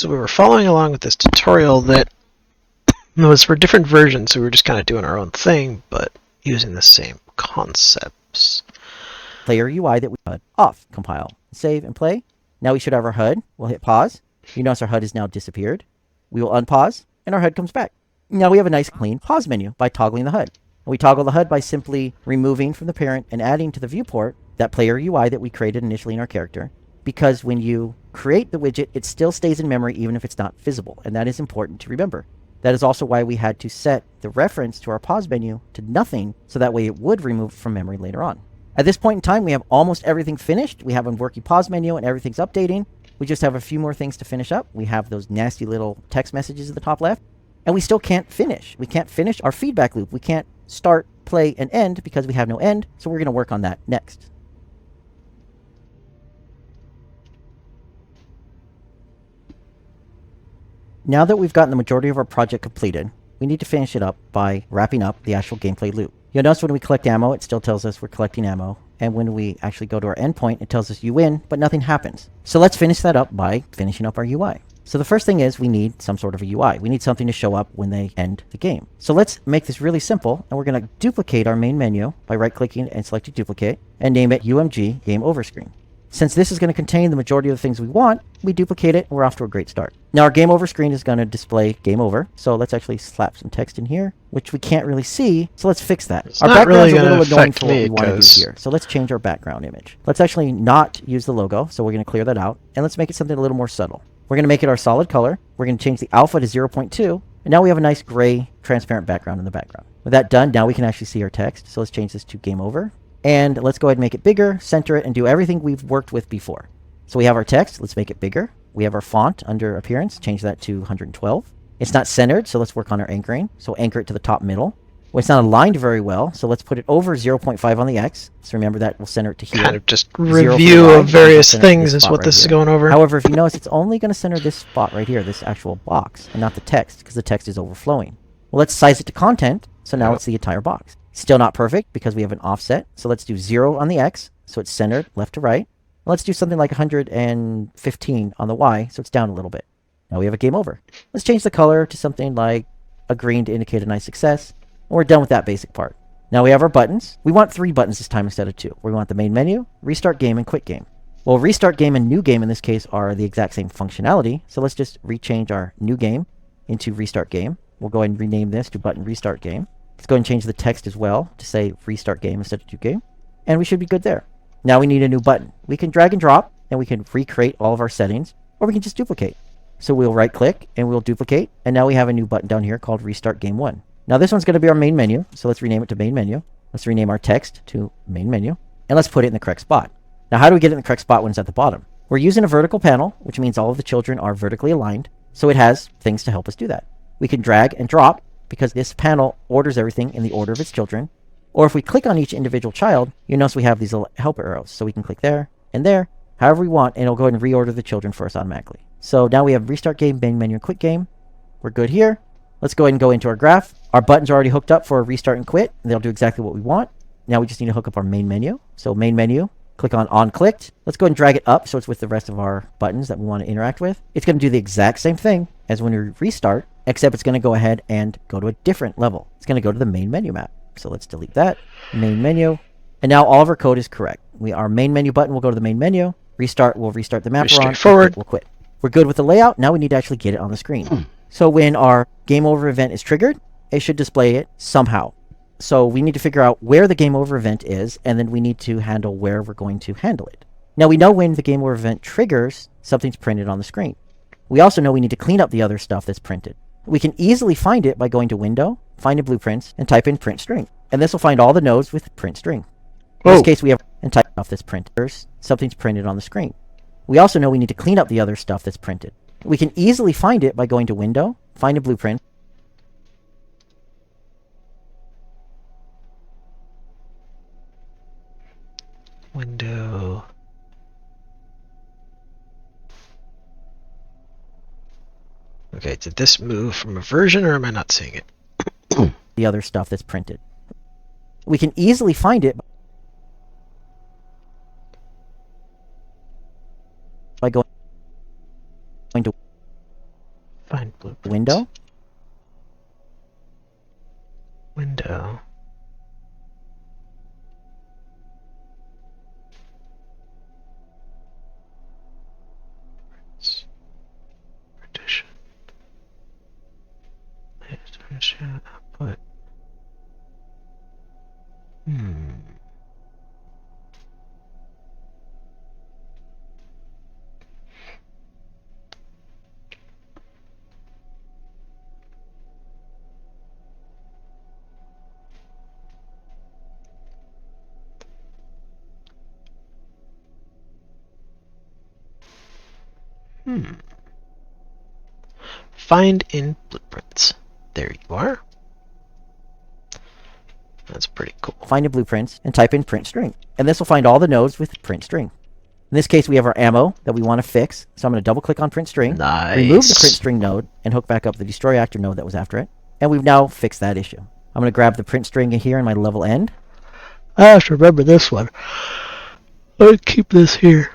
So we were following along with this tutorial that was for different versions, so we were just kind of doing our own thing, but using the same concepts. Player UI that we HUD off, compile, save, and play. Now we should have our HUD. We'll hit pause. You notice our HUD has now disappeared. We will unpause, and our HUD comes back. Now we have a nice clean pause menu by toggling the HUD. We toggle the HUD by simply removing from the parent and adding to the viewport that player UI that we created initially in our character, because when you create the widget, it still stays in memory even if it's not visible, and that is important to remember. That is also why we had to set the reference to our pause menu to nothing, so that way it would remove from memory later on. At this point in time, we have almost everything finished. We have a working pause menu and everything's updating. We just have a few more things to finish up. We have those nasty little text messages at the top left, and we still can't finish. We can't finish our feedback loop. We can't start, play, and end because we have no end, so we're going to work on that next. Now that we've gotten the majority of our project completed, we need to finish it up by wrapping up the actual gameplay loop. You'll notice when we collect ammo, it still tells us we're collecting ammo, and when we actually go to our endpoint, it tells us you win, but nothing happens. So let's finish that up by finishing up our UI. So the first thing is we need some sort of a UI. We need something to show up when they end the game. So let's make this really simple, and we're going to duplicate our main menu by right-clicking and selecting duplicate, and name it UMG Game Over Screen. Since this is going to contain the majority of the things we want, we duplicate it, and we're off to a great start. Now our game over screen is going to display game over, so let's actually slap some text in here, which we can't really see, so let's fix that. It's our not background's really a little annoying affect for what me, we want to do here, so let's change our background image. Let's actually not use the logo, so we're going to clear that out, and let's make it something a little more subtle. We're going to make it our solid color, we're going to change the alpha to 0.2, and now we have a nice gray transparent background in the background. With that done, now we can actually see our text, so let's change this to game over, and let's go ahead and make it bigger, center it, and do everything we've worked with before. So we have our text, let's make it bigger. We have our font under appearance, change that to 112. It's not centered, so let's work on our anchoring. So anchor it to the top middle. Well, it's not aligned very well, so let's put it over 0.5 on the X. So remember that will center it to here. Kind of just review of various things is what this is going over. However, if you notice, it's only going to center this spot right here, this actual box, and not the text, because the text is overflowing. Well, let's size it to content, so now it's the entire box. Still not perfect, because we have an offset, so let's do 0 on the X, so it's centered left to right. Let's do something like 115 on the Y, so it's down a little bit. Now we have a game over. Let's change the color to something like a green to indicate a nice success. And we're done with that basic part. Now we have our buttons. We want 3 buttons this time instead of 2. We want the main menu, restart game, and quit game. Well, restart game and new game in this case are the exact same functionality, so let's just rechange our new game into restart game. We'll go ahead and rename this to button restart game. Let's go ahead and change the text as well to say restart game instead of new game. And we should be good there. Now we need a new button. We can drag and drop, and we can recreate all of our settings, or we can just duplicate. So we'll right click, and we'll duplicate, and now we have a new button down here called Restart Game 1. Now this one's going to be our main menu, so let's rename it to main menu. Let's rename our text to main menu, and let's put it in the correct spot. Now how do we get it in the correct spot when it's at the bottom? We're using a vertical panel, which means all of the children are vertically aligned, so it has things to help us do that. We can drag and drop, because this panel orders everything in the order of its children. Or if we click on each individual child, you notice we have these little helper arrows. So we can click there and there, however we want, and it'll go ahead and reorder the children for us automatically. So now we have restart game, main menu, and quit game. We're good here. Let's go ahead and go into our graph. Our buttons are already hooked up for restart and quit, and they'll do exactly what we want. Now we just need to hook up our main menu. So main menu, click on clicked. Let's go ahead and drag it up so it's with the rest of our buttons that we want to interact with. It's going to do the exact same thing as when we restart, except it's going to go ahead and go to a different level. It's going to go to the main menu map. So let's delete that, main menu, and now all of our code is correct. Our main menu button will go to the main menu, restart will restart the map we're on, straightforward. We'll quit. We're good with the layout, now we need to actually get it on the screen. So when our game over event is triggered, it should display it somehow. So we need to figure out where the game over event is, and then we need to handle where we're going to handle it. Now we know when the game over event triggers, something's printed on the screen. We also know we need to clean up the other stuff that's printed. We can easily find it by going to Window, find a blueprints, and type in print string. And this will find all the nodes with print string. In this case, we have and type off this printers. Something's printed on the screen. We also know we need to clean up the other stuff that's printed. We can easily find it by going to Window, find a blueprint. Window. Okay, did this move from a version, or am I not seeing it? The other stuff that's printed. We can easily find it by going to window. Window. Partition. Output. Find in blueprints. There you are. That's pretty cool. Find in blueprints and type in print string. And this will find all the nodes with print string. In this case, we have our ammo that we want to fix. So I'm going to double click on print string, Nice. remove the print string node, and hook back up the destroy actor node that was after it. And we've now fixed that issue. I'm going to grab the print string here in my level end. I have to remember this one. Let's keep this here.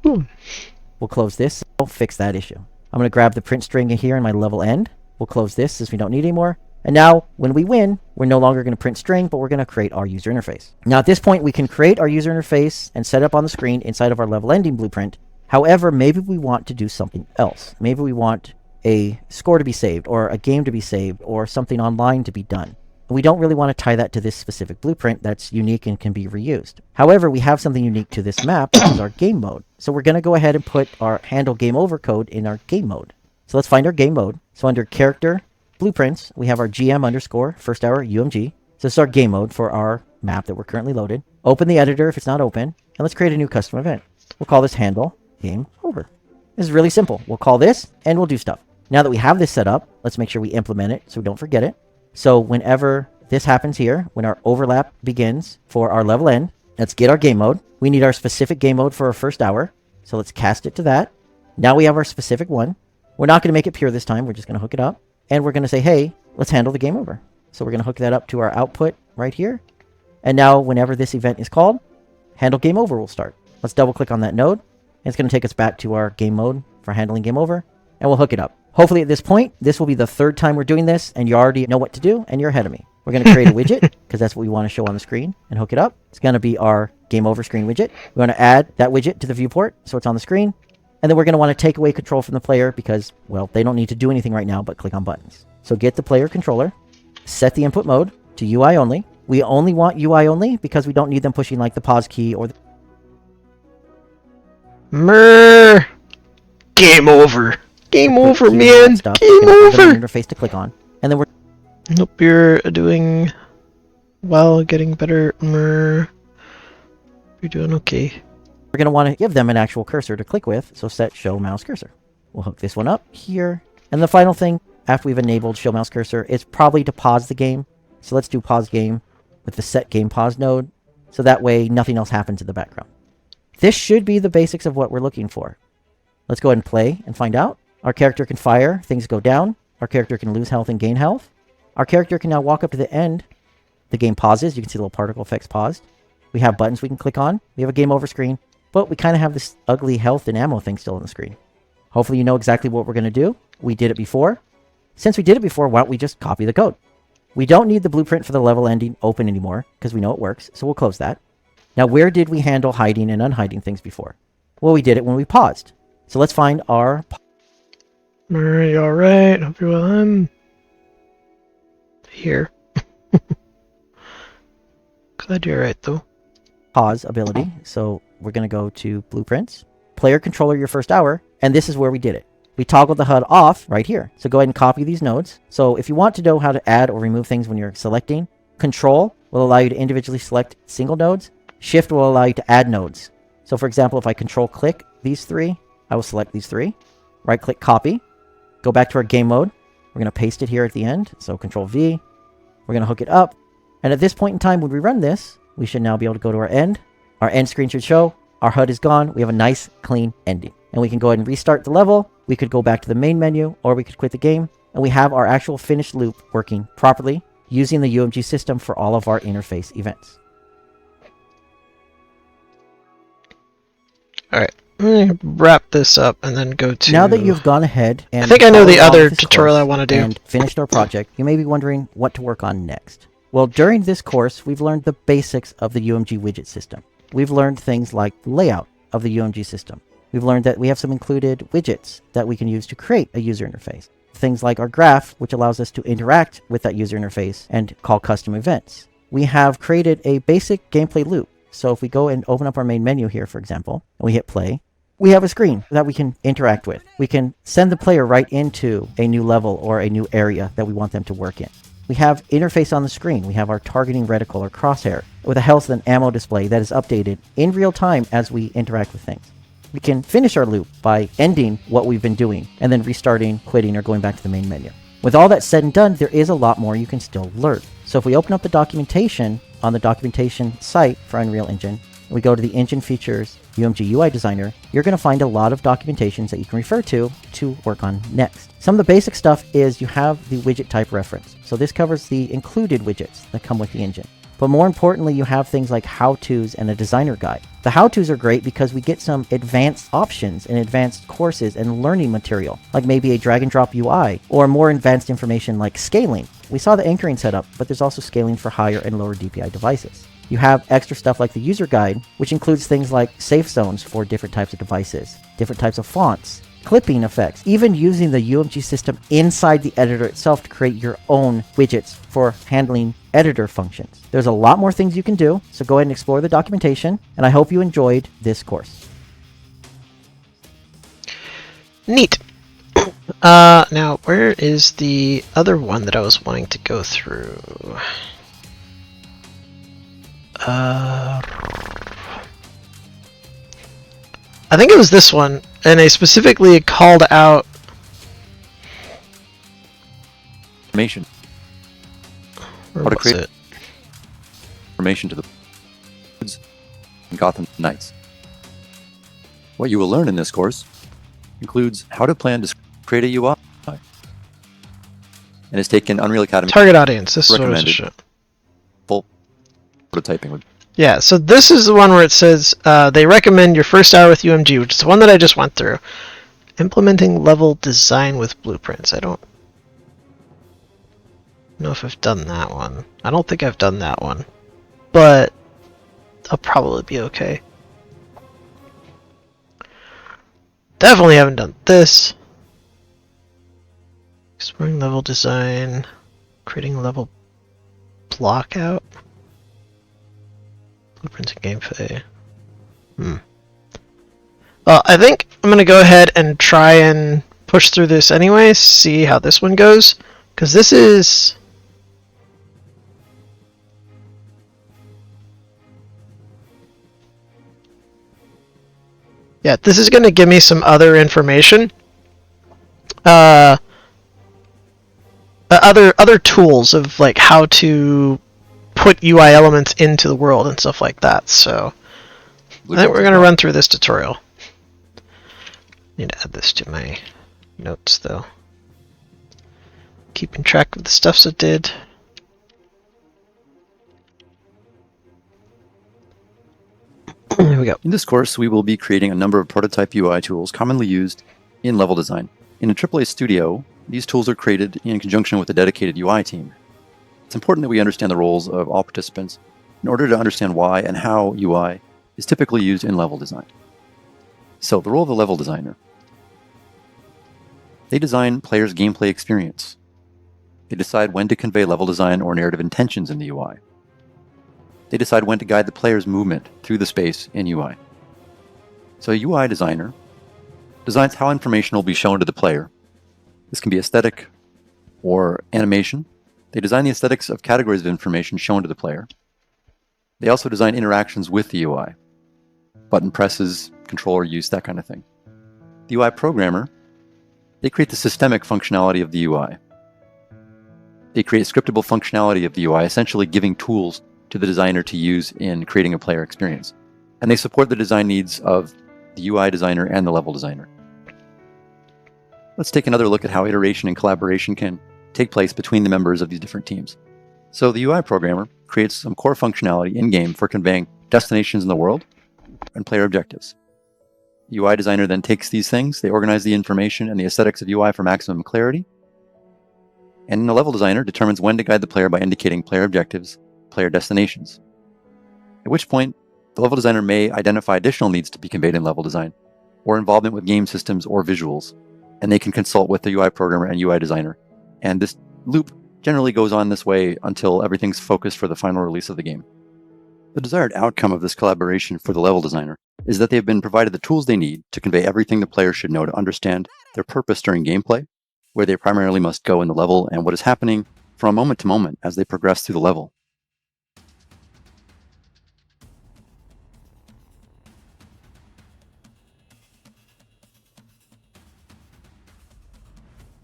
We'll close this. We'll fix that issue. I'm going to grab the print string here in my level end. We'll close this since we don't need it anymore. And now, when we win, we're no longer going to print string, but we're going to create our user interface. Now, at this point, we can create our user interface and set it up on the screen inside of our level ending blueprint. However, maybe we want to do something else. Maybe we want a score to be saved, or a game to be saved, or something online to be done. We don't really want to tie that to this specific blueprint that's unique and can be reused. However, we have something unique to this map, which is our game mode. So we're going to go ahead and put our handle game over code in our game mode. So let's find our game mode. So under character, blueprints, we have our GM underscore first hour UMG. So this is our game mode for our map that we're currently loaded. Open the editor if it's not open, and let's create a new custom event. We'll call this handle game over. This is really simple. We'll call this and we'll do stuff. Now that we have this set up, let's make sure we implement it so we don't forget it. So whenever this happens here, when our overlap begins for our level end, let's get our game mode. We need our specific game mode for our first hour. So let's cast it to that. Now we have our specific one. We're not going to make it pure this time. We're just going to hook it up. And we're going to say, hey, let's handle the game over. So we're going to hook that up to our output right here. And now whenever this event is called, handle game over will start. Let's double click on that node. And it's going to take us back to our game mode for handling game over. And we'll hook it up. Hopefully at this point, this will be the third time we're doing this, and you already know what to do, and you're ahead of me. We're going to create a widget, because that's what we want to show on the screen, and hook it up. It's going to be our game over screen widget. We want to add that widget to the viewport, so it's on the screen. And then we're going to want to take away control from the player, because, well, they don't need to do anything right now but click on buttons. So get the player controller, set the input mode to UI only. We only want UI only, because we don't need them pushing like the pause key or the... Game over. Game over, man. Game over. Interface to click on, and then we're. Hope you're doing well, getting better. You're doing okay. We're going to want to give them an actual cursor to click with, so set show mouse cursor. We'll hook this one up here, and the final thing after we've enabled show mouse cursor is probably to pause the game. So let's do pause game with the set game pause node, so that way nothing else happens in the background. This should be the basics of what we're looking for. Let's go ahead and play and find out. Our character can fire, things go down. Our character can lose health and gain health. Our character can now walk up to the end. The game pauses. You can see little particle effects paused. We have buttons we can click on. We have a game over screen, but we kind of have this ugly health and ammo thing still on the screen. Hopefully you know exactly what we're going to do. We did it before. Since we did it before, why don't we just copy the code? We don't need the blueprint for the level ending open anymore because we know it works, so we'll close that. Now, where did we handle hiding and unhiding things before? Well, we did it when we paused. So let's find our... Murray, all right. Hope you're well. I'm here. Glad you're right, though. Pause ability. So we're going to go to blueprints, player controller your first hour, and this is where we did it. We toggled the HUD off right here. So go ahead and copy these nodes. So if you want to know how to add or remove things when you're selecting, Control will allow you to individually select single nodes. Shift will allow you to add nodes. So for example, if I control click these three, I will select these three. Right click copy. Go back to our game mode. We're going to paste it here at the end. So Control V. We're going to hook it up. And at this point in time, when we run this, we should now be able to go to our end. Our end screen should show our HUD is gone. We have a nice, clean ending. And we can go ahead and restart the level. We could go back to the main menu, or we could quit the game. And we have our actual finished loop working properly using the UMG system for all of our interface events. All right. me wrap this up and then go to... Now that you've gone ahead and I think I know followed the along other with this tutorial course I want to do. and finished our project, you may be wondering what to work on next. Well, during this course, we've learned the basics of the UMG widget system. We've learned things like the layout of the UMG system. We've learned that we have some included widgets that we can use to create a user interface. Things like our graph, which allows us to interact with that user interface and call custom events. We have created a basic gameplay loop. So if we go and open up our main menu here, for example, and we hit play, we have a screen that we can interact with. We can send the player right into a new level or a new area that we want them to work in. We have interface on the screen. We have our targeting reticle or crosshair with a health and ammo display that is updated in real time as we interact with things. We can finish our loop by ending what we've been doing and then restarting, quitting, or going back to the main menu. With all that said and done, there is a lot more you can still learn. So if we open up the documentation on the documentation site for Unreal Engine, we go to the Engine Features UMG UI Designer, you're going to find a lot of documentations that you can refer to work on next. Some of the basic stuff is you have the widget type reference. So this covers the included widgets that come with the engine. But more importantly, you have things like how-tos and a designer guide. The how-tos are great because we get some advanced options and advanced courses and learning material, like maybe a drag and drop UI, or more advanced information like scaling. We saw the anchoring setup, but there's also scaling for higher and lower DPI devices. You have extra stuff like the user guide, which includes things like safe zones for different types of devices, different types of fonts, clipping effects, even using the UMG system inside the editor itself to create your own widgets for handling editor functions. There's a lot more things you can do, so go ahead and explore the documentation, and I hope you enjoyed this course. Neat. Now, where is the other one that I was wanting to go through? I think it was this one, and I specifically called out information. Where How to was create it? information to the Gotham Knights. What you will learn in this course includes how to plan to create a UI, and is taken Unreal Academy Target audience. This is what it was recommended show. full prototyping with. Yeah, so this is the one where it says they recommend your first hour with UMG, which is the one that I just went through. Implementing level design with blueprints. I don't know if I've done that one. I don't think I've done that one, but I'll probably be okay. Definitely haven't done this. Exploring level design, creating a level block out. Blueprints and gameplay. Well, I think I'm going to go ahead and try and push through this anyway, see how this one goes. Because this is... Yeah, this is going to give me some other information. Other tools of like how to put UI elements into the world and stuff like that. So I think we're going to run through this tutorial. Need to add this to my notes though. Keeping track of the stuffs it did. Here we go. In this course, we will be creating a number of prototype UI tools commonly used in level design. In a AAA studio, these tools are created in conjunction with a dedicated UI team. It's important that we understand the roles of all participants in order to understand why and how UI is typically used in level design. So, the role of the level designer. They design players' gameplay experience. They decide when to convey level design or narrative intentions in the UI. They decide when to guide the player's movement through the space in UI. So a UI designer designs how information will be shown to the player. This can be aesthetic or animation. They design the aesthetics of categories of information shown to the player. They also design interactions with the UI. Button presses, controller use, that kind of thing. The UI programmer, they create the systemic functionality of the UI. They create scriptable functionality of the UI, essentially giving tools to the designer to use in creating a player experience. And they support the design needs of the UI designer and the level designer. Let's take another look at how iteration and collaboration can take place between the members of these different teams. So the UI programmer creates some core functionality in-game for conveying destinations in the world and player objectives. UI designer then takes these things, they organize the information and the aesthetics of UI for maximum clarity. And the level designer determines when to guide the player by indicating player objectives, player destinations. At which point, the level designer may identify additional needs to be conveyed in level design, or involvement with game systems or visuals, and they can consult with the UI programmer and UI designer. And this loop generally goes on this way until everything's focused for the final release of the game. The desired outcome of this collaboration for the level designer is that they have been provided the tools they need to convey everything the player should know to understand their purpose during gameplay, where they primarily must go in the level, and what is happening from moment to moment as they progress through the level.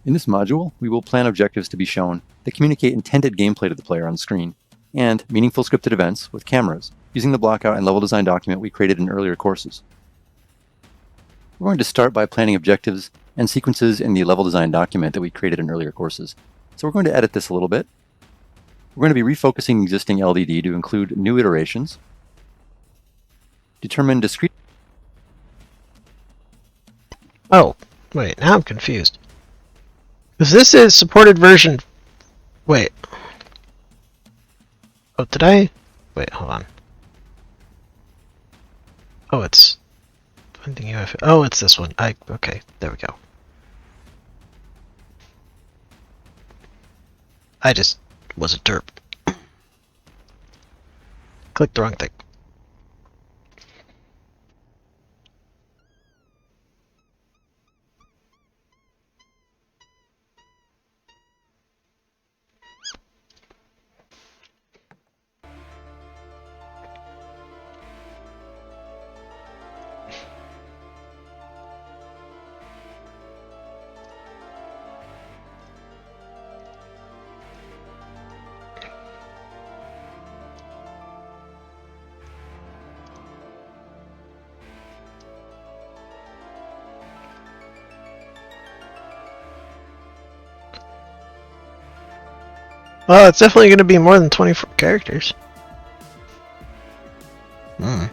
In this module, we will plan objectives to be shown that communicate intended gameplay to the player on screen, and meaningful scripted events with cameras, using the blockout and level design document we created in earlier courses. We're going to start by planning objectives and sequences in the level design document that we created in earlier courses. So we're going to edit this a little bit. We're going to be refocusing existing LDD to include new iterations, determine discrete... Oh, wait, now I'm confused. Because this is supported version... Wait. Oh, did I? Wait, hold on. Oh, it's... Oh, it's this one. Okay, there we go. I just was a derp. Clicked the wrong thing. Well, it's definitely going to be more than 24 characters. Hmm.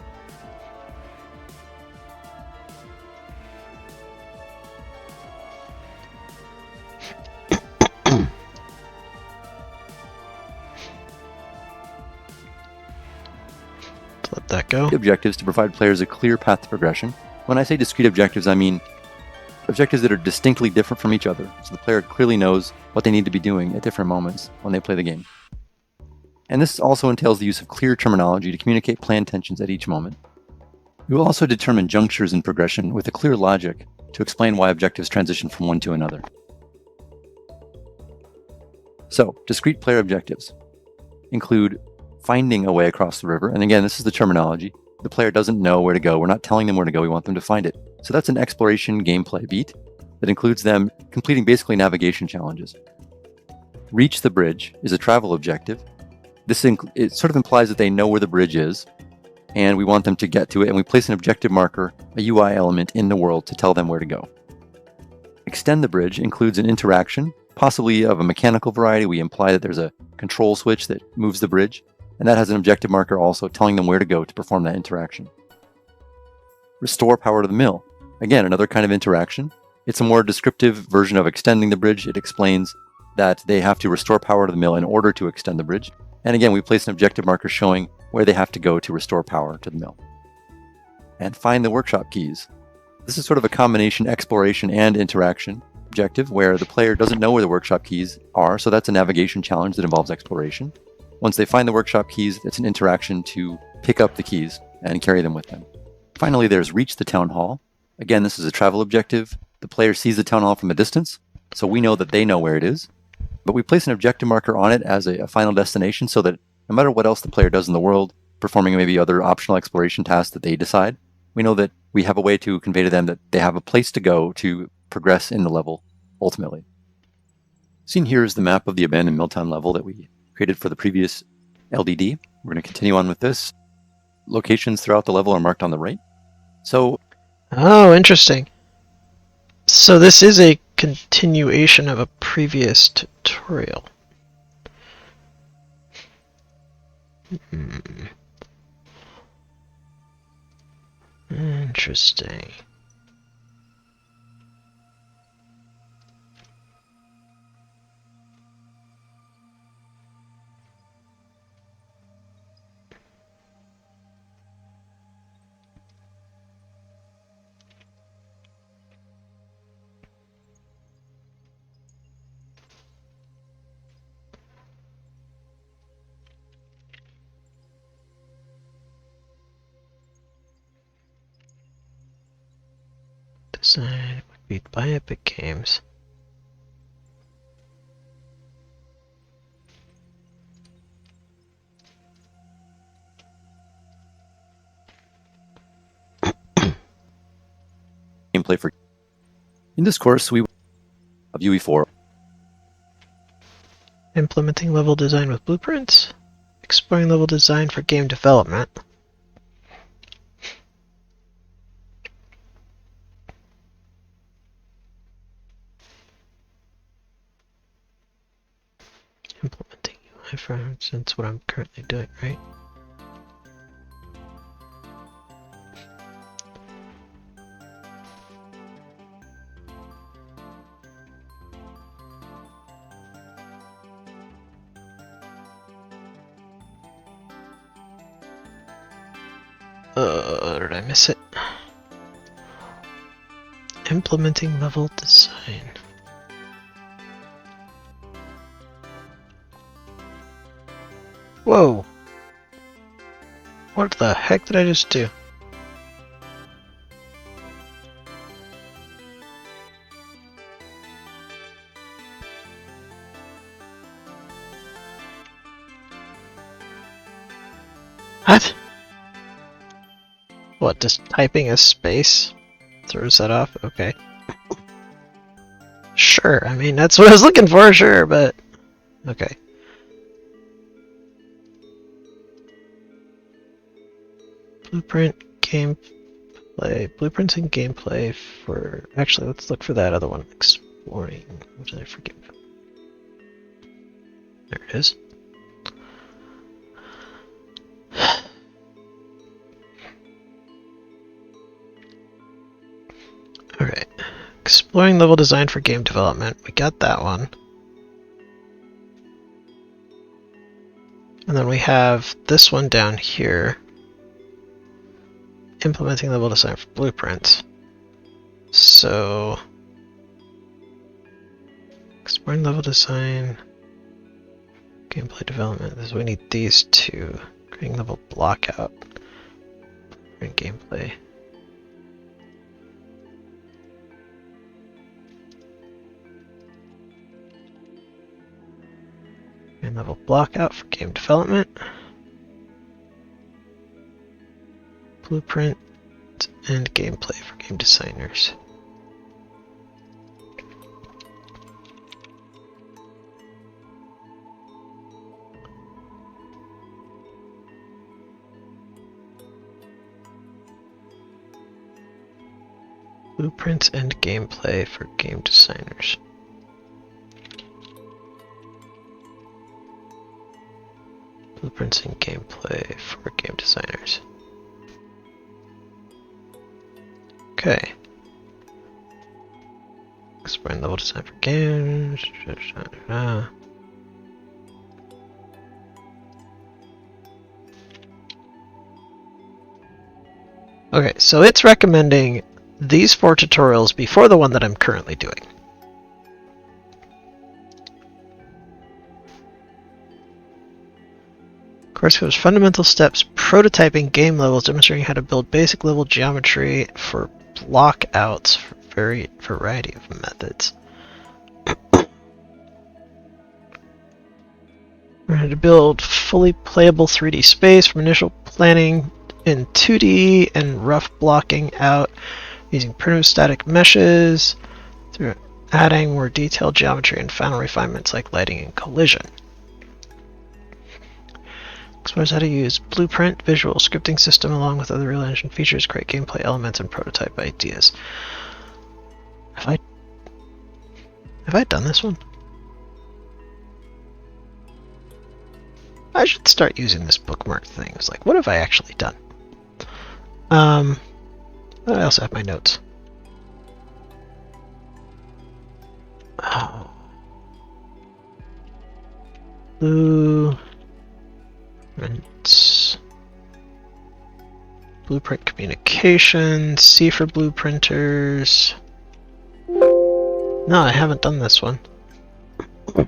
Let that go. Objectives to provide players a clear path to progression. When I say discrete objectives, I mean objectives that are distinctly different from each other, so the player clearly knows what they need to be doing at different moments when they play the game. And this also entails the use of clear terminology to communicate plan intentions at each moment. We will also determine junctures in progression with a clear logic to explain why objectives transition from one to another. So, discrete player objectives include finding a way across the river, and again, this is the terminology. The player doesn't know where to go. We're not telling them where to go. We want them to find it. So that's an exploration gameplay beat that includes them completing basically navigation challenges. Reach the bridge is a travel objective. It sort of implies that they know where the bridge is, and we want them to get to it, and we place an objective marker, a UI element in the world to tell them where to go. Extend the bridge includes an interaction, possibly of a mechanical variety. We imply that there's a control switch that moves the bridge, and that has an objective marker also telling them where to go to perform that interaction. Restore power to the mill. Again, another kind of interaction. It's a more descriptive version of extending the bridge. It explains that they have to restore power to the mill in order to extend the bridge. And again, we place an objective marker showing where they have to go to restore power to the mill. And find the workshop keys. This is sort of a combination exploration and interaction objective where the player doesn't know where the workshop keys are, so that's a navigation challenge that involves exploration. Once they find the workshop keys, it's an interaction to pick up the keys and carry them with them. Finally, there's reach the town hall. Again, this is a travel objective. The player sees the town hall from a distance, so we know that they know where it is. But we place an objective marker on it as a final destination so that no matter what else the player does in the world, performing maybe other optional exploration tasks that they decide, we know that we have a way to convey to them that they have a place to go to progress in the level, ultimately. Seen here is the map of the abandoned Milltown level that we created for the previous LDD. We're going to continue on with this. Locations throughout the level are marked on the right. So, oh, interesting. So this is a continuation of a previous tutorial. Interesting. design would be by Epic Games. Gameplay for. In this course, we of UE4. Implementing level design with blueprints. Exploring level design for game development. Implementing UI, for instance, what I'm currently doing, right? Did I miss it? Implementing level design. Whoa! What the heck did I just do? What? What, just typing a space throws that off? Okay. Sure, I mean, that's what I was looking for, sure, but... Okay. Blueprint, gameplay. Blueprints and gameplay for... Actually, let's look for that other one. Exploring. What did I forget? There it is. Alright. Exploring level design for game development. We got that one. And then we have this one down here. Implementing level design for blueprints. So... Exploring level design... Gameplay development. This, we need these two. Creating level blockout. And gameplay. And level blockout for game development. Blueprint and gameplay for game designers. Blueprints and gameplay for game designers. Blueprints and gameplay for game designers. Okay. Exploring level design for games. Okay, so it's recommending these 4 tutorials before the one that I'm currently doing. Course covers fundamental steps, prototyping game levels, demonstrating how to build basic level geometry for blockouts for variety of methods. We're going to build fully playable 3D space from initial planning in 2D and rough blocking out using primitive static meshes through adding more detailed geometry and final refinements like lighting and collision. Explores how to use Blueprint, visual scripting system along with other Real Engine features, create gameplay elements, and prototype ideas. Have I done this one? I should start using this bookmark thing. It's like, what have I actually done? I also have my notes. Oh. Blueprint communication, C for blueprinters. No, I haven't done this one. I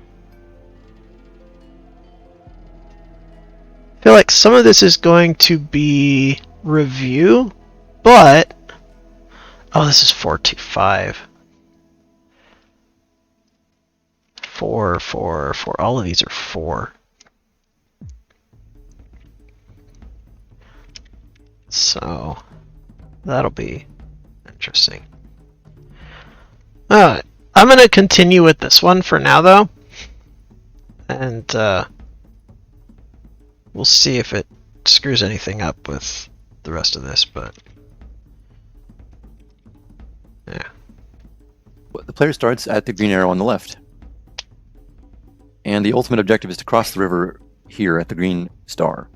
feel like some of this is going to be review, but Oh, this is 425. 4, 4, 4. All of these are 4. So that'll be interesting. Alright, I'm going to continue with this one for now, though. And we'll see if it screws anything up with the rest of this, but yeah. The player starts at the green arrow on the left. And the ultimate objective is to cross the river here at the green star.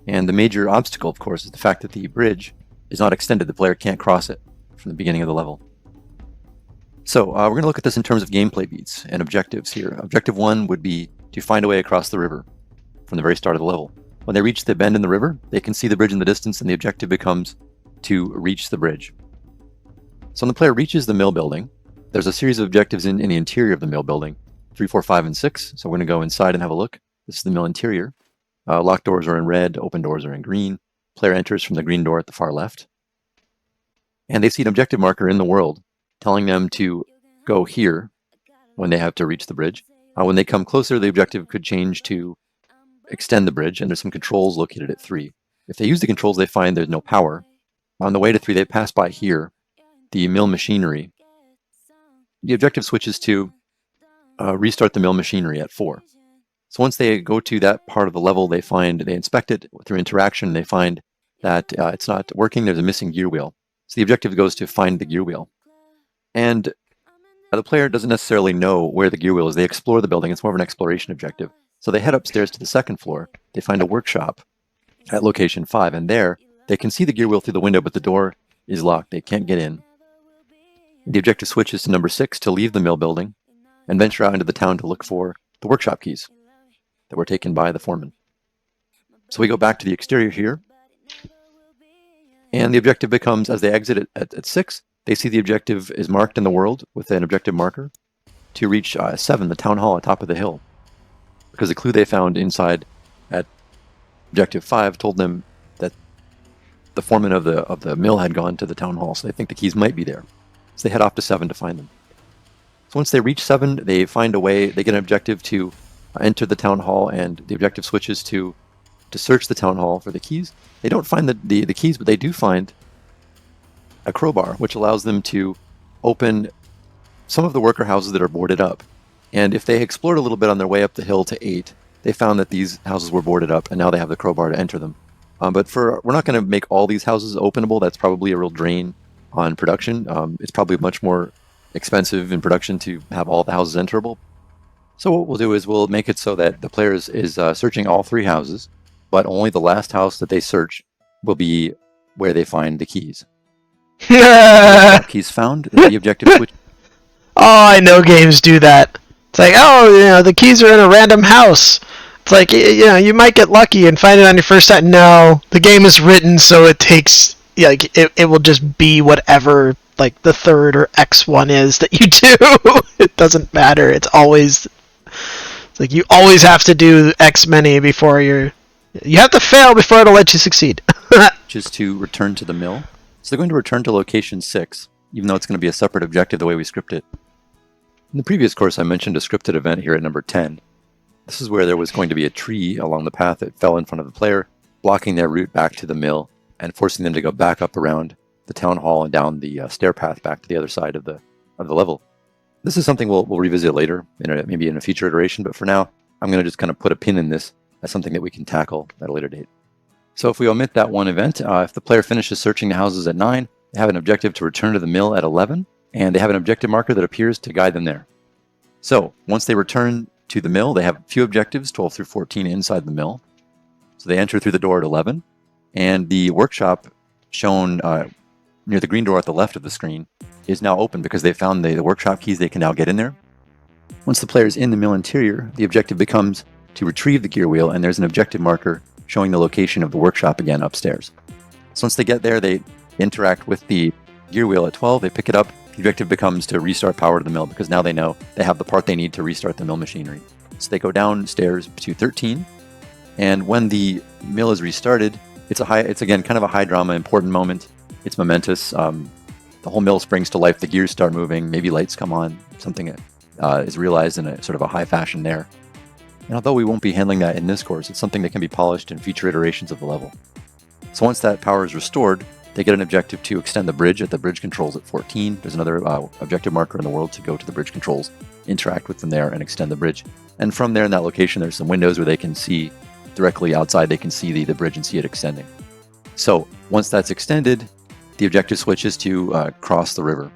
And the major obstacle, of course, is the fact that the bridge is not extended. The player can't cross it from the beginning of the level. So we're going to look at this in terms of gameplay beats and objectives here. Objective 1 would be to find a way across the river from the very start of the level. When they reach the bend in the river, they can see the bridge in the distance, and the objective becomes to reach the bridge. So when the player reaches the mill building, there's a series of objectives in the interior of the mill building, 3, 4, 5, and 6. So we're going to go inside and have a look. This is the mill interior. Locked doors are in red, open doors are in green. Player enters from the green door at the far left. And they see an objective marker in the world telling them to go here when they have to reach the bridge. When they come closer, the objective could change to extend the bridge, and there's some controls located at 3. If they use the controls, they find there's no power. On the way to 3, they pass by here, the mill machinery. The objective switches to restart the mill machinery at 4. So once they go to that part of the level, they inspect it through interaction, they find that it's not working, there's a missing gear wheel. So the objective goes to find the gear wheel. And the player doesn't necessarily know where the gear wheel is. They explore the building. It's more of an exploration objective. So they head upstairs to the second floor. They find a workshop at location 5. And there, they can see the gear wheel through the window, but the door is locked. They can't get in. The objective switches to number 6 to leave the mill building and venture out into the town to look for the workshop keys that were taken by the foreman. So we go back to the exterior here. And the objective becomes, as they exit at 6, they see the objective is marked in the world with an objective marker to reach 7, the town hall at top of the hill. Because the clue they found inside at objective 5 told them that the foreman of the mill had gone to the town hall, so they think the keys might be there. So they head off to 7 to find them. So once they reach 7, they find a way, they get an objective to enter the town hall, and the objective switches to search the town hall for the keys. They don't find the keys, but they do find a crowbar, which allows them to open some of the worker houses that are boarded up. And if they explored a little bit on their way up the hill to 8, they found that these houses were boarded up, and now they have the crowbar to enter them. But we're not going to make all these houses openable. That's probably a real drain on production. It's probably much more expensive in production to have all the houses enterable. So what we'll do is we'll make it so that the player is searching all 3 houses, but only the last house that they search will be where they find the keys. Keys found, the objective switch. Oh, I know games do that. It's like, oh, the keys are in a random house. It's like, you might get lucky and find it on your first time. No, the game is written so it takes, it will just be whatever, like, the third or X one is that you do. It doesn't matter. It's like you always have to do X many before you have to fail before it'll let you succeed. Which is to return to the mill. So they're going to return to location 6, even though it's going to be a separate objective the way we script it. In the previous course, I mentioned a scripted event here at number 10. This is where there was going to be a tree along the path that fell in front of the player, blocking their route back to the mill and forcing them to go back up around the town hall and down the stair path back to the other side of the level. This is something we'll revisit later, maybe in a future iteration, but for now, I'm going to just kind of put a pin in this as something that we can tackle at a later date. So if we omit that one event, if the player finishes searching the houses at 9, they have an objective to return to the mill at 11, and they have an objective marker that appears to guide them there. So once they return to the mill, they have a few objectives, 12 through 14, inside the mill. So they enter through the door at 11, and the workshop shown near the green door at the left of the screen is now open because they found the workshop keys. They can now get in there. Once the player is in the mill interior, the objective becomes to retrieve the gear wheel, and there's an objective marker showing the location of the workshop again upstairs. So once they get there, they interact with the gear wheel at 12, they pick it up. The objective becomes to restart power to the mill because now they know they have the part they need to restart the mill machinery. So they go downstairs to 13, and when the mill is restarted, it's again kind of a high drama, important moment. It's momentous. The the whole mill springs to life, the gears start moving, maybe lights come on, something is realized in a sort of a high fashion there. And although we won't be handling that in this course, it's something that can be polished in future iterations of the level. So once that power is restored, they get an objective to extend the bridge at the bridge controls at 14. There's another objective marker in the world to go to the bridge controls, interact with them there, and extend the bridge. And from there in that location, there's some windows where they can see directly outside, they can see the bridge and see it extending. So once that's extended, the objective switches to cross the river.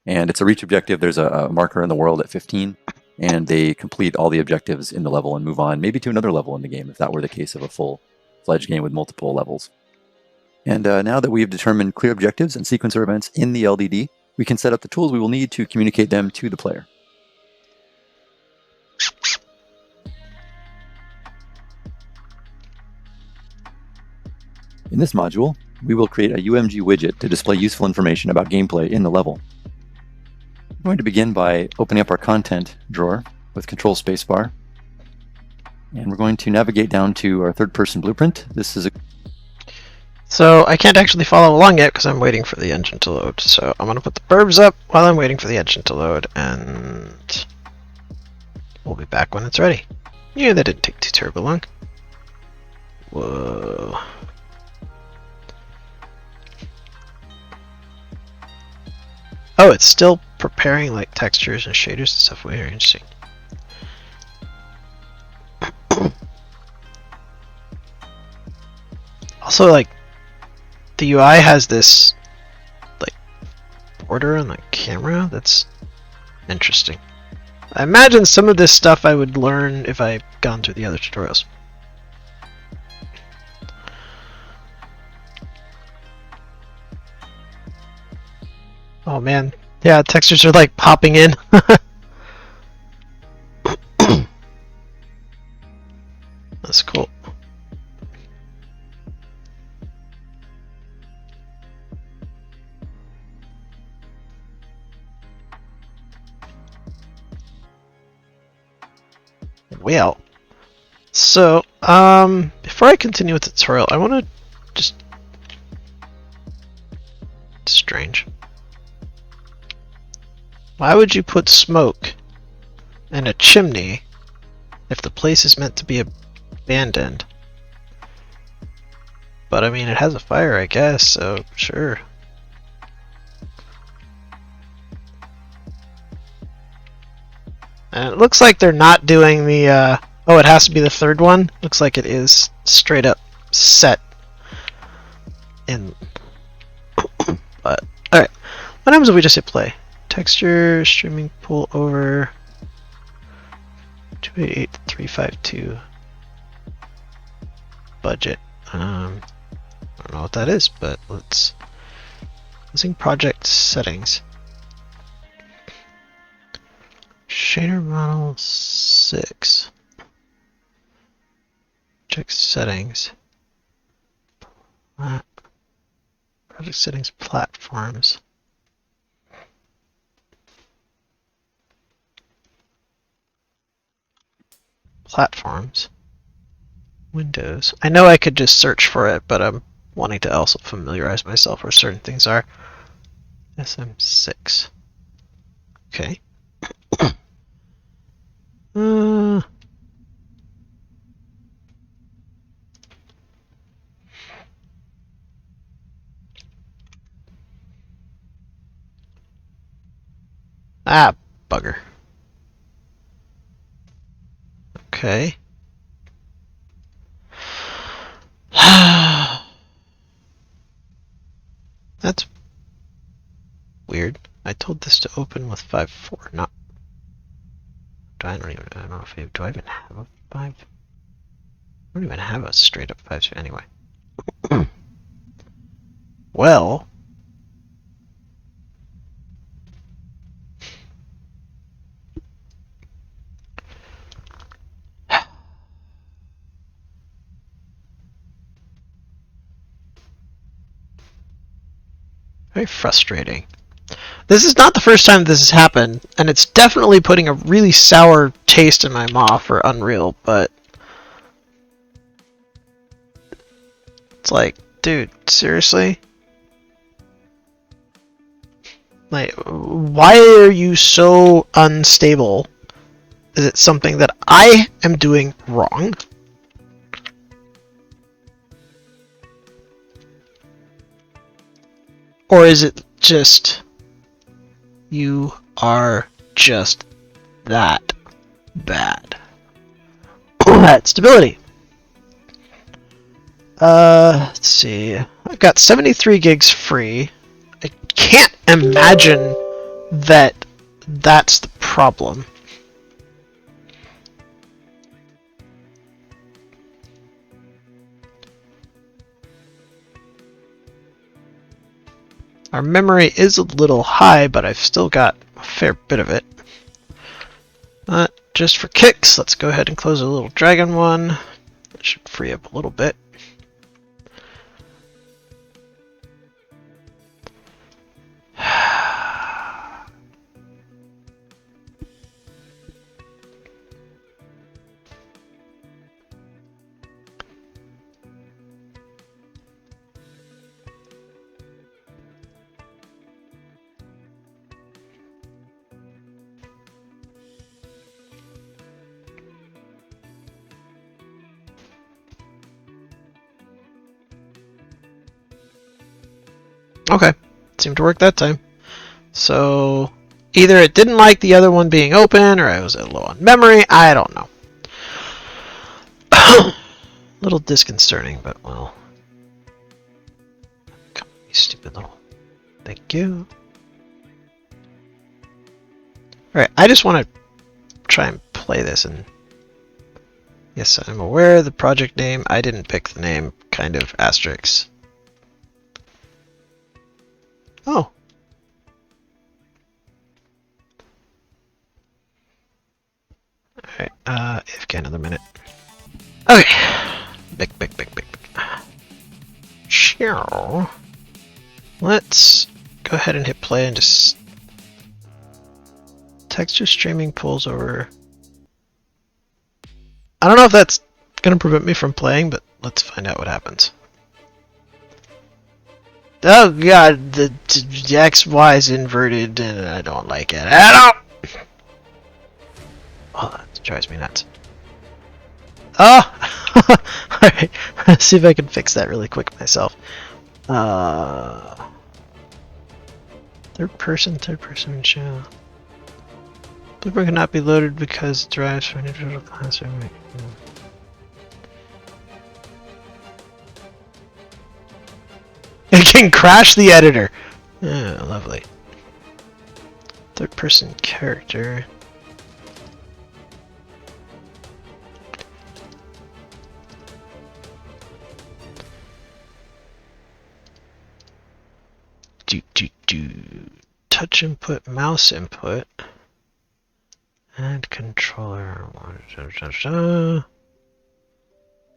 And it's a reach objective. There's a marker in the world at 15, and they complete all the objectives in the level and move on, maybe to another level in the game, if that were the case of a full-fledged game with multiple levels. And now that we've determined clear objectives and sequencer events in the LDD, we can set up the tools we will need to communicate them to the player. In this module, we will create a UMG widget to display useful information about gameplay in the level. I'm going to begin by opening up our content drawer with Control Spacebar. And we're going to navigate down to our third-person blueprint. This is a So I can't actually follow along yet because I'm waiting for the engine to load. So I'm going to put the burbs up while I'm waiting for the engine to load, and we'll be back when it's ready. Yeah, that didn't take too terribly long. Whoa. Oh, it's still preparing like textures and shaders and stuff. Very interesting. Also, like, the UI has this like border on the camera that's interesting. I imagine some of this stuff I would learn if I'd gone through the other tutorials. Oh man, yeah, textures are like popping in. That's cool. Well, so before I continue with the tutorial, I want to just strange. Why would you put smoke in a chimney if the place is meant to be abandoned? But I mean, it has a fire, I guess, so sure. And it looks like they're not doing the, oh, it has to be the third one? Looks like it is straight up set in. But, alright. What happens if we just hit play? Texture, streaming pull over 288352 budget. I don't know what that is, but let's using project settings. Shader model 6. Project settings. Project settings platforms. Platforms. Windows. I know I could just search for it, but I'm wanting to also familiarize myself where certain things are. SM6. Okay. Ah, bugger. Okay. That's weird. I told this to open with 5.4, not. I don't know if do I even have a 5? I don't even have a straight up 5 anyway. Well. Very frustrating. This is not the first time this has happened, and it's definitely putting a really sour taste in my mouth for Unreal, but it's like, dude, seriously? Like, why are you so unstable? Is it something that I am doing wrong? Or is it just you are just that bad at stability? Let's see. I've got 73 gigs free. I can't imagine that that's the problem. Our memory is a little high, but I've still got a fair bit of it. But just for kicks, let's go ahead and close a little dragon one. That should free up a little bit. Okay, seemed to work that time. So either it didn't like the other one being open, or I was a low on memory. I don't know. A little disconcerting, but well. Come on, you stupid little. Thank you. Alright, I just want to try and play this, and yes, I'm aware of the project name. I didn't pick the name, kind of asterisk. Oh. Alright, AFK another minute. Okay. Big. Sure. Let's go ahead and hit play and just... Texture streaming pulls over... I don't know if that's going to prevent me from playing, but let's find out what happens. Oh god, the XY is inverted and I don't like it at all! Oh, that drives me nuts. Oh! Alright, let's see if I can fix that really quick myself. Third person show. Blueprint cannot be loaded because it derives from an individual classroom. It can crash the editor! Oh, lovely. Third person character. Touch input, mouse input, and controller.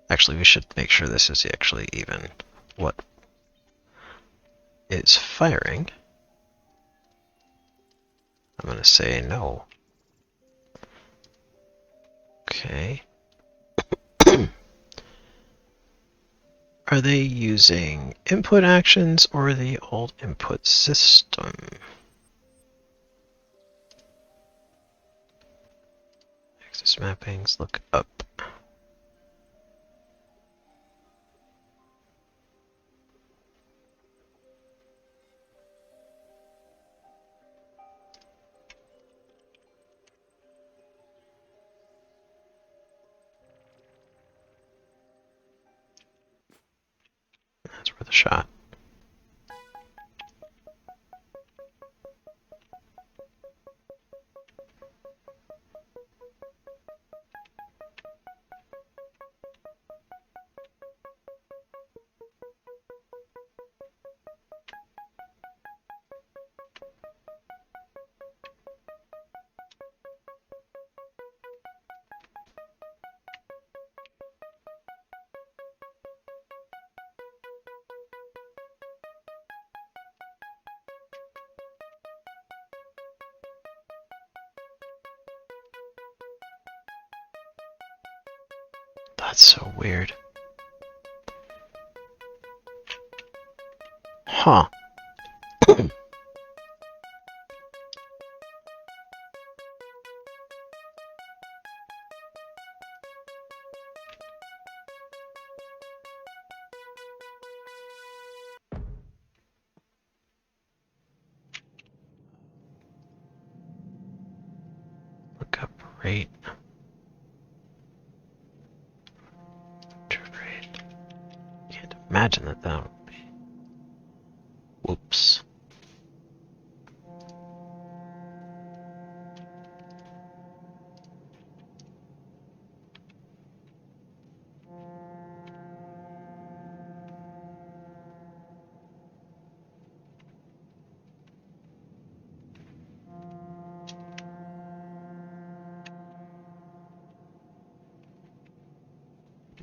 Actually, we should make sure this is actually even what is firing. I'm going to say no. Okay. Are they using input actions or the old input system? Axis mappings, look up. That's worth a shot. That's so weird. Huh. Integrate. Integrate. Can't imagine that would be. Whoops.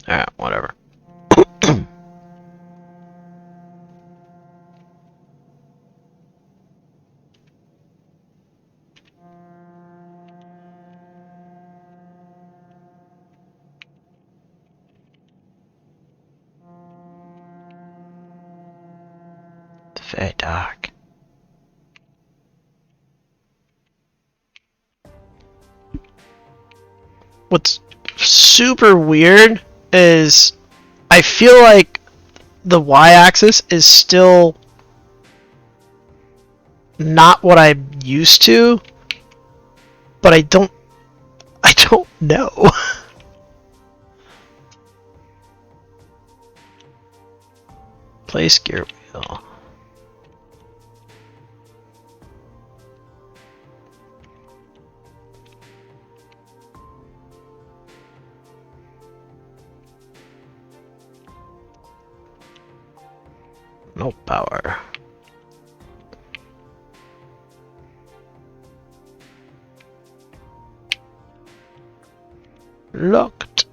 Alright, whatever. It's very dark. What's super weird is I feel like the y-axis is still not what I'm used to, but I don't know. Place gear wheel. No power. Locked.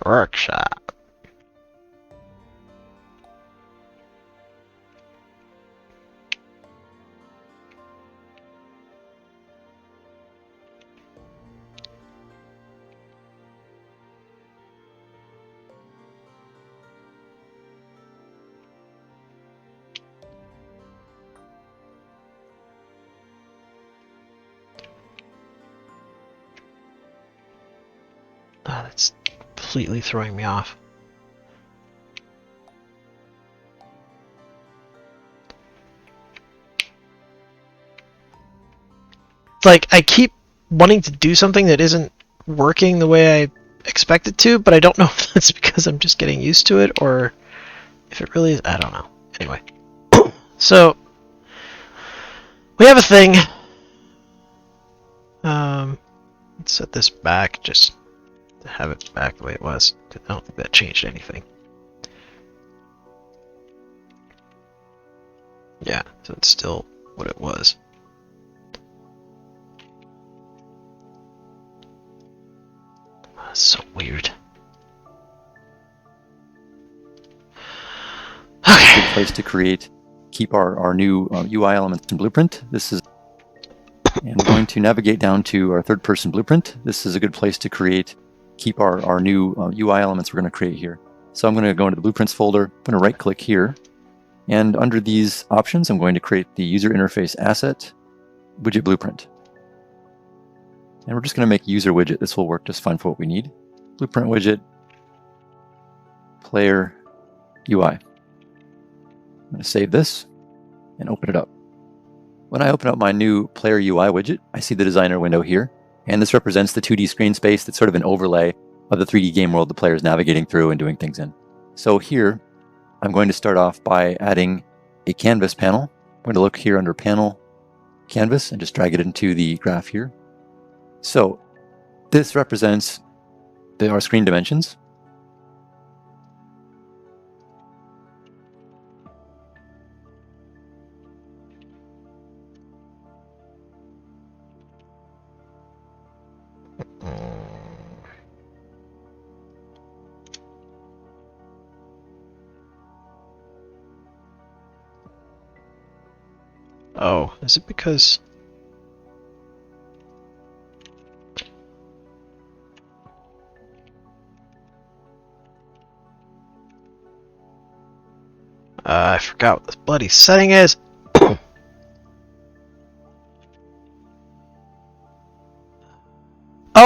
Workshop. Ah, that's completely throwing me off. Like, I keep wanting to do something that isn't working the way I expect it to, but I don't know if that's because I'm just getting used to it or if it really is. I don't know. Anyway. So, we have a thing. Let's set this back just to have it back the way it was. I don't think that changed anything. Yeah, so it's still what it was. That's so weird. Okay. Good place to keep our new UI elements in Blueprint. And we're going to navigate down to our third-person Blueprint. This is a good place to keep our new UI elements we're going to create here. So I'm going to go into the Blueprints folder. I'm going to right-click here. And under these options, I'm going to create the User Interface Asset Widget Blueprint. And we're just going to make User Widget. This will work just fine for what we need. Blueprint Widget, Player, UI. I'm going to save this and open it up. When I open up my new Player UI widget, I see the designer window here. And this represents the 2D screen space that's sort of an overlay of the 3D game world the player is navigating through and doing things in. So here, I'm going to start off by adding a canvas panel. I'm going to look here under Panel, Canvas, and just drag it into the graph here. So this represents our screen dimensions. Oh, is it because... I forgot what this bloody setting is.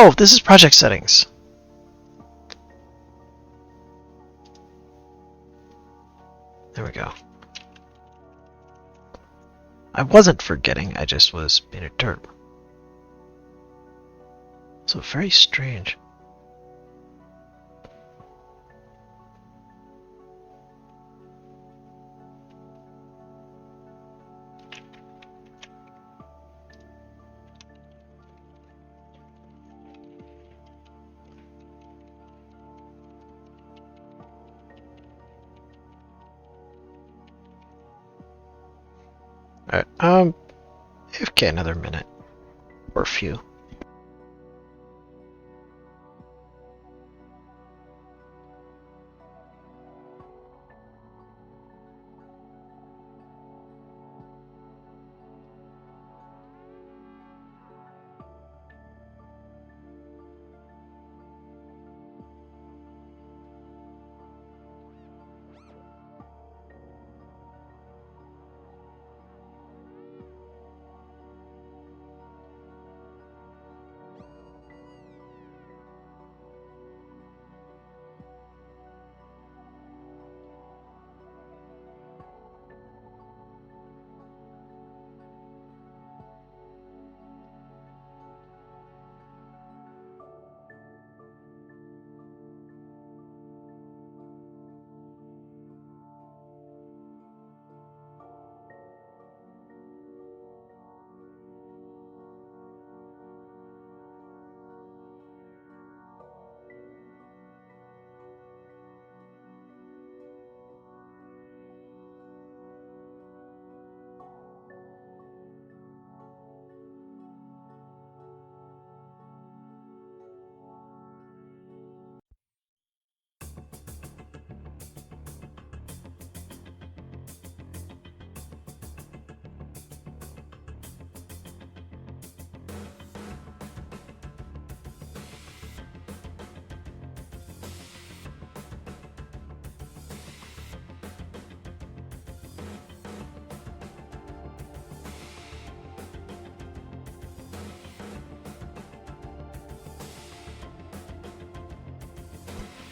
Oh, this is project settings. There we go. I wasn't forgetting, I just was being a derp. So very strange. Alright, okay, another minute. Or a few.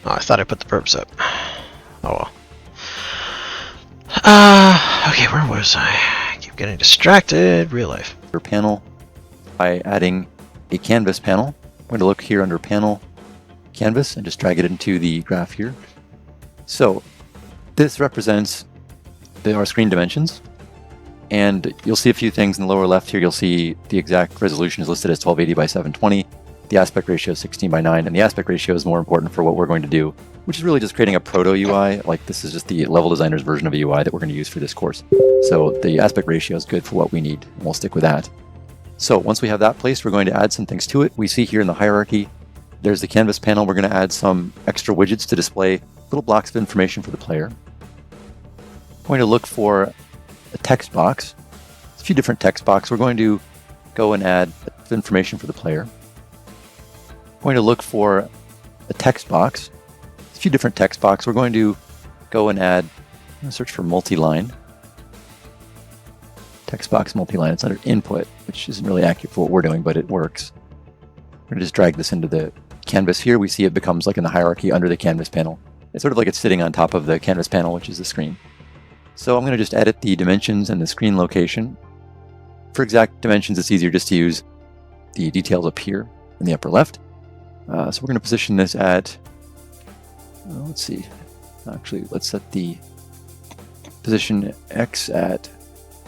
Oh, I thought I put the burps up. Oh well. Okay, where was I? I keep getting distracted. Real life. Panel by adding a canvas panel. I'm going to look here under panel canvas and just drag it into the graph here. So this represents our screen dimensions, and you'll see a few things in the lower left here. You'll see the exact resolution is listed as 1280 by 720. The aspect ratio is 16 by 9, and the aspect ratio is more important for what we're going to do, which is really just creating a proto UI. Like, this is just the level designer's version of a UI that we're going to use for this course. So the aspect ratio is good for what we need, and we'll stick with that. So once we have that placed, we're going to add some things to it. We see here in the hierarchy, there's the canvas panel. We're going to add some extra widgets to display little blocks of information for the player. We're going to look for a text box. There's a few different text boxes. We're going to go and add information for the player. We're going to look for a text box. There's a few different text boxes. We're going to go and add, I'm going to search for multi-line. Text box multi-line. It's under input, which isn't really accurate for what we're doing, but it works. We're going to just drag this into the canvas here. We see it becomes like in the hierarchy under the canvas panel. It's sort of like it's sitting on top of the canvas panel, which is the screen. So I'm going to just edit the dimensions and the screen location. For exact dimensions, it's easier just to use the details up here in the upper left. So we're going to position this at, let's see, actually, let's set the position X at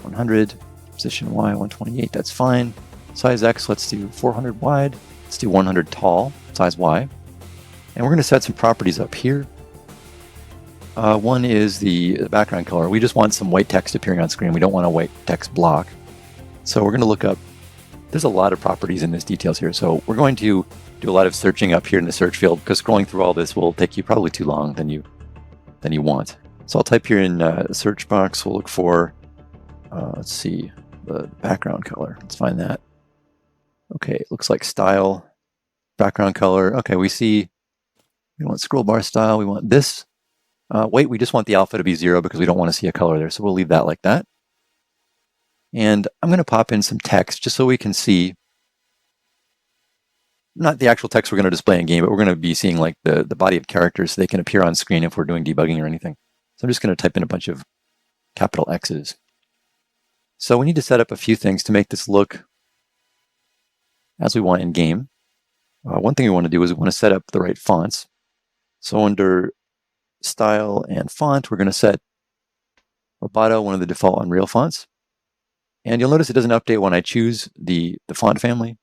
100, position Y 128, that's fine. Size X, let's do 400 wide, let's do 100 tall, size Y. And we're going to set some properties up here. One is the background color. We just want some white text appearing on screen. We don't want a white text block. So we're going to look up, there's a lot of properties in this details here. So we're going to do a lot of searching up here in the search field, because scrolling through all this will take you probably too long than you want. So I'll type here in the search box. We'll look for, let's see, the background color. Let's find that. Okay, it looks like style, background color. Okay, we see, we want scroll bar style. We want this. Wait, we just want the alpha to be 0 because we don't want to see a color there. So we'll leave that like that. And I'm going to pop in some text just so we can see not the actual text we're going to display in game, but we're going to be seeing like the body of characters so they can appear on screen if we're doing debugging or anything. So I'm just going to type in a bunch of capital X's. So we need to set up a few things to make this look as we want in game. One thing we want to do is we want to set up the right fonts. So under style and font, we're going to set Roboto, one of the default Unreal fonts. And you'll notice it doesn't update when I choose the font family.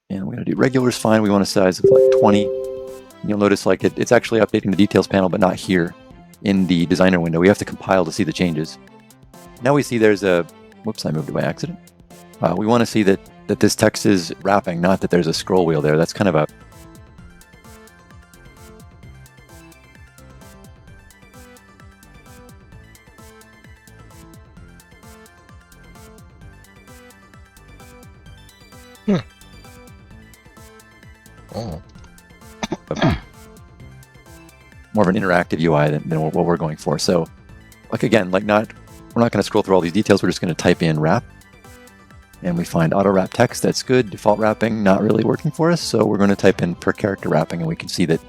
And we're going to do regulars fine. We want a size of like 20. And you'll notice like it's actually updating the details panel, but not here in the designer window. We have to compile to see the changes. Now we see there's a, whoops, I moved it by accident. We want to see that this text is wrapping, not that there's a scroll wheel there. That's kind of a more of an interactive UI than what we're going for. So, like again, like we're not going to scroll through all these details. We're just going to type in wrap, and we find auto wrap text. That's good. Default wrapping not really working for us. So we're going to type in per character wrapping, and we can see that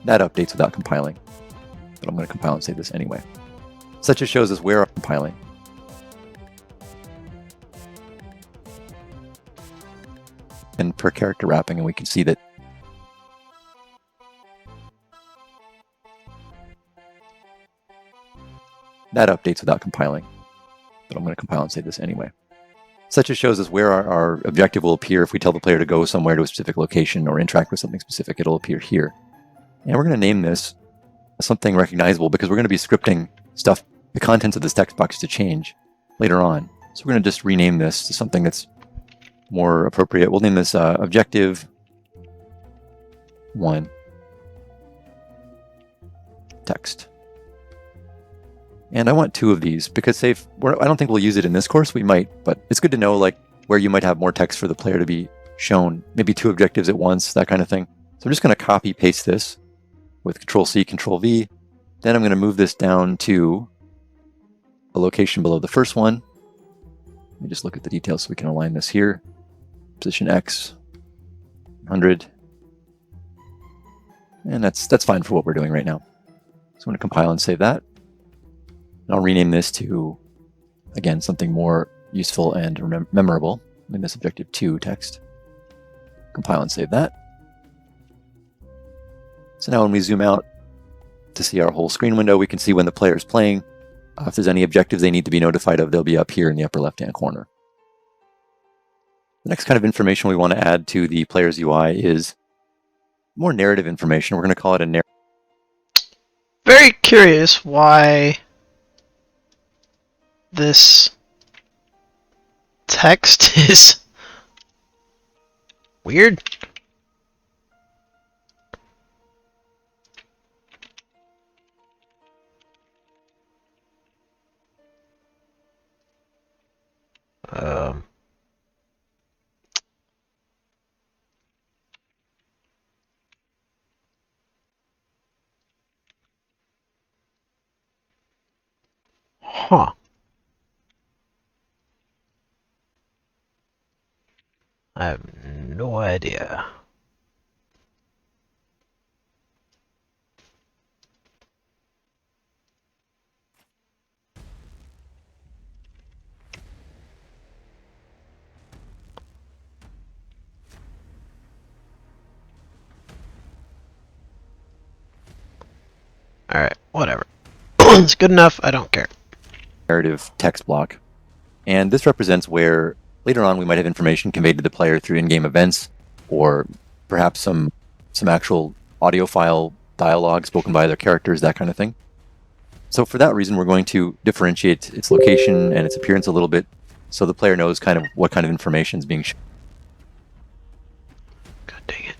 updates without compiling. But I'm going to compile and save this anyway. So that just shows us where I'm compiling. And per character wrapping, and we can see that updates without compiling. But I'm going to compile and save this anyway. So that just shows us where our objective will appear. If we tell the player to go somewhere to a specific location or interact with something specific, it'll appear here. And we're going to name this something recognizable because we're going to be scripting stuff, the contents of this text box to change later on. So we're going to just rename this to something that's more appropriate. We'll name this objective 1 text. And I want 2 of these because I don't think we'll use it in this course. We might, but it's good to know like where you might have more text for the player to be shown, maybe 2 objectives at once, that kind of thing. So I'm just going to copy paste this with Control-C, Control-V. Then I'm going to move this down to a location below the first one. Let me just look at the details so we can align this here. Position X, 100. And that's fine for what we're doing right now. So I'm going to compile and save that. And I'll rename this to, again, something more useful and memorable. Name this objective 2 text. Compile and save that. So now when we zoom out to see our whole screen window, we can see when the player is playing. If there's any objectives they need to be notified of, they'll be up here in the upper left-hand corner. The next kind of information we want to add to the player's UI is more narrative information. We're going to call it a narrative. Very curious why this text is weird. Huh. I have no idea. Alright, whatever. It's good enough, I don't care. Narrative text block. And this represents where later on we might have information conveyed to the player through in-game events or perhaps some actual audio file dialogue spoken by other characters, that kind of thing. So for that reason, we're going to differentiate its location and its appearance a little bit so the player knows kind of what kind of information is being shown. God dang it.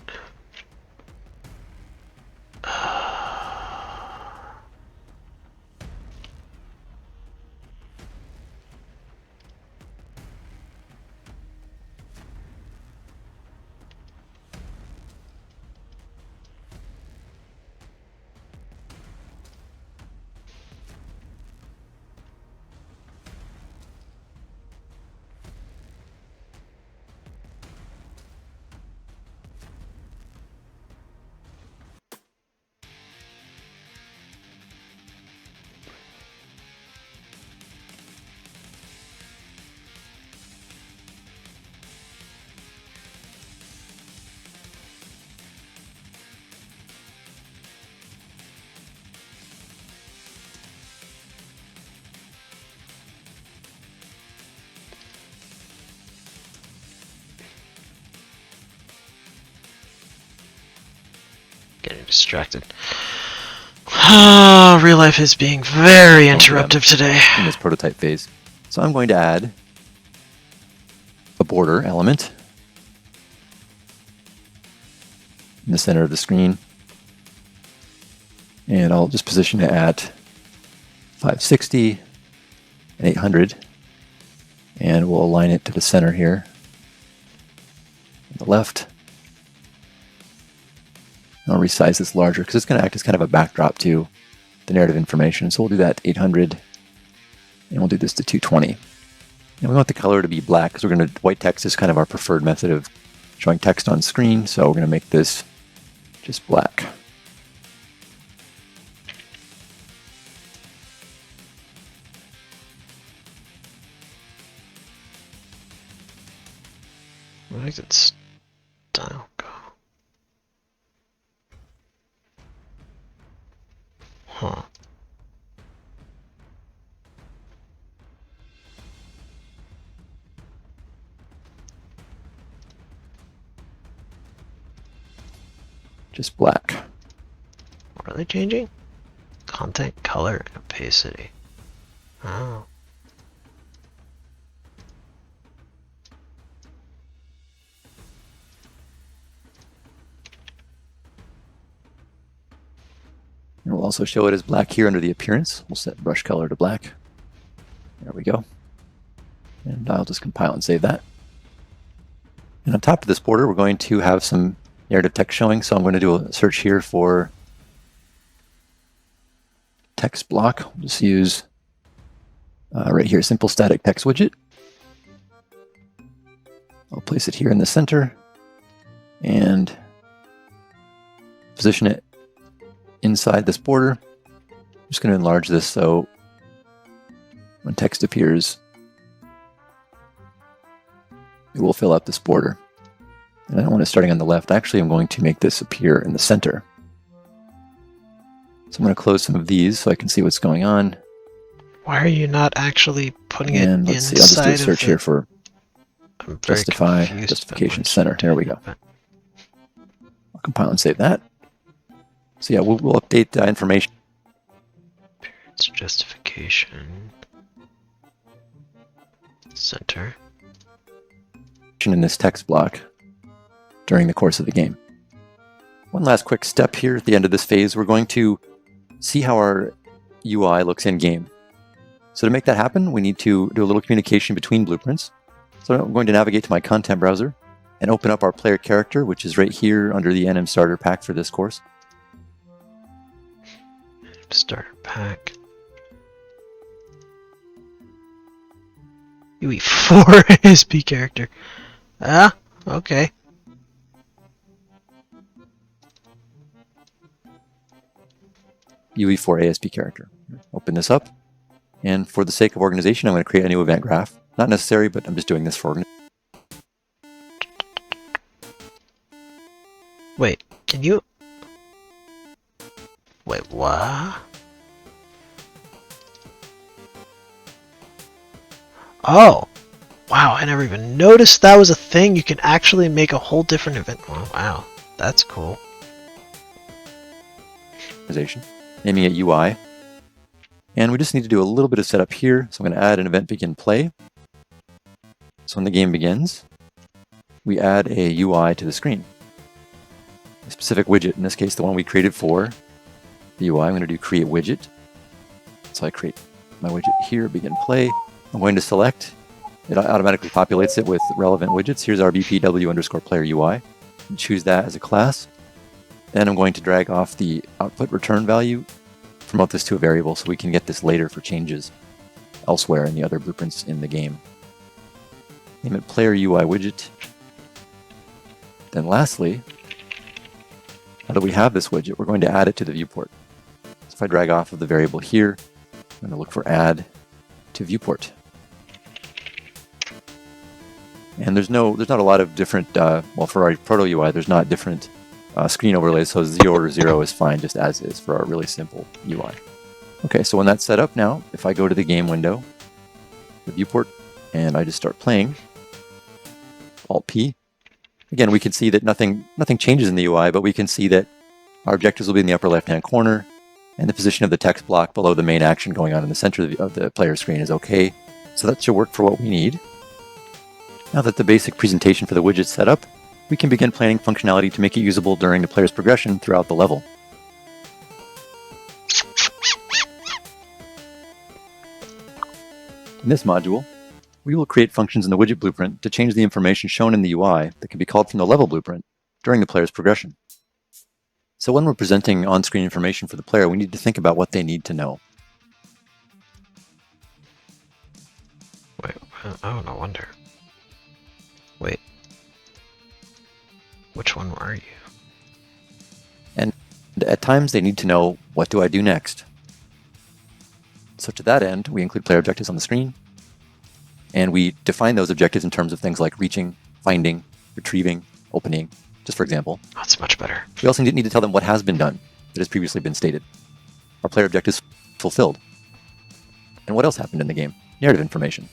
getting distracted. Ah, real life is being very interruptive today. In this prototype phase. So I'm going to add a border element in the center of the screen. And I'll just position it at 560 and 800. And we'll align it to the center here on the left. I'll resize this larger because it's going to act as kind of a backdrop to the narrative information. So we'll do that to 800, and we'll do this to 220. And we want the color to be black because we're going to, white text is kind of our preferred method of showing text on screen. So we're going to make this just black. Where does its style go? Huh. Just black. What are they changing? Content, color, and opacity. Oh. And we'll also show it as black here under the appearance. We'll set brush color to black. There we go. And I'll just compile and save that. And on top of this border, we're going to have some narrative text showing. So I'm going to do a search here for text block. We'll just use right here, simple static text widget. I'll place it here in the center and position it inside this border. I'm just going to enlarge this so when text appears, it will fill out this border. And I don't want it starting on the left. Actually, I'm going to make this appear in the center. So I'm going to close some of these so I can see what's going on. Why are you not actually putting it And let's see, I'll just do a search here for I'm very justify, confused justification center. There we go. but I'll compile and save that. So yeah, we'll update information It's justification. Center. in this text block during the course of the game. One last quick step here at the end of this phase, we're going to see how our UI looks in game. So to make that happen, we need to do a little communication between blueprints. So I'm going to navigate to my content browser and open up our player character, which is right here under the NM starter pack for this course. Starter pack. UE4 ASP character. Ah, okay. UE4 ASP character. Open this up. And for the sake of organization, I'm going to create a new event graph. Not necessary, but I'm just doing this for organization. Wait, can you... Wait, what? Oh! Wow, I never even noticed that was a thing. You can actually make a whole different event. Oh, wow, that's cool. Naming it UI. And we just need to do a little bit of setup here. So I'm going to add an event begin play. So when the game begins, we add a UI to the screen. A specific widget, in this case the one we created for the UI. I'm going to do create widget. So I create my widget here, begin play. I'm going to select. It automatically populates it with relevant widgets. Here's our BPW_player UI. And choose that as a class. Then I'm going to drag off the output return value, promote this to a variable so we can get this later for changes elsewhere in the other blueprints in the game. Name it player UI widget. Then lastly, now that we have this widget, we're going to add it to the viewport. So if I drag off of the variable here, I'm going to look for add to viewport. And there's not a lot of different, well, for our proto UI, there's not different screen overlays, so 0 or 0 is fine just as is for our really simple UI. Okay, so when that's set up now, if I go to the game window, the viewport, and I just start playing, Alt-P, again, we can see that nothing changes in the UI, but we can see that Our objectives will be in the upper left-hand corner, and the position of the text block below the main action going on in the center of the player screen is okay. So that should work for what we need. Now that the basic presentation for the widget is set up, we can begin planning functionality to make it usable during the player's progression throughout the level. In this module, we will create functions in the widget blueprint to change the information shown in the UI that can be called from the level blueprint during the player's progression. So when we're presenting on-screen information for the player, we need to think about what they need to know. Wait, oh, no wonder. Wait. Which one are you? And at times they need to know, what do I do next? So to that end, we include player objectives on the screen, and we define those objectives in terms of things like reaching, finding, retrieving, opening, just for example. That's much better. We also need to tell them what has been done that has previously been stated. Our player objectives fulfilled. And what else happened in the game? Narrative information.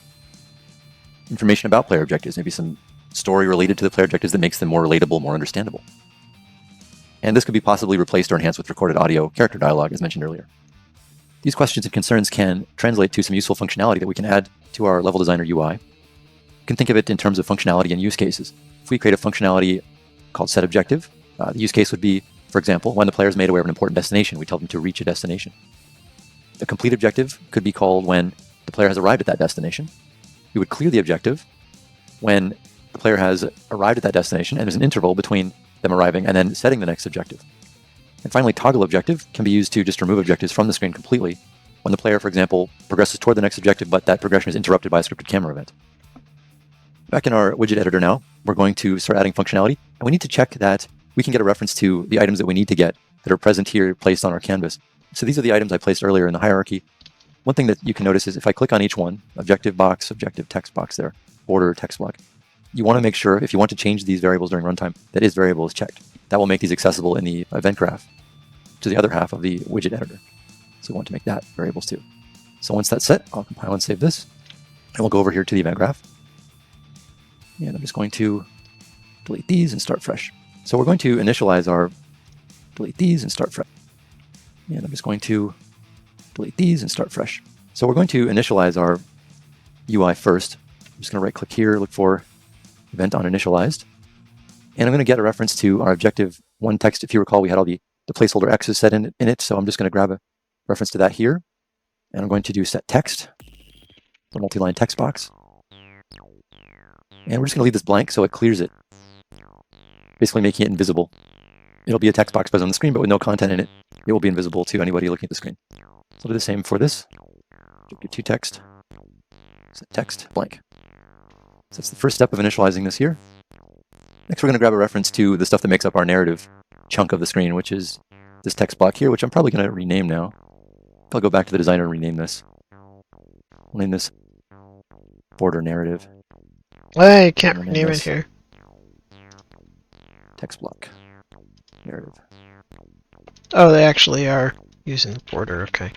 Information about player objectives, maybe some story related to the player objectives that makes them more relatable, more understandable. And this could be possibly replaced or enhanced with recorded audio character dialogue, as mentioned earlier. These questions and concerns can translate to some useful functionality that we can add to our level designer UI. You can think of it in terms of functionality and use cases. If we create a functionality called set objective, the use case would be, for example, when the player is made aware of an important destination, we tell them to reach a destination. The complete objective could be called when the player has arrived at that destination. We would clear the objective when the player has arrived at that destination and there's an interval between them arriving and then setting the next objective. And finally, toggle objective can be used to just remove objectives from the screen completely when the player, for example, progresses toward the next objective, but that progression is interrupted by a scripted camera event. Back in our widget editor now, we're going to start adding functionality, and we need to check that we can get a reference to the items that we need to get that are present here placed on our canvas. So these are the items I placed earlier in the hierarchy. One thing that you can notice is if I click on each one, objective box, objective text box there, border, text block, you want to make sure, if you want to change these variables during runtime, that is variable is checked. That will make these accessible in the event graph to the other half of the widget editor. So we want to make that variables too. So once that's set, I'll compile and save this. And we'll go over here to the event graph. And I'm just going to delete these and start fresh. So we're going to initialize our delete these and start fresh. And I'm just going to delete these and start fresh. So we're going to initialize our UI first. I'm just going to right click here, look for event on initialized. And I'm going to get a reference to our objective one text. If you recall, we had all the placeholder X's set in it. So I'm just going to grab a reference to that here. And I'm going to do set text, the multi-line text box. And we're just going to leave this blank so it clears it, basically making it invisible. It'll be a text box present on the screen, but with no content in it, it will be invisible to anybody looking at the screen. So I'll do the same for this. Objective 2 text, set text, blank. So that's the first step of initializing this here. Next, we're going to grab a reference to the stuff that makes up our narrative chunk of the screen, which is this text block here, which I'm probably going to rename now. I'll go back to the designer and rename this. I'll name this border narrative. I can't rename it here. Text block narrative. Oh, they actually are using the border, okay.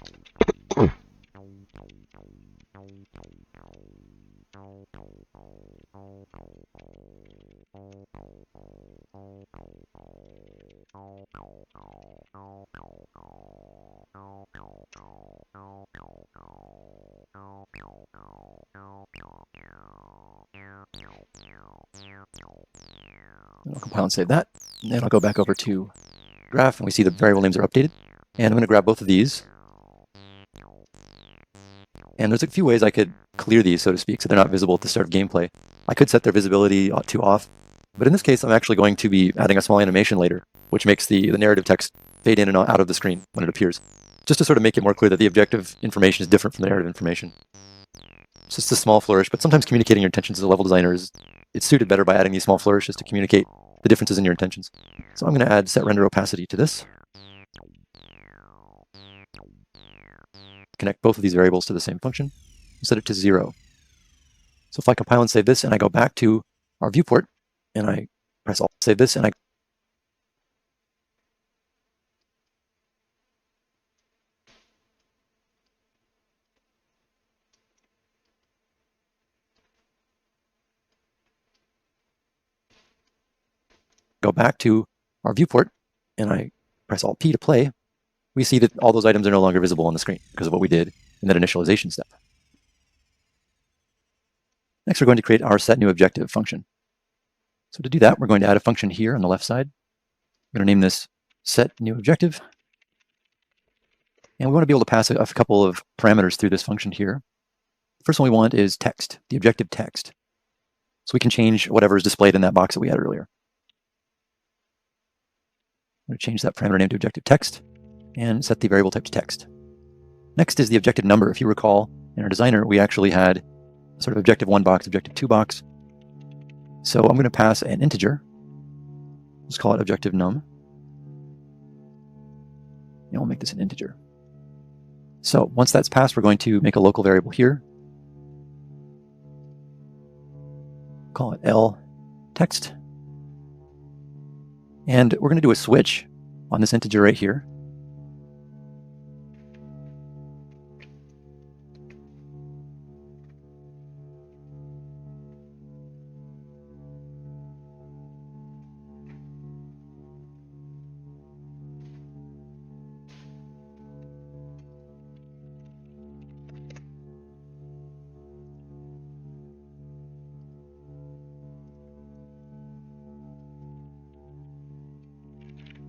I'll compile and save that. And then I'll go back over to graph, and we see the variable names are updated. And I'm going to grab both of these. And there's a few ways I could clear these, so to speak, so they're not visible at the start of gameplay. I could set their visibility to off, but in this case, I'm actually going to be adding a small animation later, which makes the narrative text fade in and out of the screen when it appears, just to sort of make it more clear that the objective information is different from the narrative information. It's just a small flourish, but sometimes communicating your intentions as a level designer it's suited better by adding these small flourishes to communicate the differences in your intentions. So I'm going to add set render opacity to this. Connect both of these variables to the same function and set it to 0. So if I compile and save this and I go back to our viewport and I press Alt, save this, and I go back to our viewport and I press Alt-P to play, we see that all those items are no longer visible on the screen because of what we did in that initialization step. Next, we're going to create our setNewObjective function. So to do that, we're going to add a function here on the left side. We're going to name this setNewObjective. And we want to be able to pass a couple of parameters through this function here. The first one we want is text, the objective text. So we can change whatever is displayed in that box that we had earlier. I'm going to change that parameter name to objective text and set the variable type to text. Next is the objective number. If you recall, in our designer, we actually had sort of objective 1 box, objective 2 box. So I'm going to pass an integer. Let's call it objective num. And we'll make this an integer. So once that's passed, we're going to make a local variable here. Call it L text. And we're going to do a switch on this integer right here.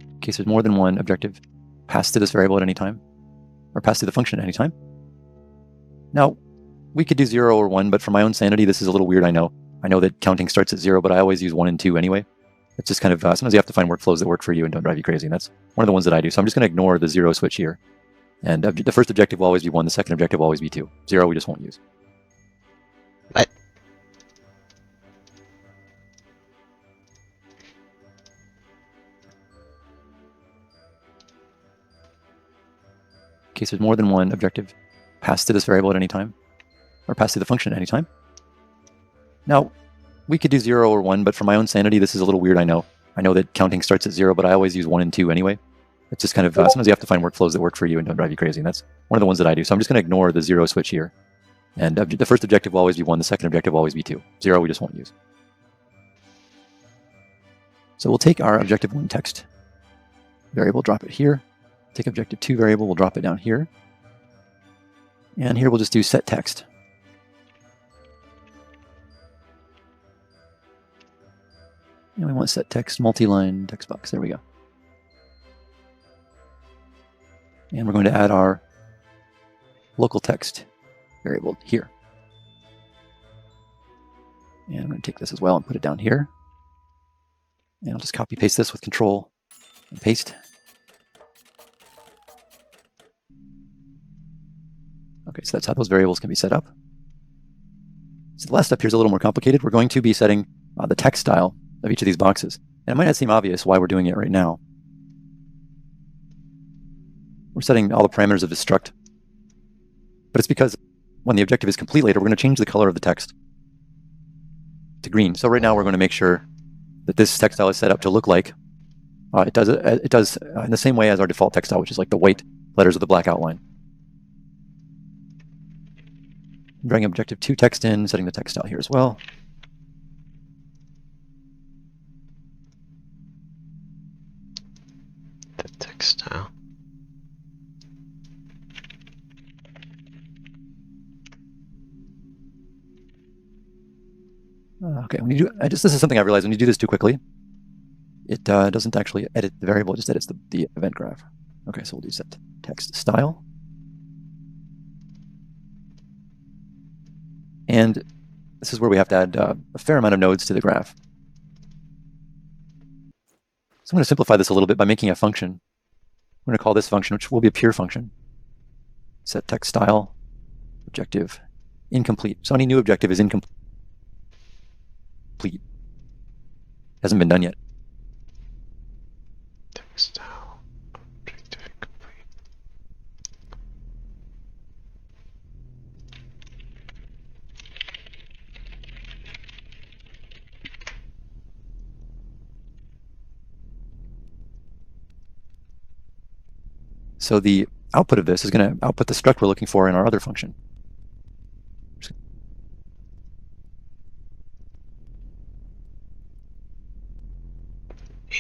In case there's more than one objective passed to this variable at any time, or passed to the function at any time. Now, we could do 0 or 1, but for my own sanity, this is a little weird, I know. I know that counting starts at 0, but I always use 1 and 2 anyway. It's just kind of, sometimes you have to find workflows that work for you and don't drive you crazy, and that's one of the ones that I do. So I'm just going to ignore the 0 switch here. And the first objective will always be 1, the second objective will always be 2. 0 we just won't use. Right. In case there's more than one objective passed to this variable at any time, or passed to the function at any time. Now, we could do 0 or 1, but for my own sanity, this is a little weird, I know. I know that counting starts at 0, but I always use 1 and 2 anyway. It's just kind of, sometimes you have to find workflows that work for you and don't drive you crazy, and that's one of the ones that I do. So I'm just going to ignore the 0 switch here. And the first objective will always be 1, the second objective will always be 2. 0 we just won't use. So we'll take our objective 1 text variable, drop it here. Take objective 2 variable, we'll drop it down here. And here we'll just do set text. And we want set text multi-line text box. There we go. And we're going to add our local text variable here. And I'm going to take this as well and put it down here. And I'll just copy paste this with Control and paste. Okay, so that's how those variables can be set up. So the last step here is a little more complicated. We're going to be setting the text style of each of these boxes. And it might not seem obvious why we're doing it right now. We're setting all the parameters of this struct. But it's because when the objective is complete later, we're going to change the color of the text to green. So right now we're going to make sure that this text style is set up to look like it does in the same way as our default text style, which is like the white letters with the black outline. I'm dragging objective 2 text in, setting the text style here as well. The text style. Okay, when you do, this is something I realized when you do this too quickly, it doesn't actually edit the variable, it just edits the event graph. Okay, so we'll do set text style. And this is where we have to add a fair amount of nodes to the graph. So I'm going to simplify this a little bit by making a function. I'm going to call this function, which will be a pure function. Set text style, objective, incomplete. So any new objective is incomplete. Hasn't been done yet. Text style, objective incomplete. So the output of this is going to output the struct we're looking for in our other function.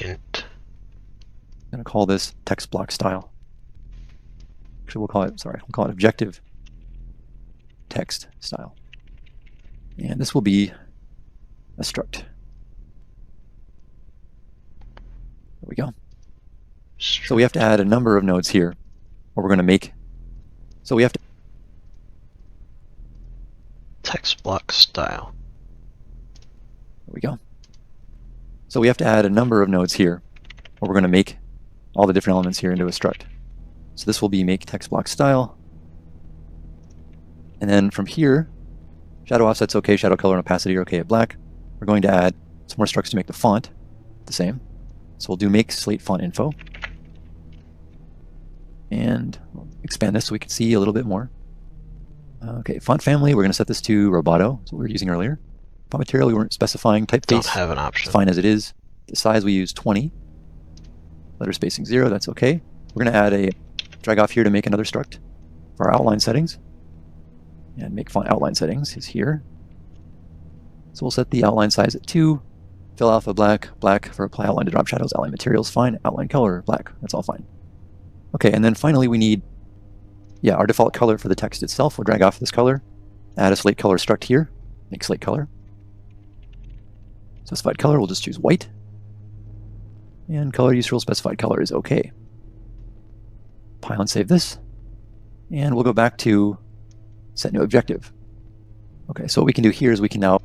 Int I'm going to call this text block style. Actually, we'll call it objective text style. And this will be a struct. There we go. So we have to add a number of nodes here, or we're going to make. So we have to text block style. There we go. So we have to add a number of nodes here, or we're going to make all the different elements here into a struct. So this will be make text block style. And then from here, shadow offset's okay, shadow color and opacity are okay at black. We're going to add some more structs to make the font the same. So we'll do make slate font info. And we'll expand this so we can see a little bit more. Okay, font family, we're going to set this to Roboto, that's what we were using earlier. Font material, we weren't specifying. Typeface, Don't have an option. It's fine as it is. The size we use 20. Letter spacing 0, that's okay. We're going to add a drag off here to make another struct for our outline settings. And make font outline settings is here. So we'll set the outline size at 2. Fill alpha black, black for apply outline to drop shadows, outline materials fine, outline color black, that's all fine. Okay, and then finally we need, our default color for the text itself. We'll drag off this color, add a slate color struct here, make slate color. Specified color, we'll just choose white. And color use rule specified color is okay. Compile and save this. And we'll go back to set new objective. Okay, so what we can do here is we can now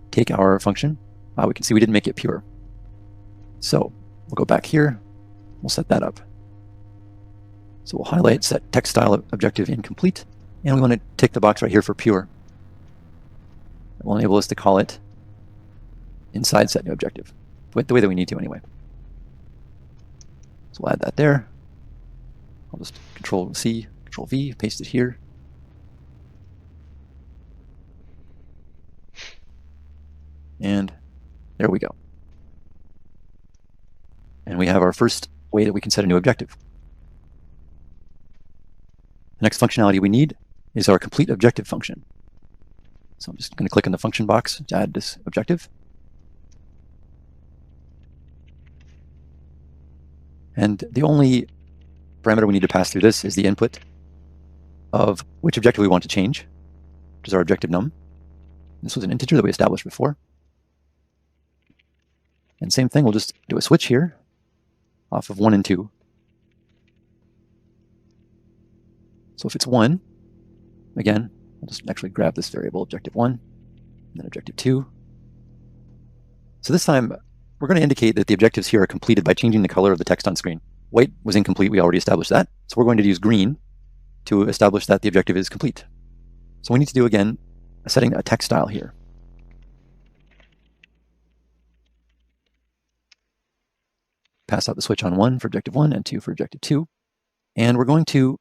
take our function. We can see we didn't make it pure. So we'll go back here. We'll set that up. So we'll highlight set text style objective incomplete. And we want to tick the box right here for pure. That will enable us to call it inside set new objective, the way that we need to anyway. So we'll add that there. I'll just Control C, Control V, paste it here. And there we go. And we have our first way that we can set a new objective. The next functionality we need is our complete objective function. So I'm just going to click in the function box to add this objective. And the only parameter we need to pass through this is the input of which objective we want to change, which is our objective num. This was an integer that we established before. And same thing, we'll just do a switch here off of 1 and 2. So if it's 1, again, I'll just actually grab this variable objective 1 and then objective 2. So this time we're going to indicate that the objectives here are completed by changing the color of the text on screen. White was incomplete, we already established that. So we're going to use green to establish that the objective is complete. So we need to do again setting a text style here. Pass out the switch on 1 for objective 1 and 2 for objective 2. And we're going to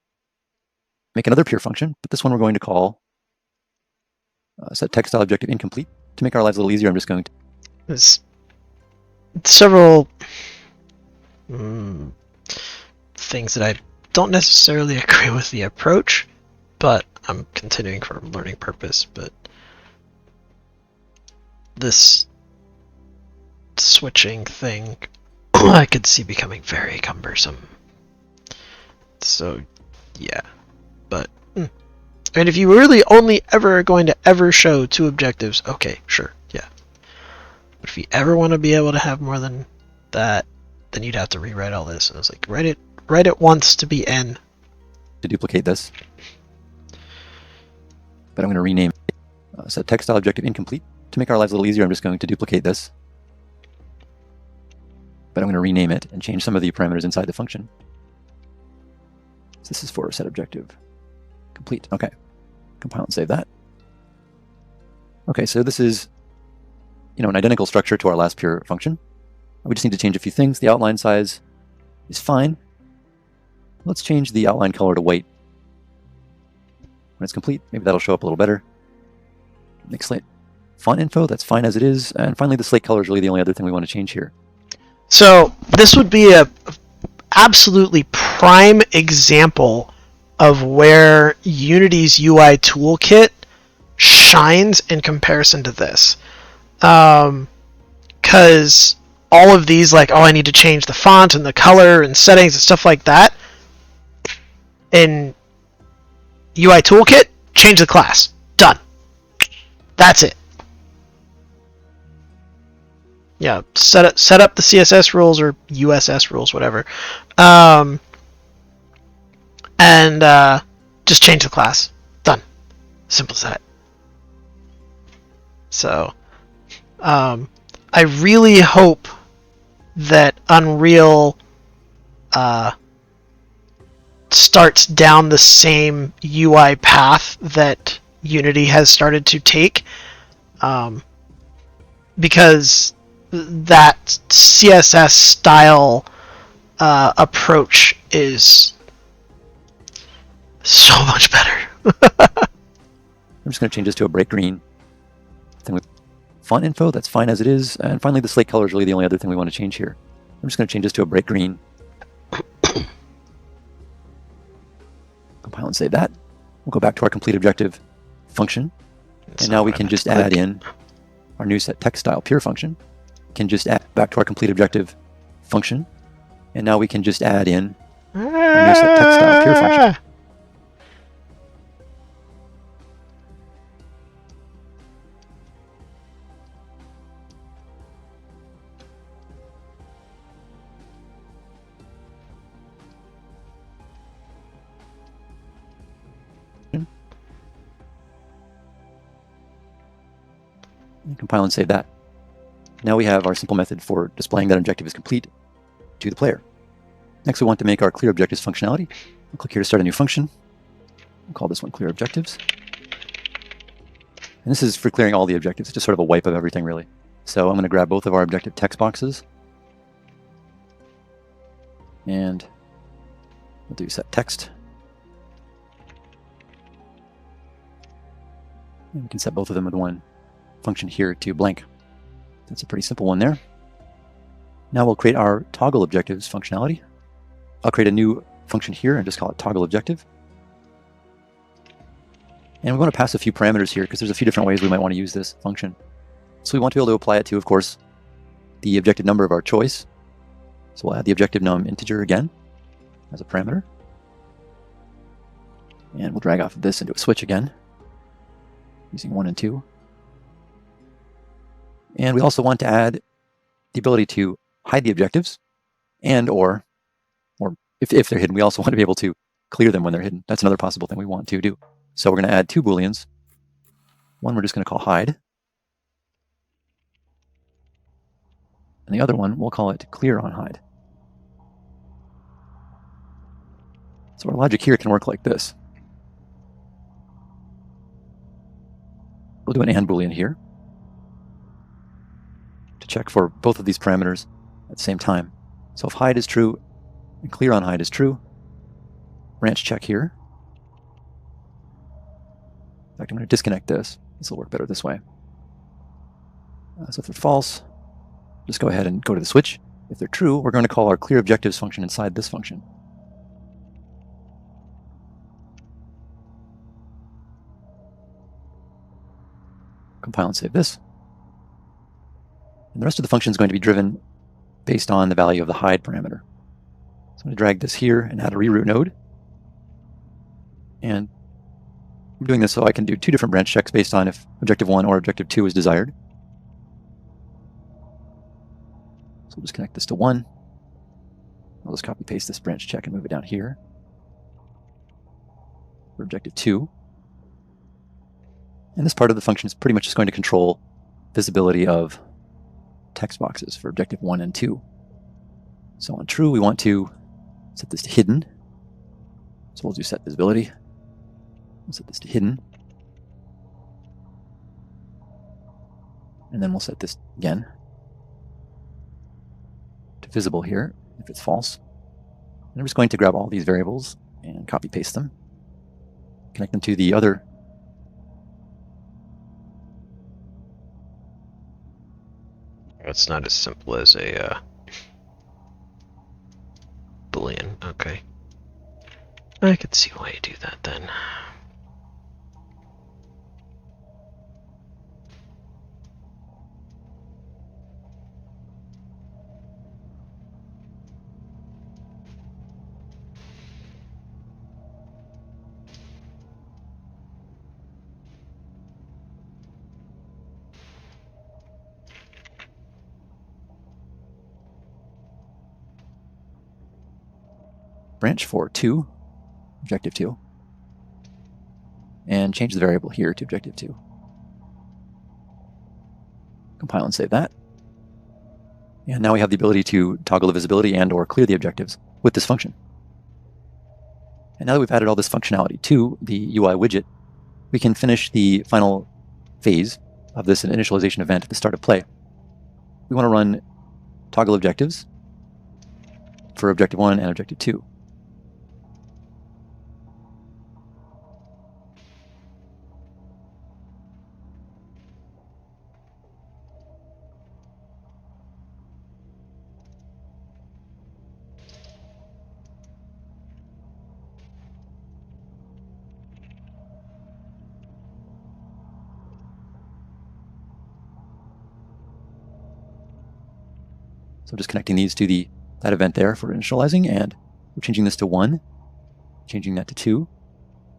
make another pure function, but this one we're going to call set text style objective incomplete. To make our lives a little easier, I'm just going to... There's several things that I don't necessarily agree with the approach, but I'm continuing for learning purpose. But this switching thing I could see becoming very cumbersome. So, yeah. But, and if you really only ever are going to ever show 2 objectives, okay, sure, yeah. But if you ever want to be able to have more than that, then you'd have to rewrite all this. And I was like, write it once to be n. To duplicate this. But I'm going to rename set text style objective incomplete. To make our lives a little easier, I'm just going to duplicate this. But I'm going to rename it and change some of the parameters inside the function. So this is for set objective complete. Okay. Compile and save that. Okay, so this is an identical structure to our last pure function. We just need to change a few things. The outline size is fine. Let's change the outline color to white. When it's complete, maybe that'll show up a little better. Make slate font info, that's fine as it is. And finally, the slate color is really the only other thing we want to change here. So this would be a absolutely prime example of where Unity's UI toolkit shines in comparison to this. Because all of these, like, oh, I need to change the font and the color and settings and stuff like that, in UI toolkit, change the class. Done. That's it. Yeah, set up the CSS rules or USS rules, whatever, and just change the class. Done. Simple as that. So, I really hope that Unreal starts down the same UI path that Unity has started to take, because that CSS style approach is so much better. I'm just going to change this to a bright green. Then with font info, that's fine as it is. And finally, the slate color is really the only other thing we want to change here. I'm just going to change this to a bright green. Compile and save that. We'll go back to our complete objective function. And now we can just add in our new set text style pure function. Can just add back to our complete objective function. And now we can just add in our new set text style pure function. And compile and save that. Now we have our simple method for displaying that objective is complete to the player. Next, we want to make our clear objectives functionality. We'll click here to start a new function. We'll call this one clear objectives. And this is for clearing all the objectives. It's just sort of a wipe of everything, really. So I'm going to grab both of our objective text boxes. And we'll do set text. And we can set both of them with one function here to blank. That's a pretty simple one there. Now we'll create our toggle objectives functionality. I'll create a new function here and just call it toggle objective. And we want to pass a few parameters here because there's a few different ways we might want to use this function. So we want to be able to apply it to, of course, the objective number of our choice. So we'll add the objective num integer again as a parameter. And we'll drag off of this into a switch again using 1 and 2. And we also want to add the ability to hide the objectives, and or if they're hidden, we also want to be able to clear them when they're hidden. That's another possible thing we want to do. So we're going to add two booleans. One we're just going to call hide, and the other one we'll call it clear on hide. So our logic here can work like this. We'll do an and boolean here to check for both of these parameters at the same time. So if hide is true and clear on hide is true, branch check here. In fact, I'm going to disconnect this. This will work better this way. So if they're false, just go ahead and go to the switch. If they're true, we're going to call our clear objectives function inside this function. Compile and save this. And the rest of the function is going to be driven based on the value of the hide parameter. So I'm going to drag this here and add a reroute node. And I'm doing this so I can do two different branch checks based on if objective 1 or objective 2 is desired. So we'll just connect this to 1. I'll just copy paste this branch check and move it down here for objective 2. And this part of the function is pretty much just going to control visibility of text boxes for objective 1 and 2. So on true, we want to set this to hidden. So we'll do set visibility. We'll set this to hidden. And then we'll set this again to visible here if it's false. And I'm just going to grab all these variables and copy paste them, connect them to the other It's not as simple as a Boolean. Okay. I could see why you do that then. Branch for 2, objective 2, and change the variable here to objective 2. Compile and save that. And now we have the ability to toggle the visibility and or clear the objectives with this function. And now that we've added all this functionality to the UI widget, we can finish the final phase of this initialization event at the start of play. We want to run toggle objectives for objective 1 and objective 2. So I'm just connecting these to that event there for initializing, and we're changing this to 1, changing that to 2,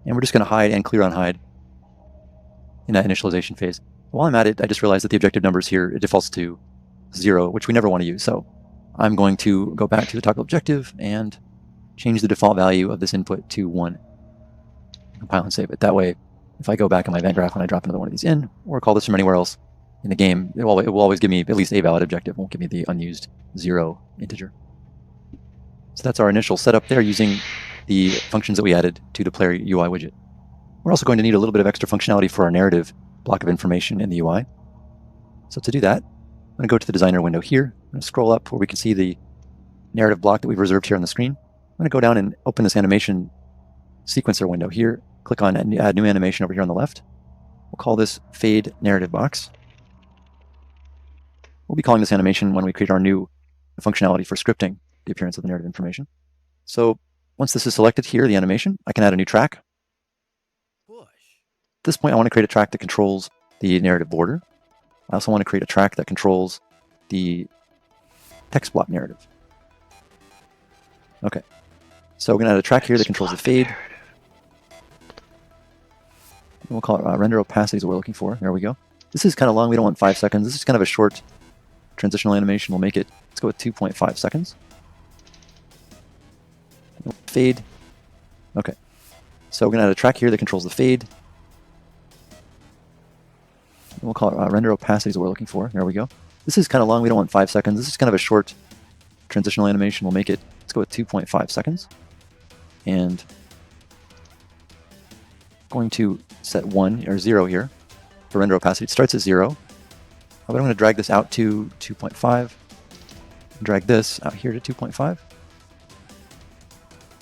and we're just going to hide and clear on hide in that initialization phase. While I'm at it, I just realized that the objective numbers here, it defaults to 0, which we never want to use. So I'm going to go back to the toggle objective and change the default value of this input to 1. Compile and save it. That way, if I go back in my event graph and I drop another one of these in, or call this from anywhere else in the game, it will always give me at least a valid objective. It won't give me the unused 0 integer. So that's our initial setup there using the functions that we added to the player UI widget. We're also going to need a little bit of extra functionality for our narrative block of information in the UI. So to do that, I'm going to go to the designer window here. I'm going to scroll up where we can see the narrative block that we've reserved here on the screen. I'm going to go down and open this animation sequencer window here. Click on add new animation over here on the left. We'll call this fade narrative box. We'll be calling this animation when we create our new functionality for scripting the appearance of the narrative information. So once this is selected here, the animation, I can add a new track. At this point, I want to create a track that controls the narrative border. I also want to create a track that controls the text block narrative. Okay. So we're going to add a track here that controls the fade. We'll call it render opacity is what we're looking for. There we go. This is kind of long. We don't want 5 seconds. This is kind of a short transitional animation. We'll make it, let's go with 2.5 seconds. Fade. Okay. So we're going to add a track here that controls the fade. We'll call it render opacity is what we're looking for. There we go. This is kind of long. We don't want 5 seconds. This is kind of a short transitional animation. We'll make it, let's go with 2.5 seconds. And going to set 1 or 0 here for render opacity. It starts at 0. But I'm going to drag this out to 2.5. Drag this out here to 2.5.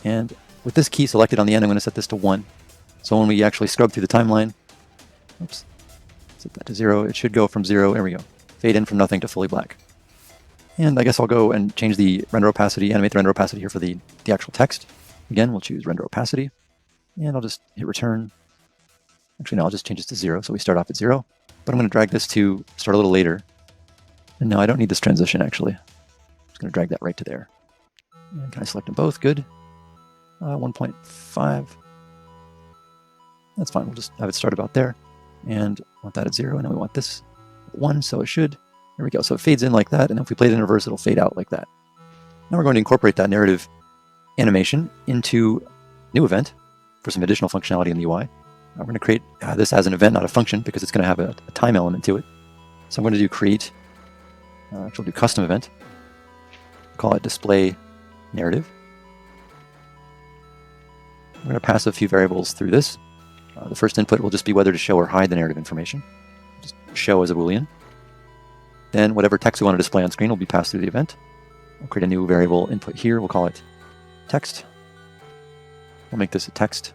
And with this key selected on the end, I'm going to set this to 1. So when we actually scrub through the timeline, oops, set that to 0. It should go from 0. There we go. Fade in from nothing to fully black. And I guess I'll go and change the render opacity, animate the render opacity here for the actual text. Again, we'll choose render opacity. And I'll just hit return. Actually, no, I'll just change this to 0. So we start off at 0. But I'm going to drag this to start a little later. And no, I don't need this transition, actually. I'm just going to drag that right to there. And can I select them both? Good. 1.5. That's fine. We'll just have it start about there. And want that at 0. And then we want this at 1, so it should. There we go. So it fades in like that. And if we play it in reverse, it'll fade out like that. Now we're going to incorporate that narrative animation into a new event for some additional functionality in the UI. We're going to create this as an event, not a function, because it's going to have a time element to it. So I'm going to do create, actually we'll do custom event, call it display narrative. I'm going to pass a few variables through this. The first input will just be whether to show or hide the narrative information. Just show as a Boolean. Then whatever text we want to display on screen will be passed through the event. We'll create a new variable input here. We'll call it text. We'll make this a text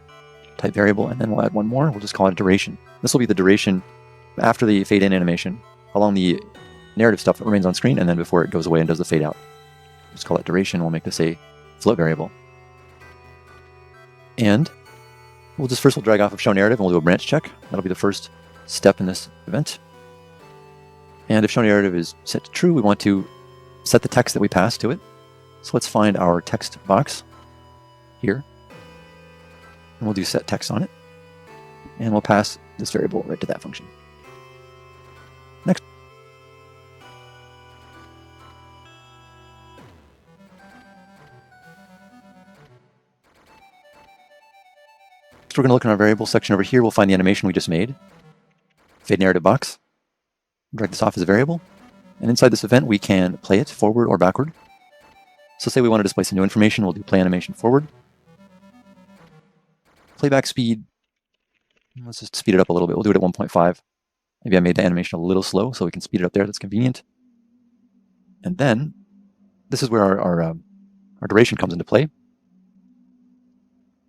type variable, and then we'll add one more. We'll just call it duration. This will be the duration after the fade in animation, along the narrative stuff that remains on screen, and then before it goes away and does the fade out. Just call it duration. We'll make this a float variable. And we'll drag off of show narrative and we'll do a branch check. That'll be the first step in this event. And if show narrative is set to true, we want to set the text that we pass to it. So let's find our text box here. And we'll do set text on it. And we'll pass this variable right to that function. Next. So we're going to look in our variable section over here. We'll find the animation we just made. Fade narrative box. Drag this off as a variable. And inside this event, we can play it forward or backward. So say we want to display some new information, we'll do play animation forward. Playback speed, let's just speed it up a little bit. We'll do it at 1.5. Maybe I made the animation a little slow, so we can speed it up there. That's convenient. And then, this is where our duration comes into play.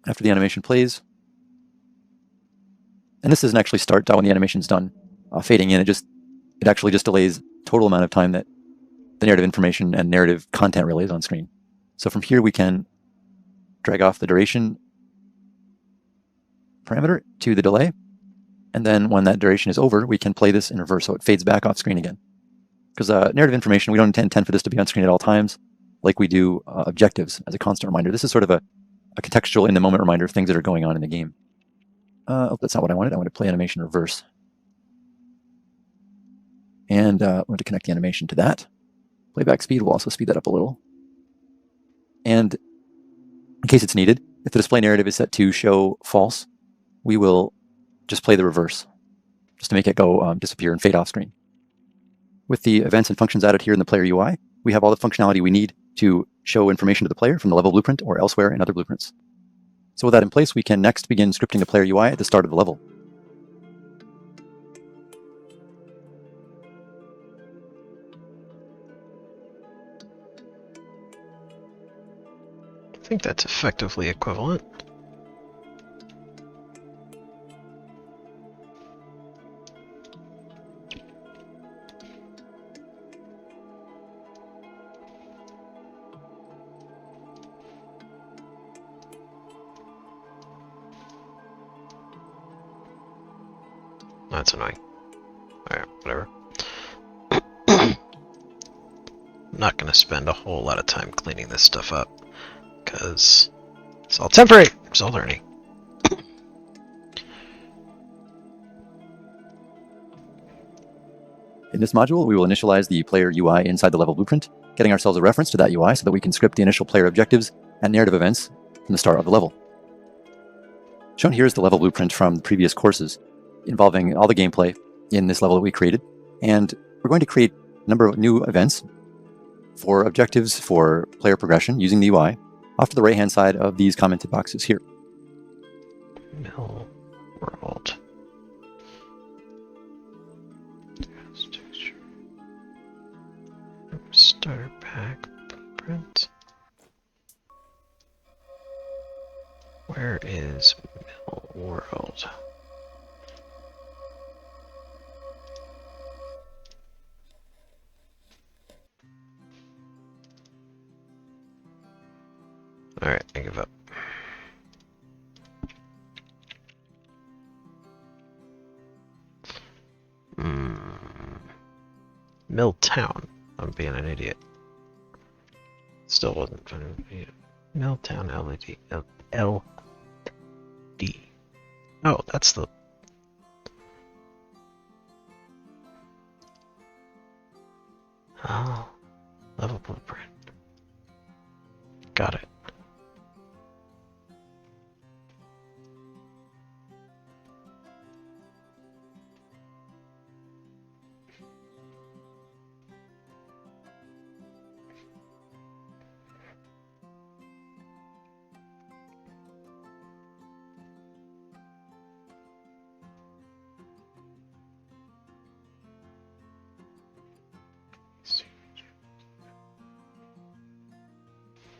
After the animation plays, and this doesn't actually start when the animation's done fading in. It actually just delays total amount of time that the narrative information and narrative content relays on screen. So from here we can drag off the duration parameter to the delay, and then when that duration is over, we can play this in reverse, so it fades back off screen again. Because narrative information, we don't intend for this to be on screen at all times, like we do objectives as a constant reminder. This is sort of a contextual, in-the-moment reminder of things that are going on in the game. Oh, that's not what I wanted. I wanted to play animation reverse. And I want to connect the animation to that. Playback speed will also speed that up a little. And in case it's needed, if the display narrative is set to show false, we will just play the reverse, just to make it go disappear and fade off screen. With the events and functions added here in the player UI, we have all the functionality we need to show information to the player from the level blueprint or elsewhere in other blueprints. So with that in place, we can next begin scripting the player UI at the start of the level. I think that's effectively equivalent. That's annoying. Alright, whatever. I'm not going to spend a whole lot of time cleaning this stuff up, because it's all temporary. It's all learning. In this module, we will initialize the player UI inside the level blueprint, getting ourselves a reference to that UI so that we can script the initial player objectives and narrative events from the start of the level. Shown here is the level blueprint from the previous courses, involving all the gameplay in this level that we created. And we're going to create a number of new events for objectives for player progression using the UI off to the right-hand side of these commented boxes here. Mill world. Starter pack blueprint. Where is Mill world? Alright, I give up. Milltown. I'm being an idiot. Still wasn't trying to be Milltown LED. LD. Oh, that's the. Oh, level blueprint. Got it.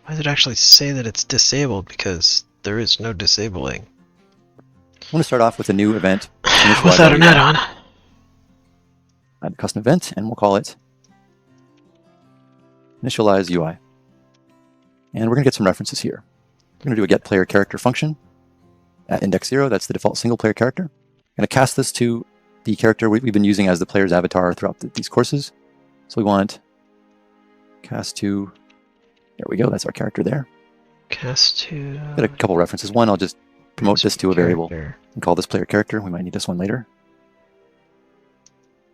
Why does it actually say that it's disabled? Because there is no disabling. I want to start off with a new event. Without an add-on. Add a custom event, and we'll call it Initialize UI. And we're going to get some references here. We're going to do a get player character function at index 0. That's the default single player character. I'm going to cast this to the character we've been using as the player's avatar throughout these courses. So we want cast to, there we go, that's our character there. Cast to... Got a couple references. One, I'll just promote this to a variable and call this player character. We might need this one later.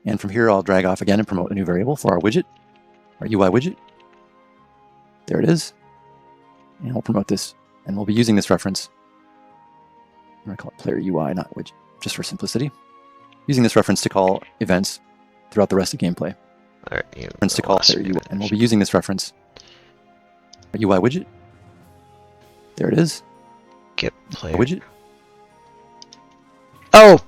And from here, I'll drag off again and promote a new variable for our widget, our UI widget. There it is. And we'll promote this, and we'll be using this reference. I'm going to call it player UI, not widget, just for simplicity. Using this reference to call events throughout the rest of gameplay. All right, reference to call player UI, and we'll be using this reference. UI widget. There it is. Get player widget. Oh.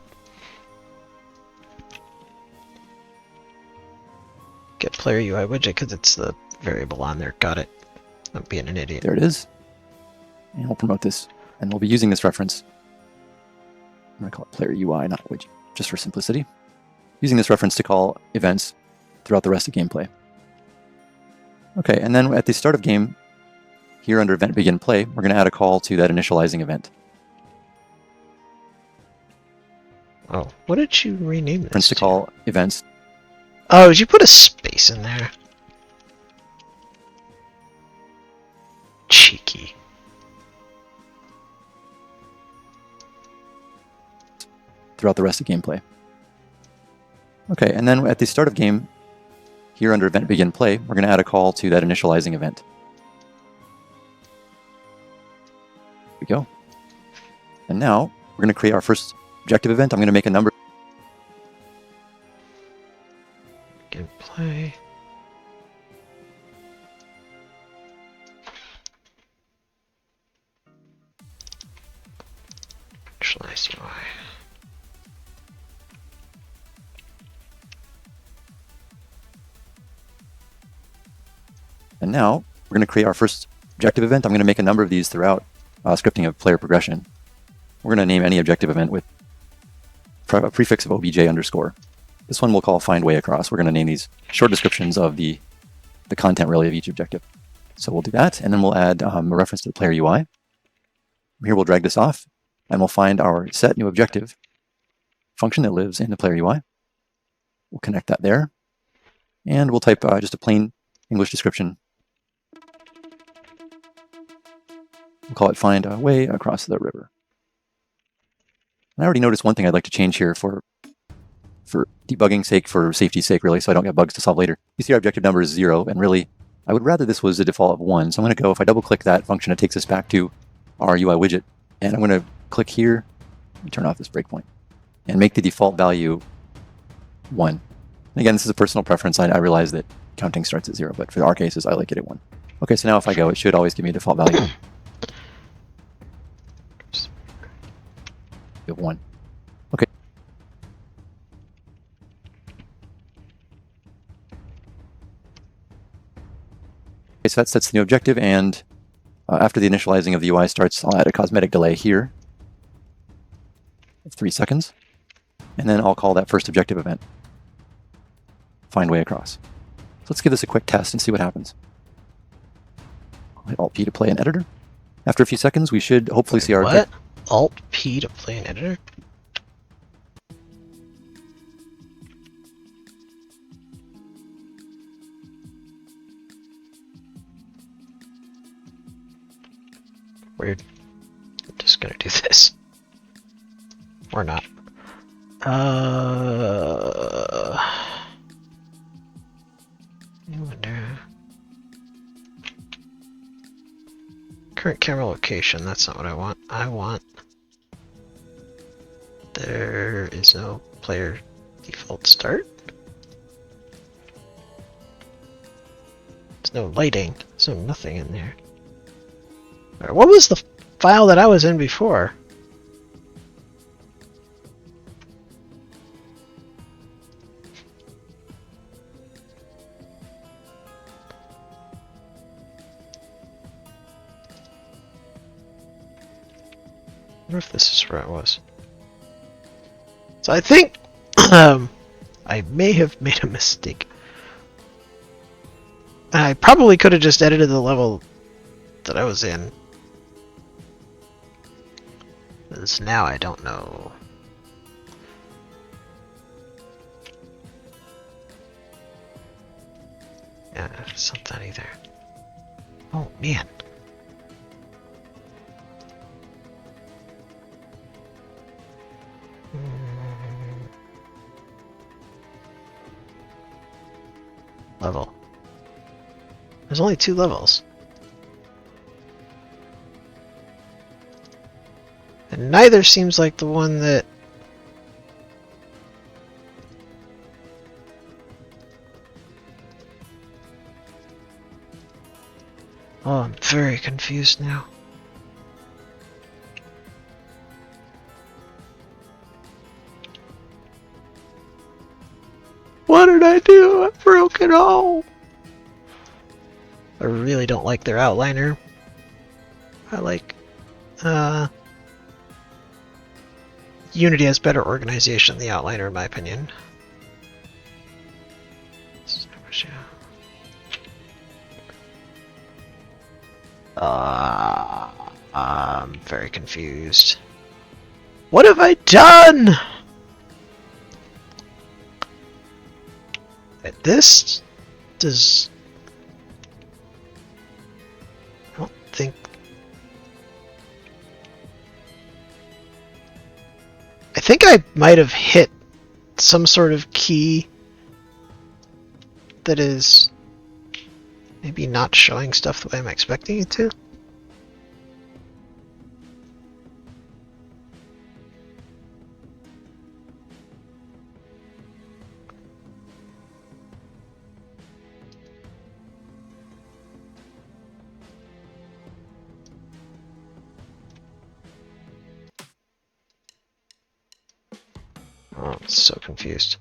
Get player UI widget because it's the variable on there. Got it. I'm being an idiot. There it is. And we'll promote this, and we'll be using this reference. I'm going to call it player UI, not widget, just for simplicity. Using this reference to call events throughout the rest of gameplay. Okay, and then at the start of game, here under event begin play, we're going to add a call to that initializing event. Oh, what did you rename this? Reference to call events. Oh, did you put a space in there? Cheeky. Throughout the rest of gameplay. Okay, and then at the start of game, here under event begin play, we're going to add a call to that initializing event. There we go. And now we're going to create our first objective event. I'm going to make a number. Begin play. Initialize UI. And now we're going to create our first objective event. I'm going to make a number of these throughout scripting of player progression. We're going to name any objective event with a prefix of obj underscore. This one we'll call find way across. We're going to name these short descriptions of the content really of each objective. So we'll do that, and then we'll add a reference to the player UI. Here we'll drag this off, and we'll find our set new objective function that lives in the player UI. We'll connect that there, and we'll type just a plain English description. We'll call it find a way across the river. And I already noticed one thing I'd like to change here for debugging sake, for safety's sake, really, so I don't get bugs to solve later. You see our objective number is 0, and really, I would rather this was a default of 1. So I'm going to go, if I double-click that function, it takes us back to our UI widget. And I'm going to click here, and turn off this breakpoint, and make the default value 1. And again, this is a personal preference. I realize that counting starts at 0, but for our cases, I like it at 1. Okay, so now if I go, it should always give me a default value of 1. Okay. Okay, so that sets the new objective, and after the initializing of the UI starts, I'll add a cosmetic delay here of 3 seconds, and then I'll call that first objective event, find way across. So let's give this a quick test and see what happens. I'll hit Alt-P to play an editor. After a few seconds, we should hopefully see our... What? Alt-P to play an editor? Weird. I'm just gonna do this. Or not. I wonder. Current camera location, that's not what I want. I want... There is no player default start. There's no lighting, so nothing in there. Alright, what was the file that I was in before? I wonder if this is where I was. So I think I may have made a mistake. I probably could have just edited the level that I was in. Because now I don't know. Yeah, it's not that either. Oh, man. Level. There's only 2 levels. And neither seems like the one that... Oh, I'm very confused now. What did I do? I broke it all! I really don't like their outliner. I like... Unity has better organization than the outliner, in my opinion. I'm very confused. What have I done? This does... I don't think... I think I might have hit some sort of key that is maybe not showing stuff the way I'm expecting it to. Oh, I'm so confused.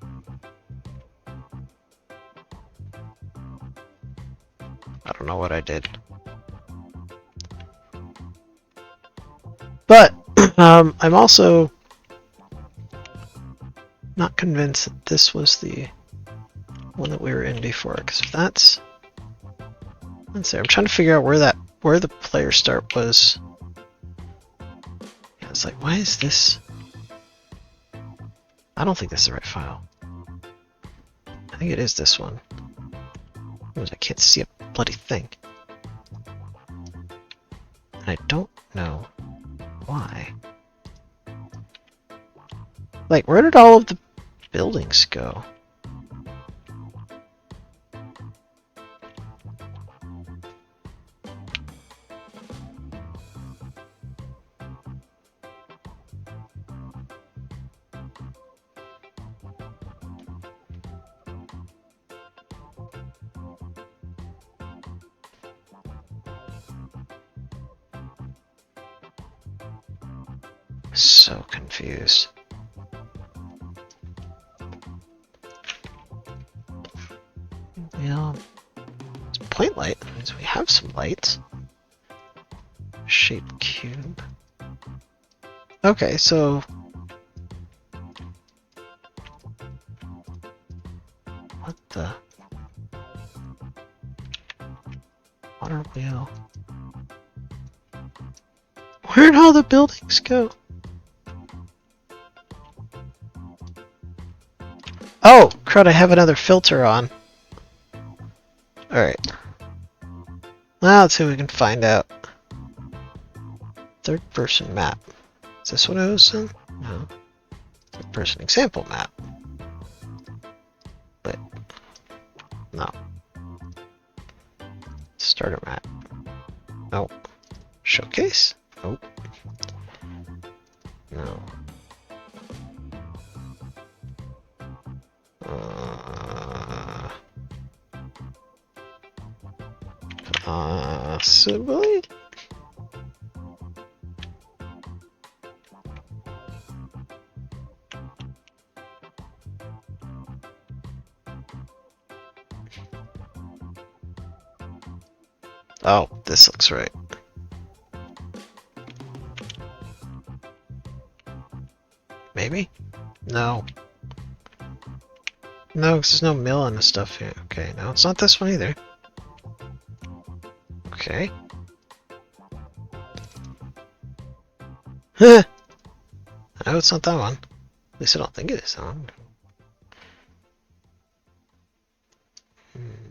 I don't know what I did. But, I'm also not convinced that this was the one that we were in before, because if that's there. I'm trying to figure out where the player start was. Yeah, it's like, why is this? I don't think this is the right file. I think it is this one. I can't see a bloody thing. And I don't know why. Like, where did all of the buildings go? So confused. Yeah, it's point light. That means we have some lights. Shape cube. Okay, so what the water wheel? Where'd all the buildings go? Oh, crud, I have another filter on. Alright. Well, let's see if we can find out. Third person map. Is this what I was in? No. Third person example map. But, no. Starter map. Nope. Showcase? Nope. No. Possibly? Oh, this looks right. Maybe? No. No, because there's no mill in the stuff here. Okay, no, it's not this one either. Okay. Huh. I know it's not that one. At least I don't think it is that one.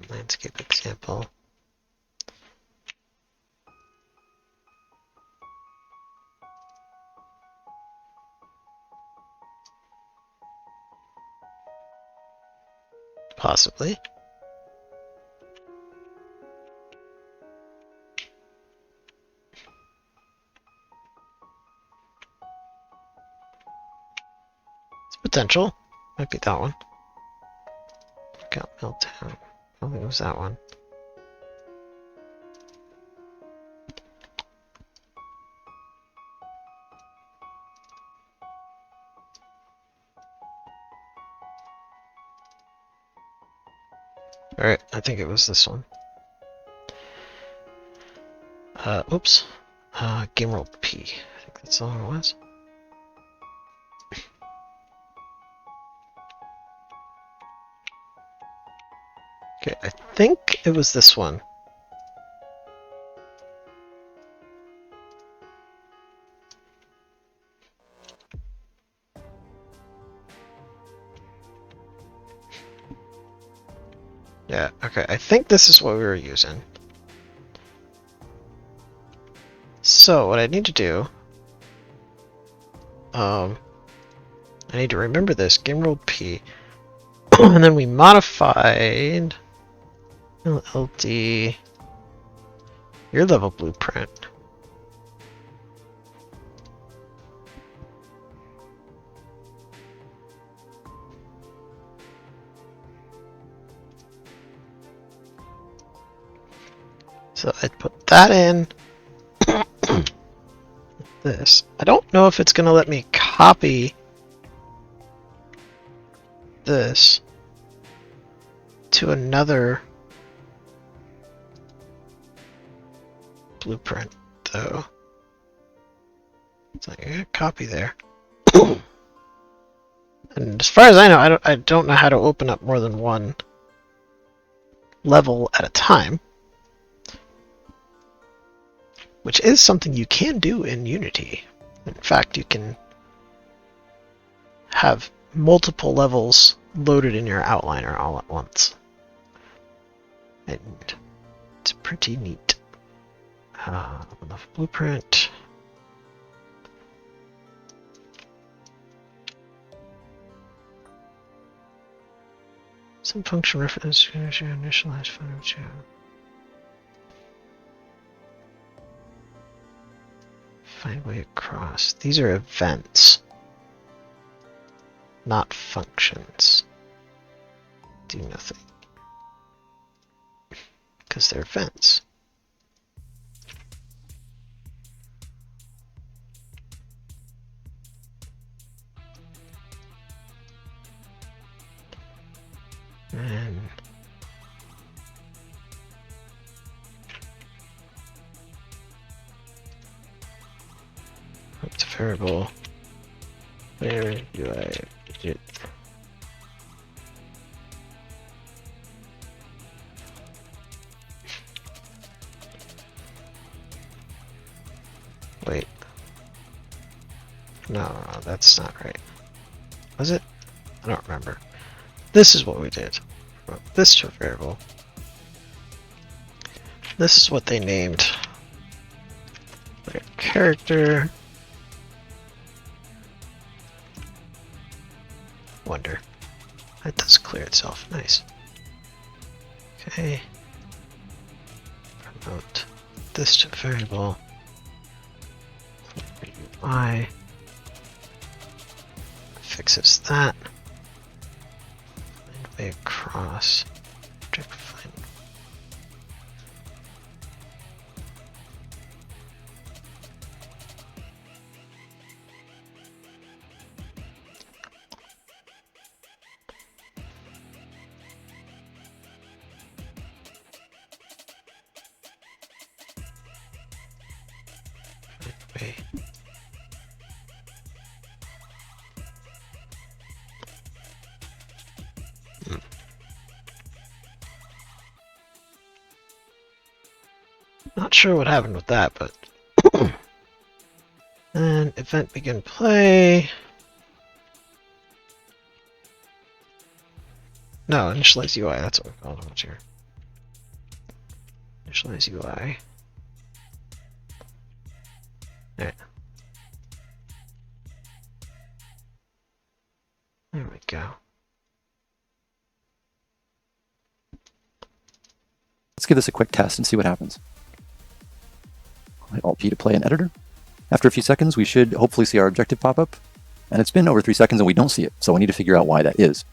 Landscape example. Possibly. It's potential. Might be that one. Look out, Milltown. I don't think it was that one. Alright, I think it was this one. Oops. Game roll P. I think that's all it was. Okay, I think it was this one. Yeah, okay, I think this is what we were using. So, what I need to do... I need to remember this, game roll P. And then we modified... LLD... Your level blueprint. So I'd put that in. This. I don't know if it's going to let me copy this to another blueprint, though. It's like I got a copy there. And as far as I know, I don't know how to open up more than one level at a time, which is something you can do in Unity. In fact, you can have multiple levels loaded in your outliner all at once. And it's pretty neat. Enough blueprint. Some function reference initialize photo channel. Find way across. These are events, not functions. Do nothing. Because they're events. And it's a variable. Where do I get? Wait. No, that's not right. Was it? I don't remember. This is what we did. This to a variable. This is what they named. Like a character. Wonder. That does clear itself. Nice. Okay. Promote this to variable. UI fixes that. And way across. Object find. Way. Not sure what happened with that, but then event begin play. No, initialize UI, that's what we call it here. Initialize UI. Alright. There we go. Let's give this a quick test and see what happens. I'll hit Alt-P to play an editor. After a few seconds, we should hopefully see our objective pop up. And it's been over 3 seconds and we don't see it, so we need to figure out why that is.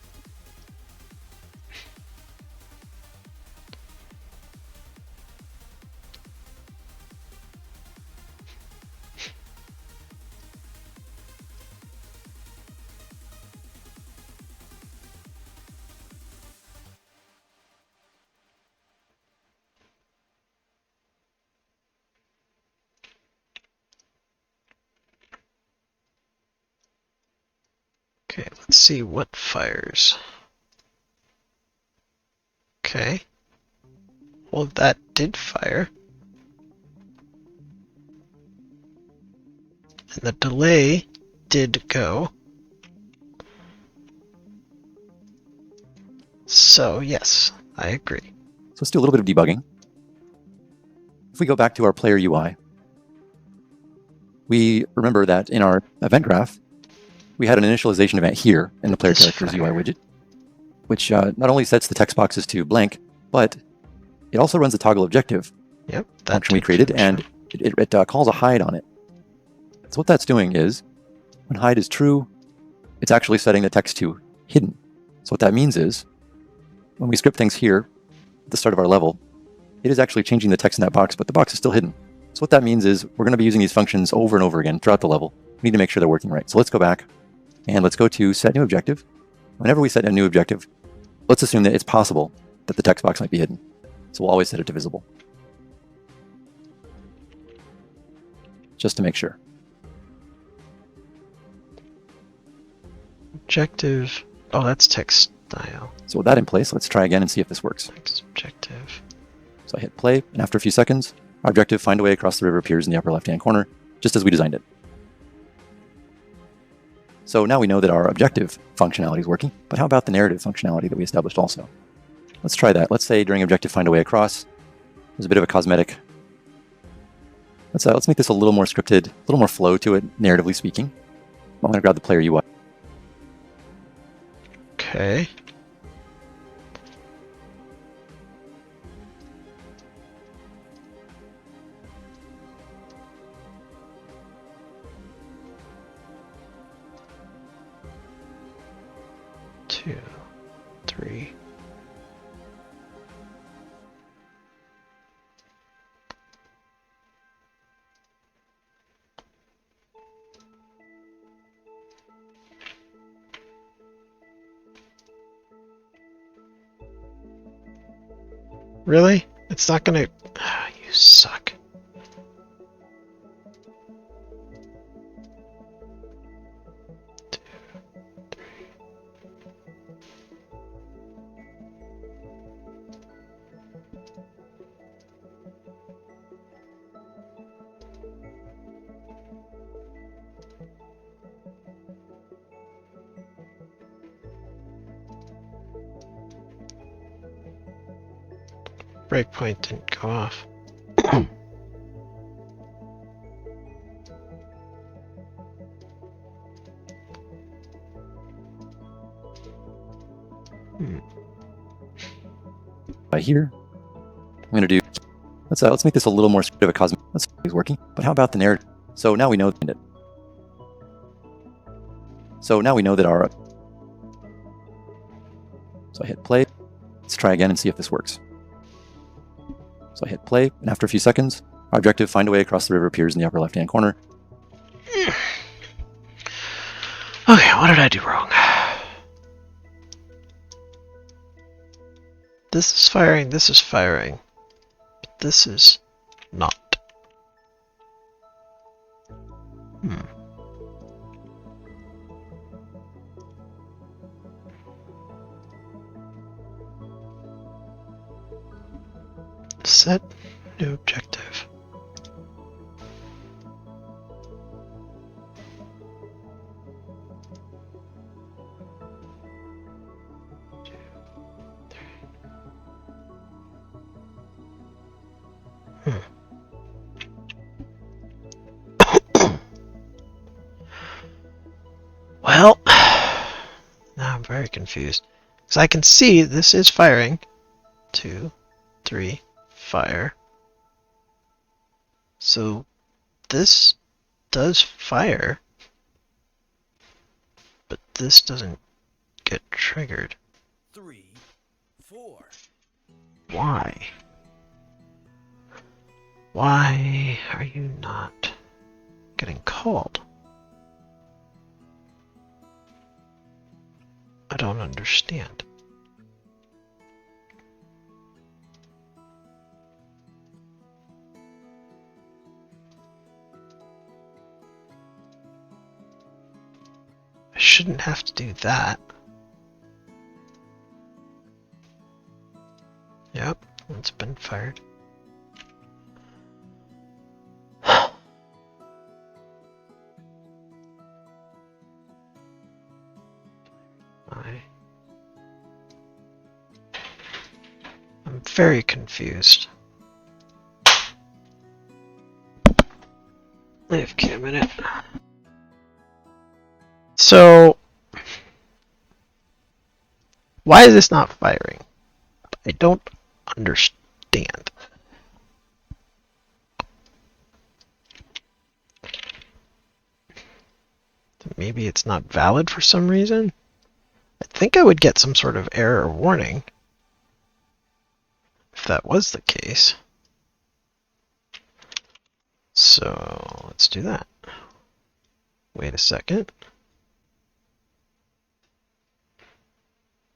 Okay, let's see what fires. Okay. Well, that did fire. And the delay did go. So, yes, I agree. So let's do a little bit of debugging. If we go back to our player UI, we remember that in our event graph, we had an initialization event here in the player characters UI widget, which not only sets the text boxes to blank, but it also runs the toggle objective function we created, and it calls a hide on it. So what that's doing is, when hide is true, it's actually setting the text to hidden. So what that means is, when we script things here at the start of our level, it is actually changing the text in that box, but the box is still hidden. So what that means is, we're going to be using these functions over and over again throughout the level. We need to make sure they're working right. So let's go back. And let's go to set new objective. Whenever we set a new objective, let's assume that it's possible that the text box might be hidden. So we'll always set it to visible. Just to make sure. Objective. Oh, that's text style. So with that in place, let's try again and see if this works. Text objective. So I hit play, and after a few seconds, our objective find a way across the river appears in the upper left-hand corner, just as we designed it. So now we know that our objective functionality is working, but how about the narrative functionality that we established also? Let's try that. Let's say during objective find a way across, there's a bit of a cosmetic. Let's make this a little more scripted, a little more flow to it, narratively speaking. I'm going to grab the player UI. Okay. Two, three. Really? It's not gonna... Ah, you suck. Two, three. Breakpoint didn't go off. Here, I'm going to do, let's make this a little more script of a cosmetic. That's working, but how about the narrative? So now we know it. So now we know that our, so I hit play. Let's try again and see if this works. So I hit play, and after a few seconds, our objective find a way across the river appears in the upper left-hand corner. Okay, what did I do wrong? This is firing, but this is not. Set new objective. very confused. Because I can see this is firing. 2, 3, fire. So this does fire, but this doesn't get triggered. 3, 4. Why? Why are you not getting called? I don't understand. I shouldn't have to do that. Yep, it's been fired. I'm very confused. AFK a minute. So, why is this not firing? I don't understand. Maybe it's not valid for some reason? I think I would get some sort of error warning if that was the case. So let's do that. Wait a second.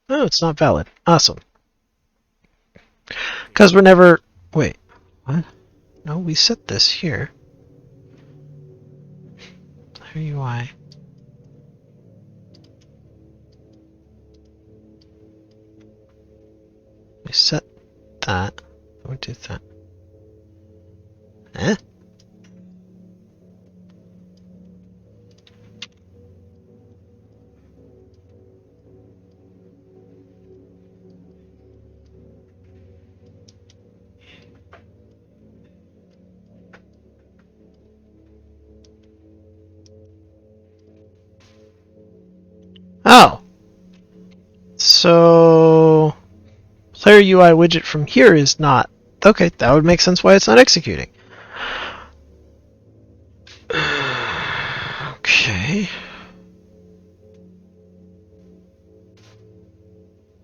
Oh, it's not valid. Awesome. Because we're never... Wait. What? No, we set this here. Player UI. We set that. We do that. Eh? Oh! So... Player UI widget from here is not... Okay, that would make sense why it's not executing. Okay.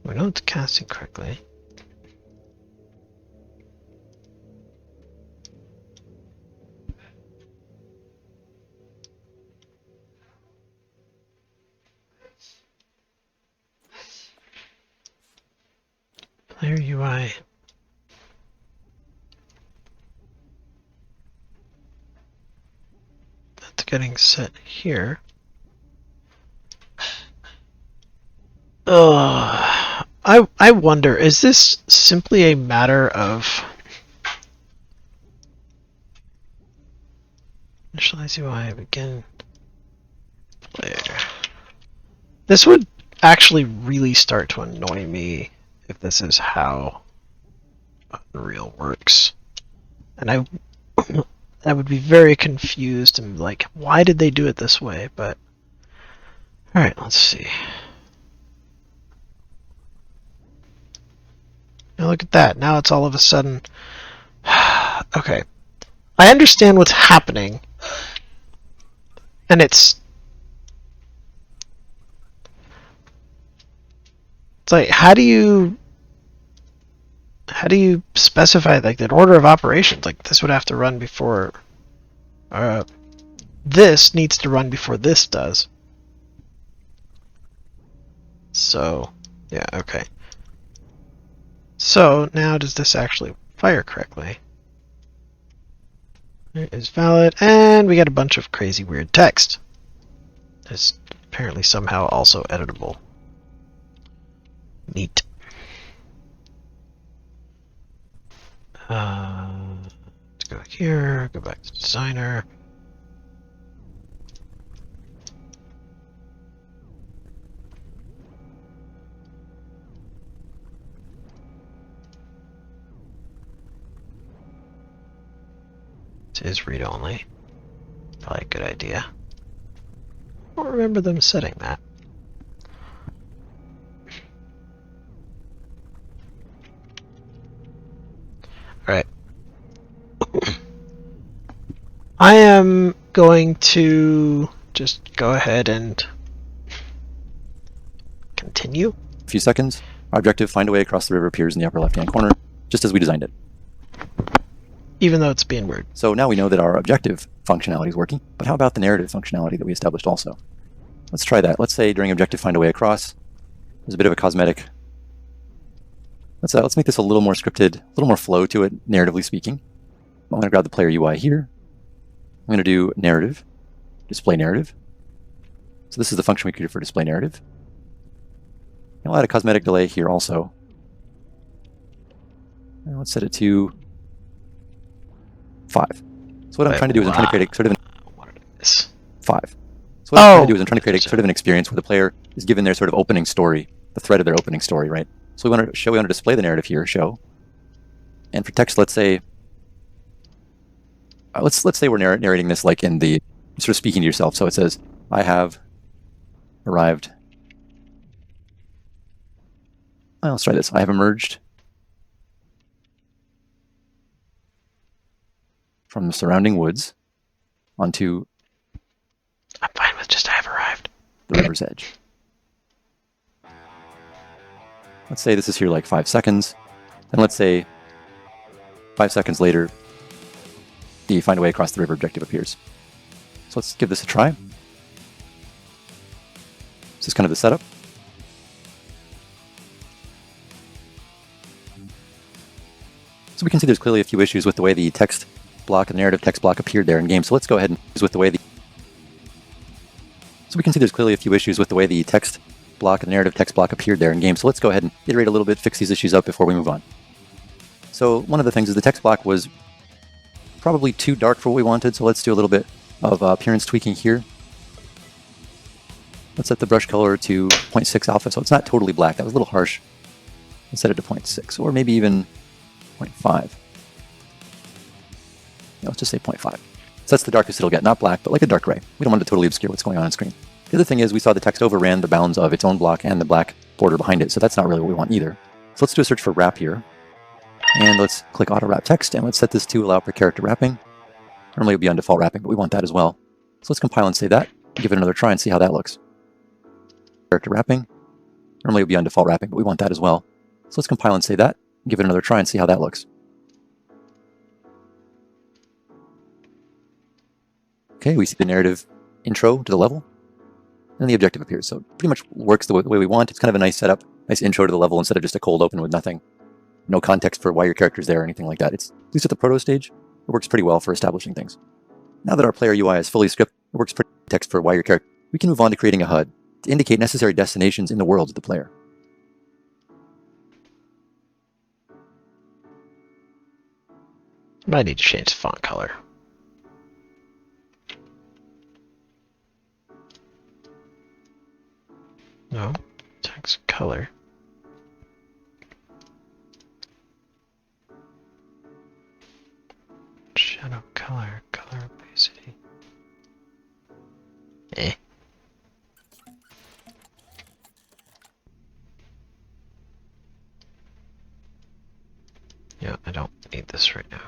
We know it's casting correctly. Player UI. That's getting set here. I wonder, is this simply a matter of initialize UI begin player? This would actually really start to annoy me if this is how Unreal works. And I would be very confused and like, why did they do it this way? But alright, let's see. Now look at that. Now it's all of a sudden... Okay. I understand what's happening. And it's like, how do you specify like the order of operations? Like this would have to run before this needs to run before this does. So, yeah, okay. So now does this actually fire correctly? It is valid, and we got a bunch of crazy weird text. It's apparently somehow also editable. Neat. Let's go here, go back to designer. It is read only. Probably a good idea. I don't remember them setting that. I am going to just go ahead and continue. A few seconds. Our objective, find a way across the river, appears in the upper left-hand corner, just as we designed it. Even though it's being weird. So now we know that our objective functionality is working, but how about the narrative functionality that we established also? Let's try that. Let's say during objective find a way across, there's a bit of a cosmetic. Let's make this a little more scripted, a little more flow to it, narratively speaking. I'm going to grab the player UI here. I'm going to do narrative, display narrative. So this is the function we created for display narrative. And I'll add a cosmetic delay here also. And let's set it to 5. So what I'm trying to do is I'm trying to create a sort of 5. So what I'm trying to do is I'm trying to create a sort of an experience where the player is given their sort of opening story, the thread of their opening story, right? So we want to display the narrative here, show. And for text, let's say we're narrating this like in the sort of speaking to yourself. So it says, I have arrived. Well, let's try this. I have emerged from the surrounding woods onto I'm fine with just I have arrived. the river's edge. Let's say this is here like 5 seconds. And let's say 5 seconds later, the find a way across the river objective appears. So let's give this a try. This is kind of the setup. So we can see there's clearly a few issues with the way the text block and the narrative text block appeared there in game. So let's go ahead and with the way the So we can see there's clearly a few issues with the way the text block and the narrative text block appeared there in game. So let's go ahead and iterate a little bit, fix these issues up before we move on. So one of the things is the text block was probably too dark for what we wanted. So let's do a little bit of appearance tweaking here. Let's set the brush color to 0.6 alpha. So it's not totally black. That was a little harsh. Let's set it to 0.6 or maybe even 0.5. Yeah, let's just say 0.5. So that's the darkest it'll get. Not black, but like a dark gray. We don't want to totally obscure what's going on screen. The other thing is we saw the text overran the bounds of its own block and the black border behind it. So that's not really what we want either. So let's do a search for wrap here. And let's click auto wrap text. And let's set this to allow per character wrapping. Normally it would be on default wrapping, but we want that as well. So let's compile and save that. Give it another try and see how that looks. Character wrapping. Normally it would be on default wrapping, but we want that as well. So let's compile and save that. Give it another try and see how that looks. Okay, we see the narrative intro to the level, and the objective appears. So it pretty much works the way we want. It's kind of a nice setup, nice intro to the level instead of just a cold open with nothing. No context for why your character's there or anything like that. It's, at least at the proto stage, it works pretty well for establishing things. Now that our player UI is fully scripted, it works pretty text for why your character. We can move on to creating a HUD to indicate necessary destinations in the world of the player. Might need to change the font color. No, text color. Shadow color, color opacity. Eh. Yeah, I don't need this right now.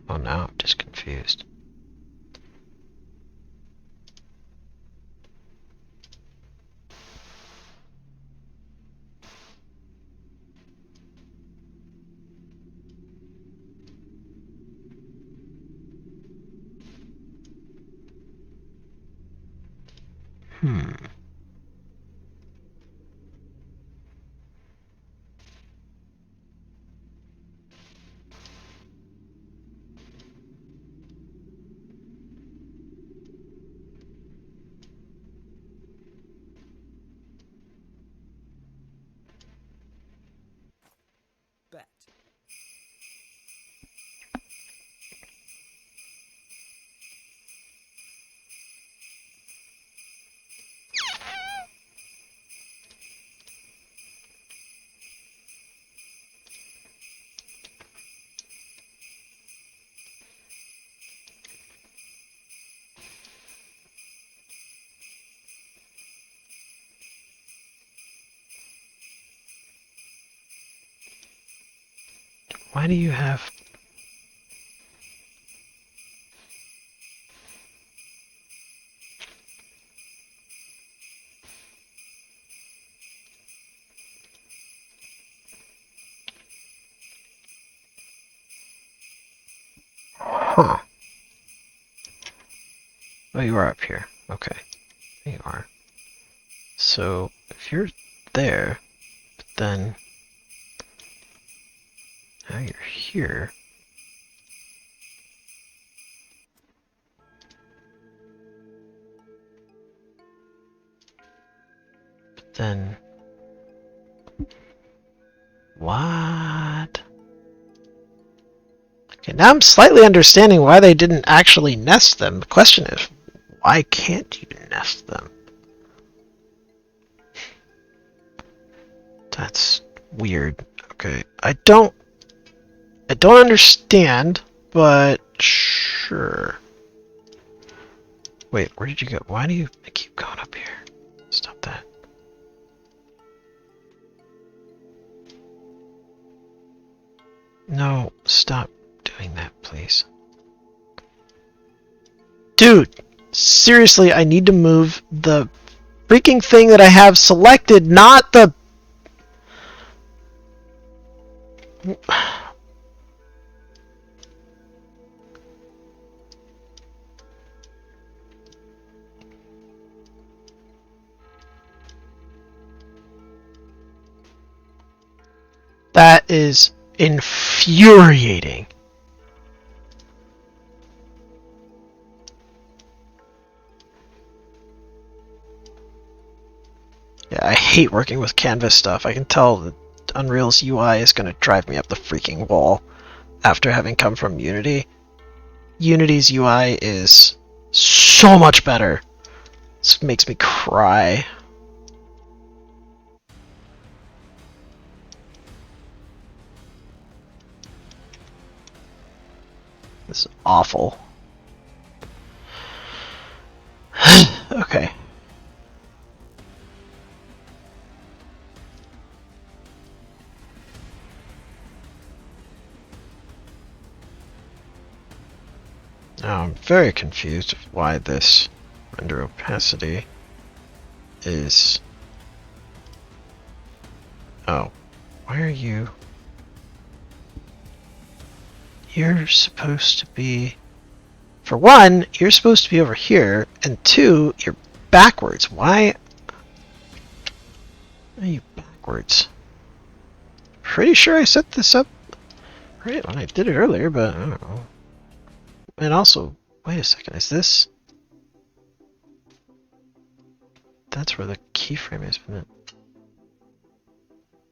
Oh, now I'm just confused. Bet. Why do you have... Huh. Oh, you are up here. Okay. There you are. So, if you're there, but then... Now you're here... But then... What? Okay, now I'm slightly understanding why they didn't actually nest them. The question is, why can't you nest them? That's weird. Okay, I don't understand, but sure. Wait, where did you go? Why do you keep going up here? Stop that. No, stop doing that, please. Dude, seriously, I need to move the freaking thing that I have selected, not the... That is infuriating. Yeah, I hate working with Canvas stuff. I can tell that Unreal's UI is going to drive me up the freaking wall after having come from Unity. Unity's UI is so much better. This makes me cry. This is awful. Okay. Now I'm very confused of why this render opacity is... Oh, why are you... You're supposed to be... For one, you're supposed to be over here, and two, you're backwards. Why are you backwards? Pretty sure I set this up right when I did it earlier, but I don't know. And also, wait a second, is this... That's where the keyframe is, isn't it?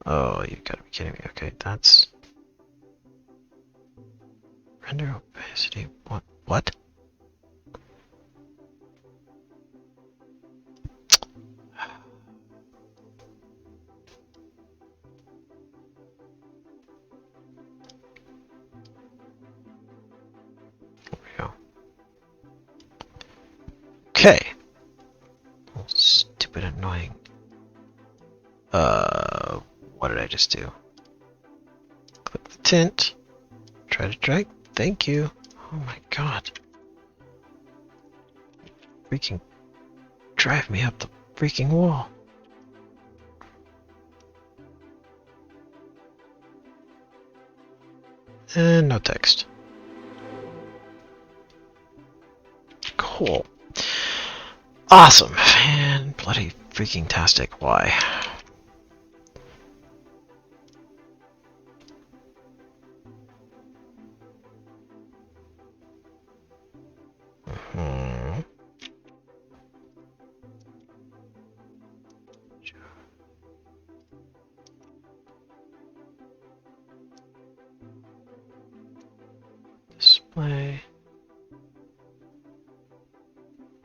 Oh, you gotta be kidding me. Okay, that's... Render opacity, what? What? There we go. Okay. Oh, stupid annoying. What did I just do? Click the tint. Try to drag. Thank you. Oh my god. Freaking drive me up the freaking wall. And no text. Cool. Awesome. And bloody freaking tastic. Why? Hmm. Display.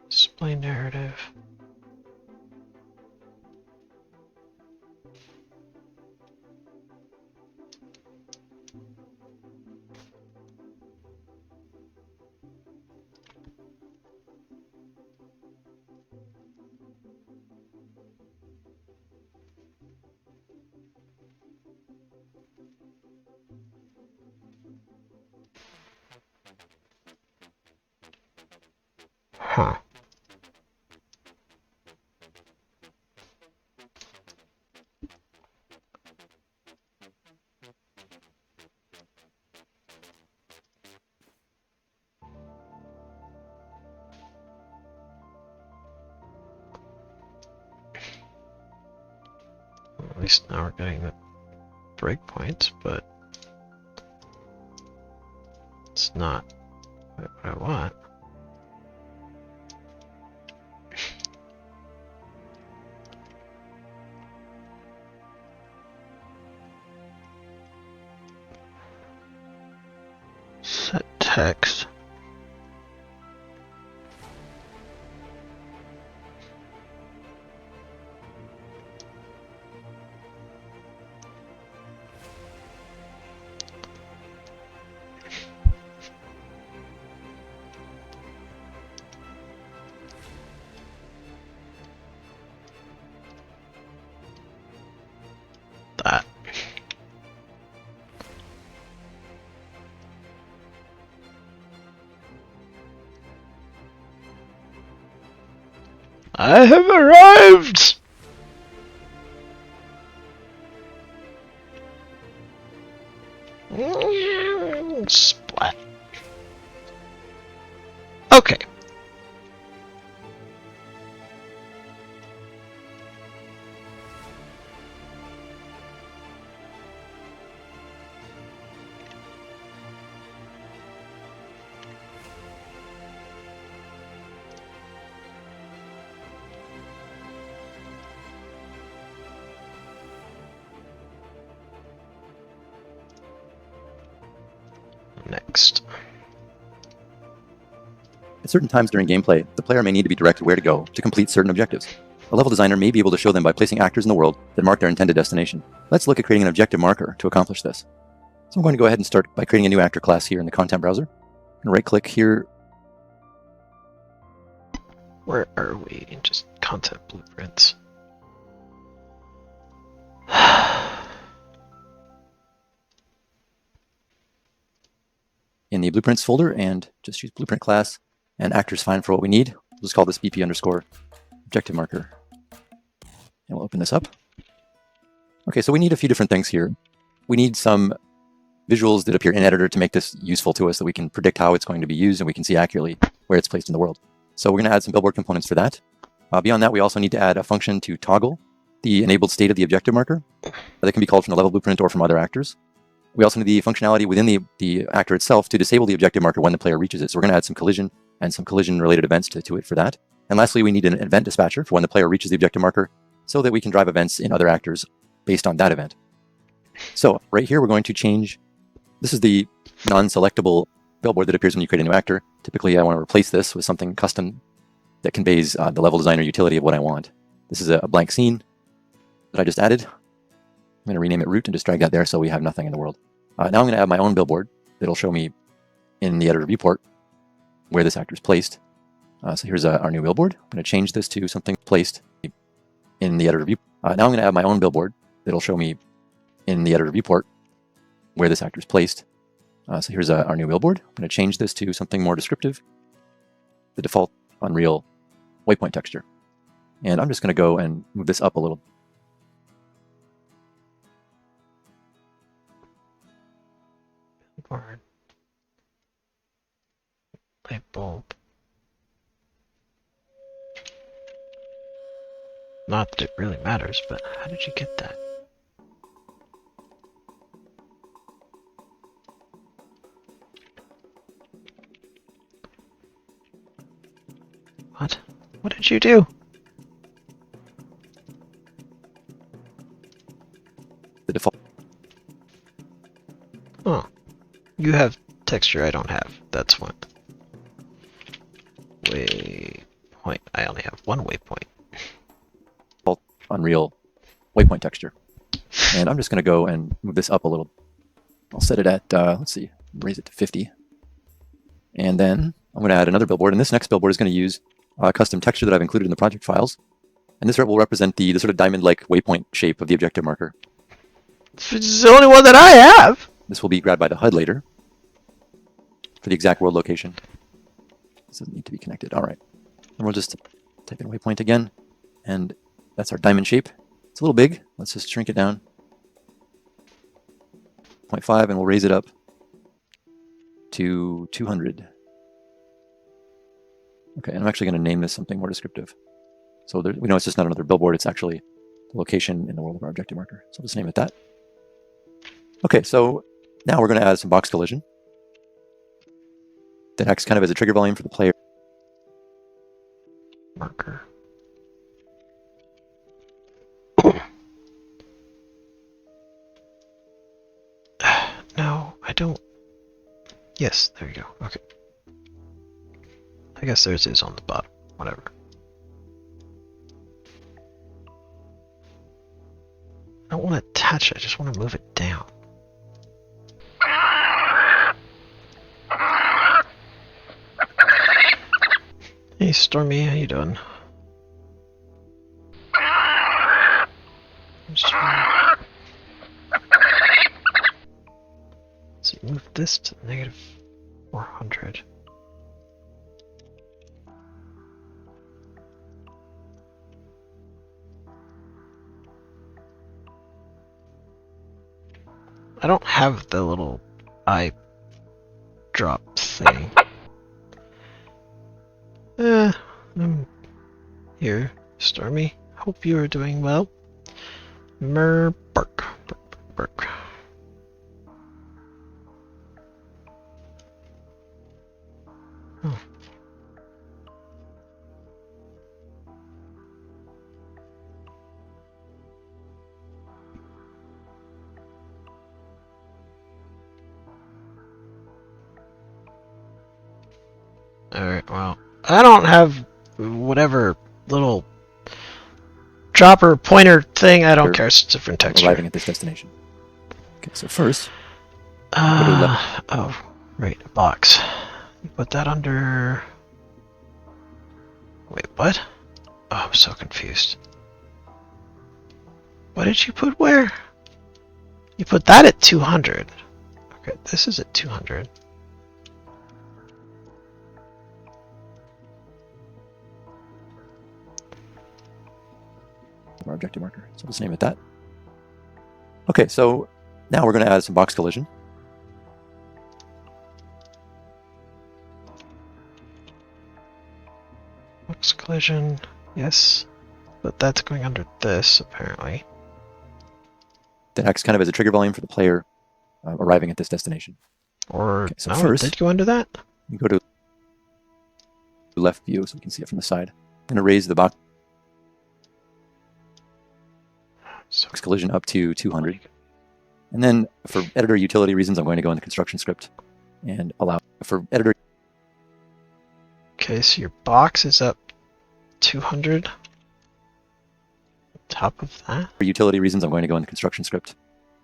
Display narrative. Huh. At least now we're getting the breakpoint, but it's not what I want. Set text. That. I have arrived! Splat. Okay. Next. At certain times during gameplay, the player may need to be directed where to go to complete certain objectives. A level designer may be able to show them by placing actors in the world that mark their intended destination. Let's look at creating an objective marker to accomplish this. So I'm going to go ahead and start by creating a new actor class here in the content browser. And right-click here. Where are we in just content blueprints? In the blueprints folder and just use blueprint class, and actor's fine for what we need. We'll just call this BP underscore objective marker. And we'll open this up. Okay, so we need a few different things here. We need some visuals that appear in editor to make this useful to us, so we can predict how it's going to be used and we can see accurately where it's placed in the world. So we're going to add some billboard components for that. Beyond that, we also need to add a function to toggle the enabled state of the objective marker. That can be called from the level blueprint or from other actors. We also need the functionality within the actor itself to disable the objective marker when the player reaches it. So we're going to add some collision and some collision-related events to it for that. And lastly, we need an event dispatcher for when the player reaches the objective marker so that we can drive events in other actors based on that event. So right here, we're going to change. This is the non-selectable billboard that appears when you create a new actor. Typically, I want to replace this with something custom that conveys the level designer utility of what I want. This is a blank scene that I just added. I'm going to rename it root and just drag that there so we have nothing in the world. Now I'm going to add my own billboard that'll show me in the editor viewport where this actor is placed. So here's our new billboard. I'm going to change this to something placed in the editor view. Now I'm going to add my own billboard that'll show me in the editor viewport where this actor is placed. So here's our new billboard. I'm going to change this to something more descriptive, the default Unreal waypoint texture. And I'm just going to go and move this up a little. Billboard. Light bulb. Not that it really matters, but how did you get that? What? What did you do? The default. Oh. You have texture I don't have. That's one. Waypoint. I only have one waypoint. Unreal waypoint texture. And I'm just going to go and move this up a little. I'll set it at, let's see, raise it to 50. And then I'm going to add another billboard. And this next billboard is going to use a custom texture that I've included in the project files. And this will represent the sort of diamond-like waypoint shape of the objective marker. It's the only one that I have! This will be grabbed by the HUD later for the exact world location. This doesn't need to be connected. All right. And we'll just type in waypoint again. And that's our diamond shape. It's a little big. Let's just shrink it down. 0.5, and we'll raise it up to 200. Okay, and I'm actually going to name this something more descriptive. So we know it's just not another billboard. It's actually the location in the world of our objective marker. So I'll just name it that. Okay, so now we're going to add some box collision that acts kind of as a trigger volume for the player. Marker. No, I don't. Yes, there you go. Okay. I guess theirs is on the bottom. Whatever. I don't want to attach it, I just want to move it down. Hey Stormy, how you doing? So you move this to negative 400. I don't have the little eye drop thing. I'm here, Stormy. Hope you are doing well. Bark. Oh. Alright, well, I don't have whatever little dropper pointer thing. I don't care. It's a different texture. Arriving at this destination. Okay, so first, oh, right, a box. You put that under. Wait, what? Oh, I'm so confused. What did you put where? You put that at 200. Okay, this is at 200. our objective marker. So let's name it that. Okay, so now we're going to add some box collision. Box collision, yes. But that's going under this, apparently. That acts kind of as a trigger volume for the player arriving at this destination. Or, okay, so no, first, it did go under that? You go to left view so we can see it from the side. I'm going to raise the box collision up to 200. And then for editor utility reasons, I'm going to go in the construction script and allow for editor. Okay, so your box is up 200. On top of that? For utility reasons, I'm going to go in the construction script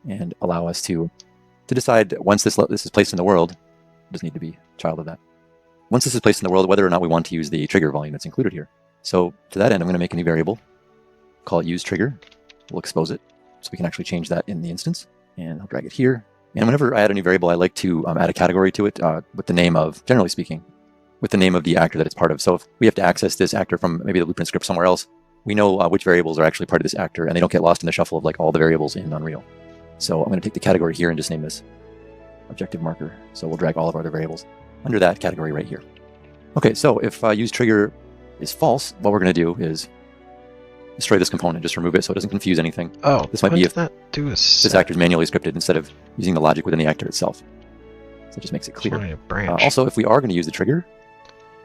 and allow us to decide once this is placed in the world, it doesn't need to be a child of that. Once this is placed in the world, whether or not we want to use the trigger volume that's included here. So to that end, I'm going to make a new variable, call it use trigger. We'll expose it so we can actually change that in the instance. And I'll drag it here. And whenever I add a new variable, I like to add a category to it with the name of, generally speaking, with the name of the actor that it's part of. So if we have to access this actor from maybe the blueprint script somewhere else, we know which variables are actually part of this actor, and they don't get lost in the shuffle of like all the variables in Unreal. So I'm going to take the category here and just name this objective marker. So we'll drag all of our other variables under that category right here. Okay, so if use trigger is false, what we're going to do is destroy this component, just remove it so it doesn't confuse anything. Oh, this might be if that do this actor is manually scripted instead of using the logic within the actor itself. So it just makes it clear. Also, if we are going to use the trigger,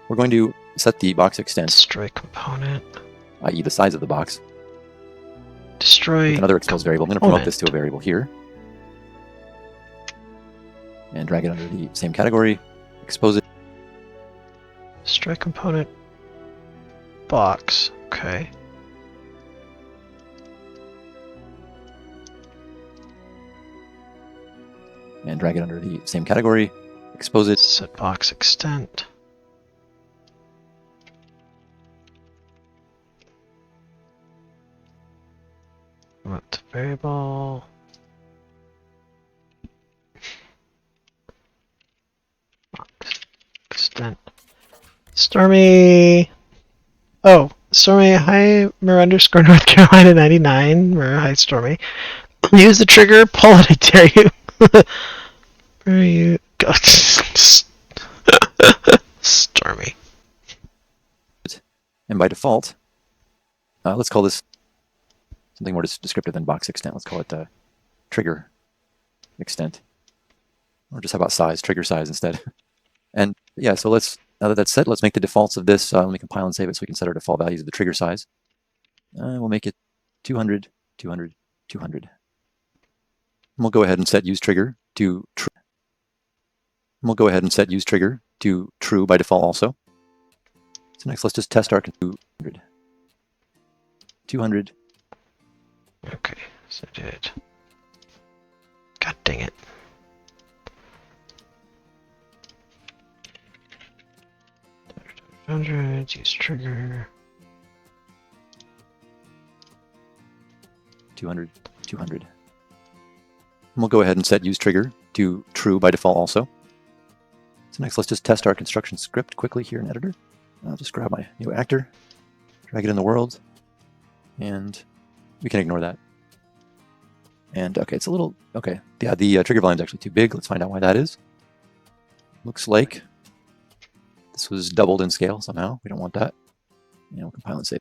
we're going to set the box extent. Destroy component. I.e. the size of the box. Destroy with another exposed variable. I'm going to promote this to a variable here. And drag it under the same category. Expose it. Destroy component box. Okay. And drag it under the same category. Expose it. Set box extent. What variable? Box extent. Stormy! Oh, Stormy, hi, __ North Carolina 99. Hi, Stormy. Use the trigger, pull it, I dare you. Where are you? Go. Stormy. And by default, let's call this something more descriptive than box extent. Let's call it trigger extent. Or just how about size, trigger size instead. And yeah, so let's, now that that's set, let's make the defaults of this. Let me compile and save it so we can set our default values of the trigger size. We'll make it 200, 200, 200. And we'll go ahead and set use trigger to true. We'll go ahead and set use trigger to true by default also. So next, let's just test our 200. 200. Okay, so did. God dang it. Hundreds, use trigger. 200, 200. And we'll go ahead and set use trigger to true by default also. So next, let's just test our construction script quickly here in editor. I'll just grab my new actor, drag it in the world, and we can ignore that. And okay, it's a little, okay. Yeah, the trigger volume is actually too big. Let's find out why that is. Looks like this was doubled in scale somehow. We don't want that. And we'll compile and save.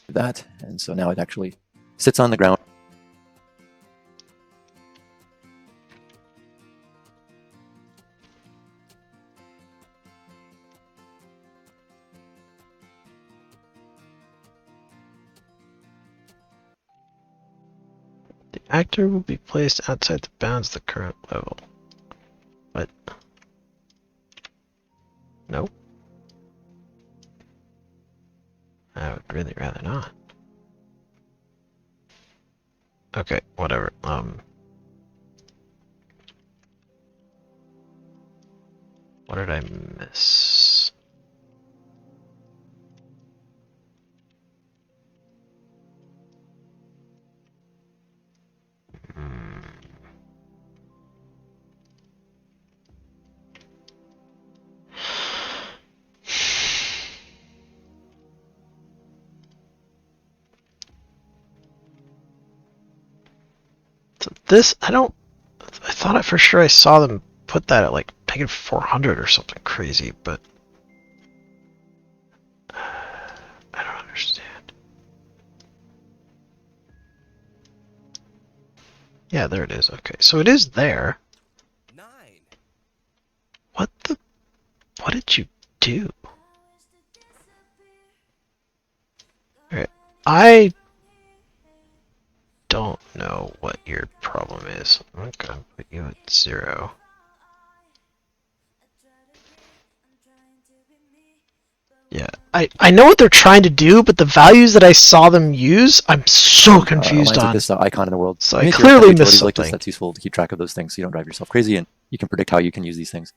That, and so now it actually sits on the ground. The actor will be placed outside the bounds of the current level. What? Nope. I would really rather not. Okay, whatever. What did I miss? So this, I thought for sure I saw them put that at like negative 400 or something crazy, but I don't understand. Yeah, there it is. Okay, so it is there. 9. What did you do? Alright, I don't know what your problem is. I'm gonna put you at 0. Yeah, I know what they're trying to do, but the values that I saw them use, I'm so confused on. This icon in the world. So I clearly missed something. Like this, that's useful to keep track of those things so you don't drive yourself crazy and you can predict how you can use these things.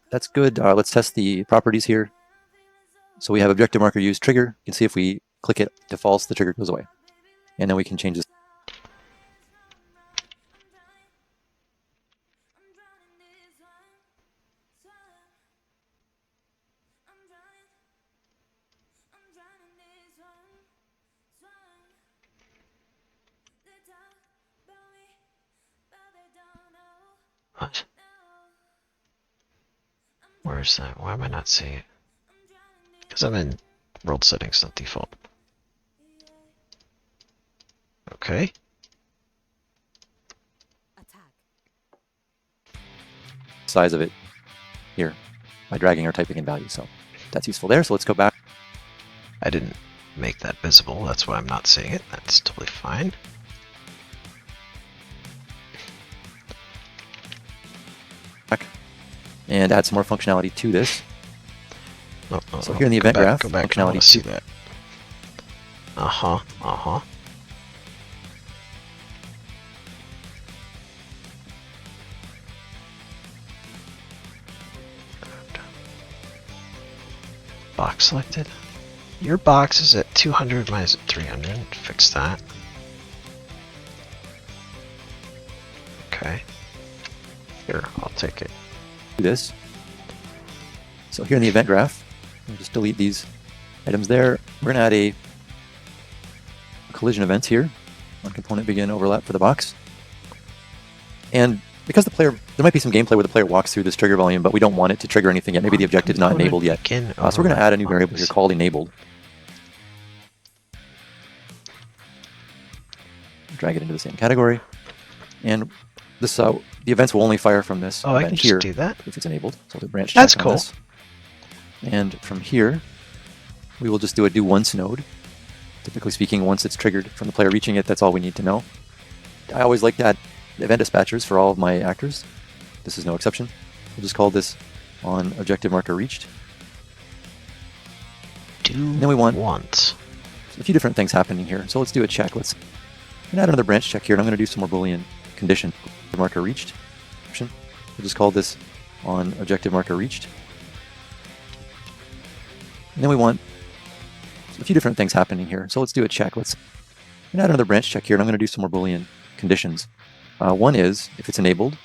That's good. Let's test the properties here. So we have objective marker use trigger. You can see if we click it to false, the trigger goes away. And then we can change this. What? Where is that? Why am I not seeing it? Because I'm in world settings, not default. Okay. Size of it here by dragging or typing in values. So that's useful there. So let's go back. I didn't make that visible. That's why I'm not seeing it. That's totally fine. And add some more functionality to this. So here in the event go graph, back, functionality. I want to see that. Box selected. Your box is at 200, mine is at 300. Fix that. Okay. Okay. Here, I'll take it. Do this. So here in the event graph, we'll just delete these items there. We're going to add a collision event here on component begin overlap for the box. And because the player, there might be some gameplay where the player walks through this trigger volume, but we don't want it to trigger anything yet. Maybe the objective is not enabled yet. So we're going to add a new variable here called enabled. Drag it into the same category. And this, the events will only fire from this Oh, I event can here just do that. if it's enabled. So we'll do branch That's check on cool. this. And from here, we will just do a do once node. Typically speaking, once it's triggered from the player reaching it, that's all we need to know. I always like to add event dispatchers for all of my actors. This is no exception. We'll just call this on objective marker reached. Do then we want once. a few different things happening here. So let's do a check. Let's add another branch check here, and I'm going to do some more Boolean condition. Marker reached. We'll just call this on objective marker reached. And then we want a few different things happening here. So let's do a check. Let's add another branch check here, and I'm going to do some more Boolean conditions. One is if it's enabled,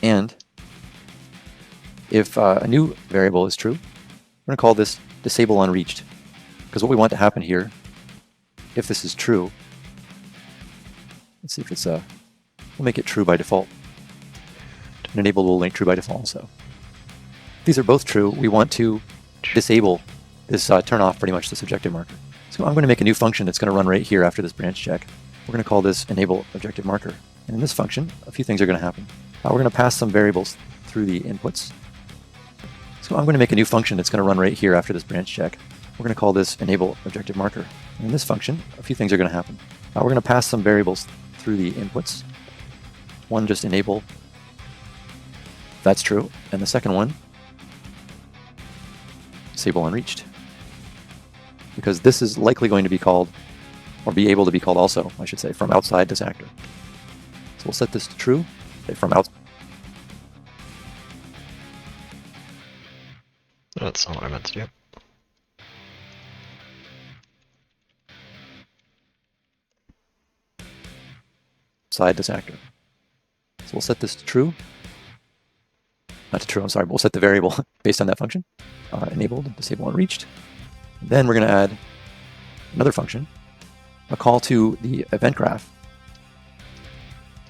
and if a new variable is true, we're going to call this disable on reached. Because what we want to happen here, if this is true, let's see if it's we'll make it true by default. And enabled will make true by default. So if these are both true, we want to disable this turn off pretty much this objective marker. So I'm going to make a new function that's going to run right here after this branch check. We're going to call this enable objective marker. And in this function, a few things are going to happen. We're going to pass some variables through the inputs. So I'm going to make a new function that's going to run right here after this branch check. We're going to call this enable objective marker. And in this function, a few things are going to happen. We're going to pass some variables through the inputs. One, just enable. That's true. And the second one, disable unreached. Because this is likely going to be called, or be able to be called also, I should say, from outside this actor. So we'll set this to true, say from outside. That's not what I meant to do. Outside this actor. So we'll set this to true. Not to true, I'm sorry, but we'll set the variable based on that function. Enabled, disable unreached. Then we're going to add another function, a call to the event graph,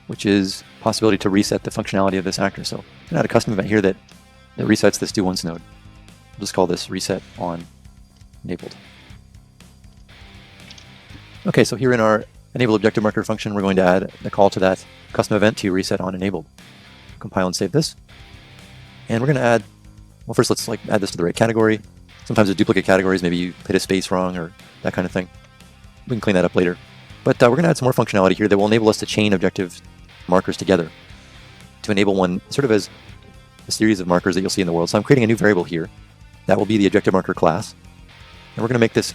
which is possibility to reset the functionality of this actor. So I'm going to add a custom event here that resets this do once node. We'll just call this reset on enabled. Okay, so here in our enable objective marker function, we're going to add the call to that custom event to reset on enabled. Compile and save this. And we're going to add, well, first let's add this to the right category. Sometimes with duplicate categories, maybe you hit a space wrong or that kind of thing. We can clean that up later. But we're going to add some more functionality here that will enable us to chain objective markers together to enable one sort of as a series of markers that you'll see in the world. So I'm creating a new variable here that will be the objective marker class. And we're going to make this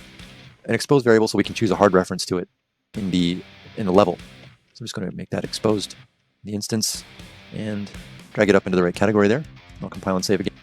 an exposed variable so we can choose a hard reference to it in the level. So I'm just going to make that exposed in the instance and drag it up into the right category there. I'll compile and save again.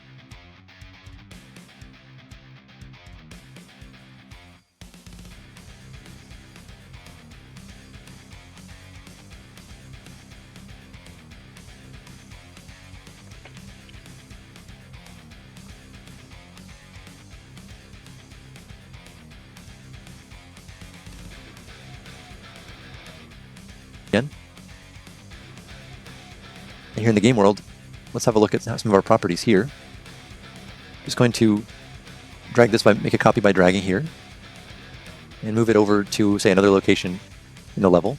And here in the game world, let's have a look at some of our properties here. Just going to drag this make a copy by dragging here, and move it over to, say, another location in the level.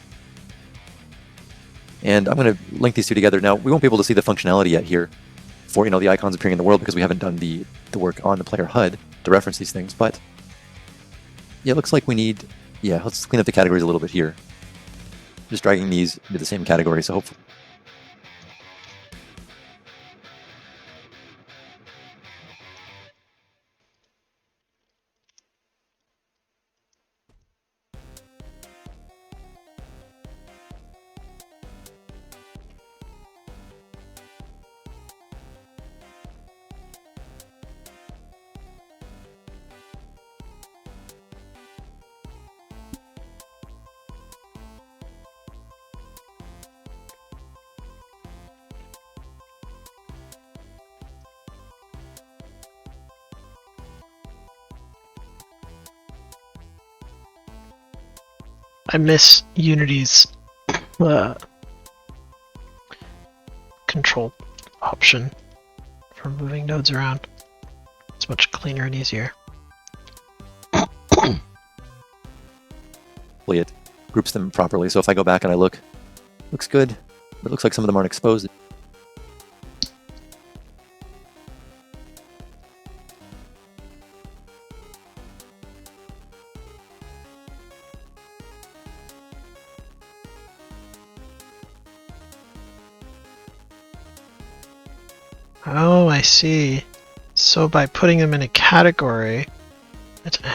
And I'm going to link these two together. Now, we won't be able to see the functionality yet here for the icons appearing in the world because we haven't done the work on the player HUD to reference these things. But yeah, it looks like we need, let's clean up the categories a little bit here. Just dragging these into the same category, so hopefully. I miss Unity's control option for moving nodes around. It's much cleaner and easier. It groups them properly. So if I go back and I look, looks good, but it looks like some of them aren't exposed. Oh, I see. So by putting them in a category,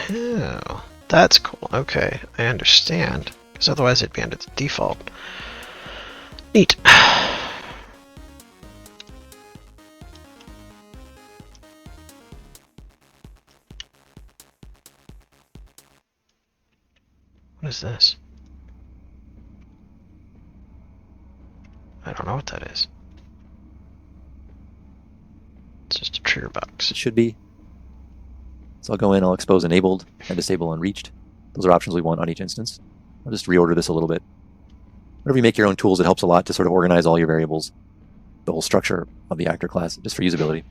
oh, that's cool. Okay, I understand. Because otherwise it'd be under the default. Neat. What is this? I don't know what that is. It's just a trigger box. It should be. So I'll go in, I'll expose enabled and disable unreached. Those are options we want on each instance. I'll just reorder this a little bit. Whenever you make your own tools, it helps a lot to sort of organize all your variables, the whole structure of the actor class, just for usability.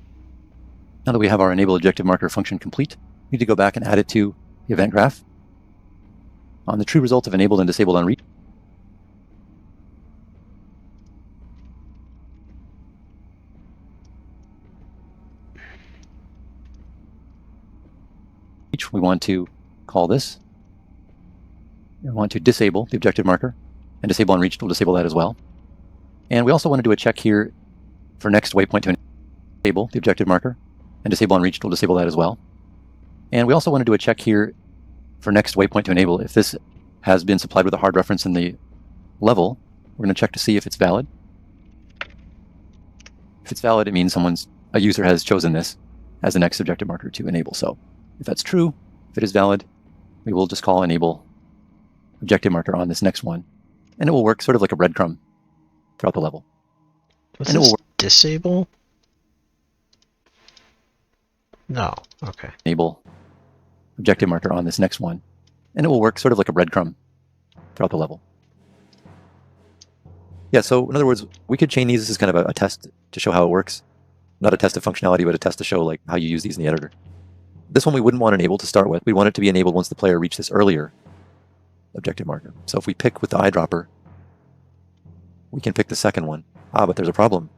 Now that we have our enable objective marker function complete, we need to go back and add it to the event graph. On the true result of enabled and disabled unreached, we want to call this. We want to disable the objective marker, and disable unreached will disable that as well. And we also want to do a check here for next waypoint to enable the objective marker, and disable unreached will disable that as well. And we also want to do a check here for next waypoint to enable. If this has been supplied with a hard reference in the level, we're going to check to see if it's valid. If it's valid, it means a user has chosen this as the next objective marker to enable. So if that's true, if it is valid, we will just call enable objective marker on this next one, and it will work sort of like a breadcrumb throughout the level. What's this? Disable? No. Okay. Enable objective marker on this next one, and it will work sort of like a breadcrumb throughout the level. Yeah, so in other words, we could chain these. This is kind of a test to show how it works. Not a test of functionality, but a test to show like how you use these in the editor. This one we wouldn't want enable to start with. We want it to be enabled once the player reached this earlier objective marker. So if we pick with the eyedropper, we can pick the second one. But there's a problem.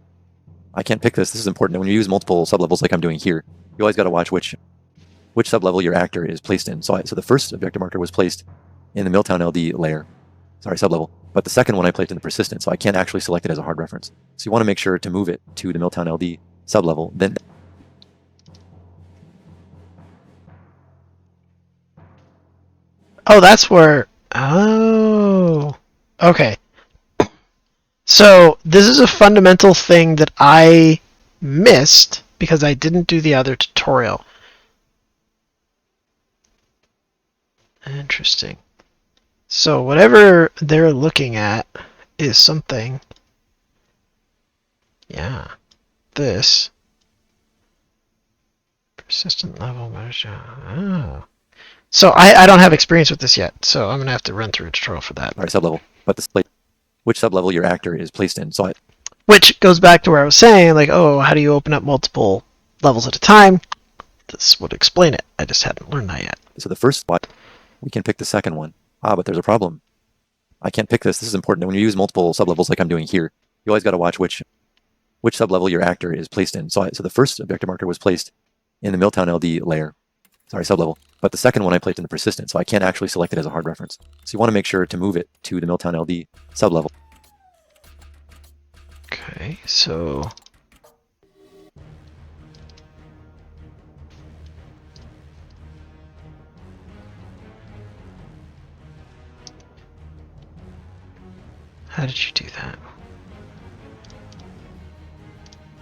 I can't pick this. This is important. When you use multiple sublevels like I'm doing here, you always got to watch which sublevel your actor is placed in. So the first objective marker was placed in the Milltown LD layer, sublevel. But the second one I placed in the persistent, so I can't actually select it as a hard reference. So you want to make sure to move it to the Milltown LD sublevel. Then oh, that's where... Oh. Okay. So this is a fundamental thing that I missed because I didn't do the other tutorial. Interesting. So whatever they're looking at is something... Yeah. This. Persistent level measure. Oh. So I don't have experience with this yet, so I'm going to have to run through a tutorial for that. sublevel. But which sublevel your actor is placed in. So which goes back to where I was saying, like, oh, how do you open up multiple levels at a time? This would explain it. I just hadn't learned that yet. So the first spot, we can pick the second one. But there's a problem. I can't pick this. This is important. When you use multiple sublevels like I'm doing here, you always got to watch which sublevel your actor is placed in. So the first objective marker was placed in the Milltown LD layer, sublevel. But the second one I placed in the persistent, so I can't actually select it as a hard reference. So you want to make sure to move it to the Milltown LD sublevel. Okay, so... How did you do that?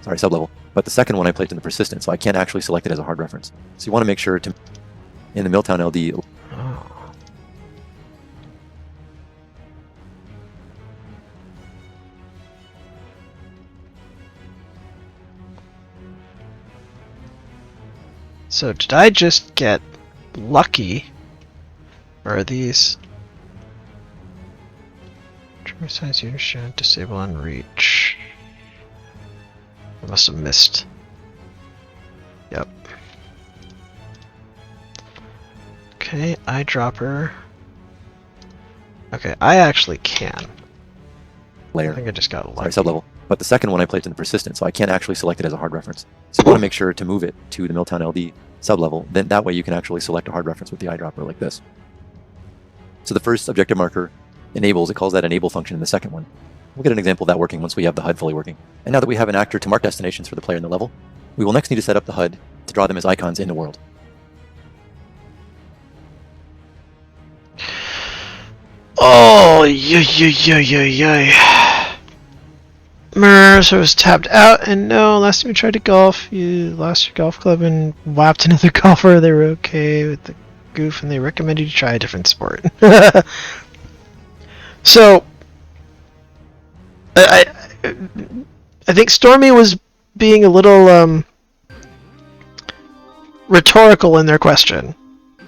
Sublevel. But the second one I placed in the persistent, so I can't actually select it as a hard reference. So you want to make sure to, in the Milltown LD. Oh. So did I just get lucky? Or are these... Resize unit shown, disable on reach. I must have missed. Yep. Okay, eyedropper. Okay, I actually can. layer. I think I just got Sorry, lucky. sublevel. But the second one I placed in the persistent, so I can't actually select it as a hard reference. So you want to make sure to move it to the Milltown LD sublevel. Then that way you can actually select a hard reference with the eyedropper like this. So the first objective marker enables, it calls that enable function in the second one. We'll get an example of that working once we have the HUD fully working. And now that we have an actor to mark destinations for the player in the level, we will next need to set up the HUD to draw them as icons in the world. Oh, yay. So it was tapped out, and no, last time you tried to golf, you lost your golf club and whapped another golfer. They were okay with the goof, and they recommended you try a different sport. So, I think Stormy was being a little rhetorical in their question,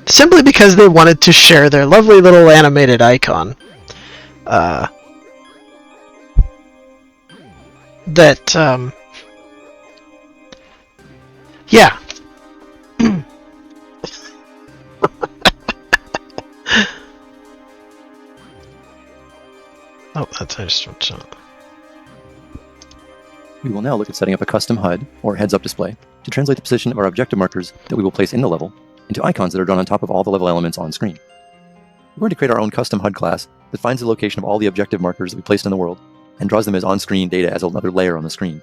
simply because they wanted to share their lovely little animated icon. Yeah. Oh, that's I just switched on. We will now look at setting up a custom HUD, or heads-up display, to translate the position of our objective markers that we will place in the level into icons that are drawn on top of all the level elements on screen. We're going to create our own custom HUD class that finds the location of all the objective markers that we placed in the world and draws them as on-screen data as another layer on the screen.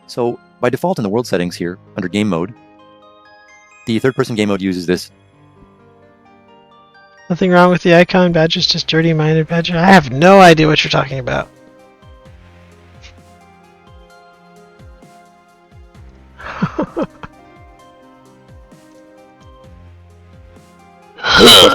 So, by default in the world settings here, under game mode, the third-person game mode uses this. Nothing wrong with the icon, Badger's just dirty-minded, Badger. I have no idea what you're talking about.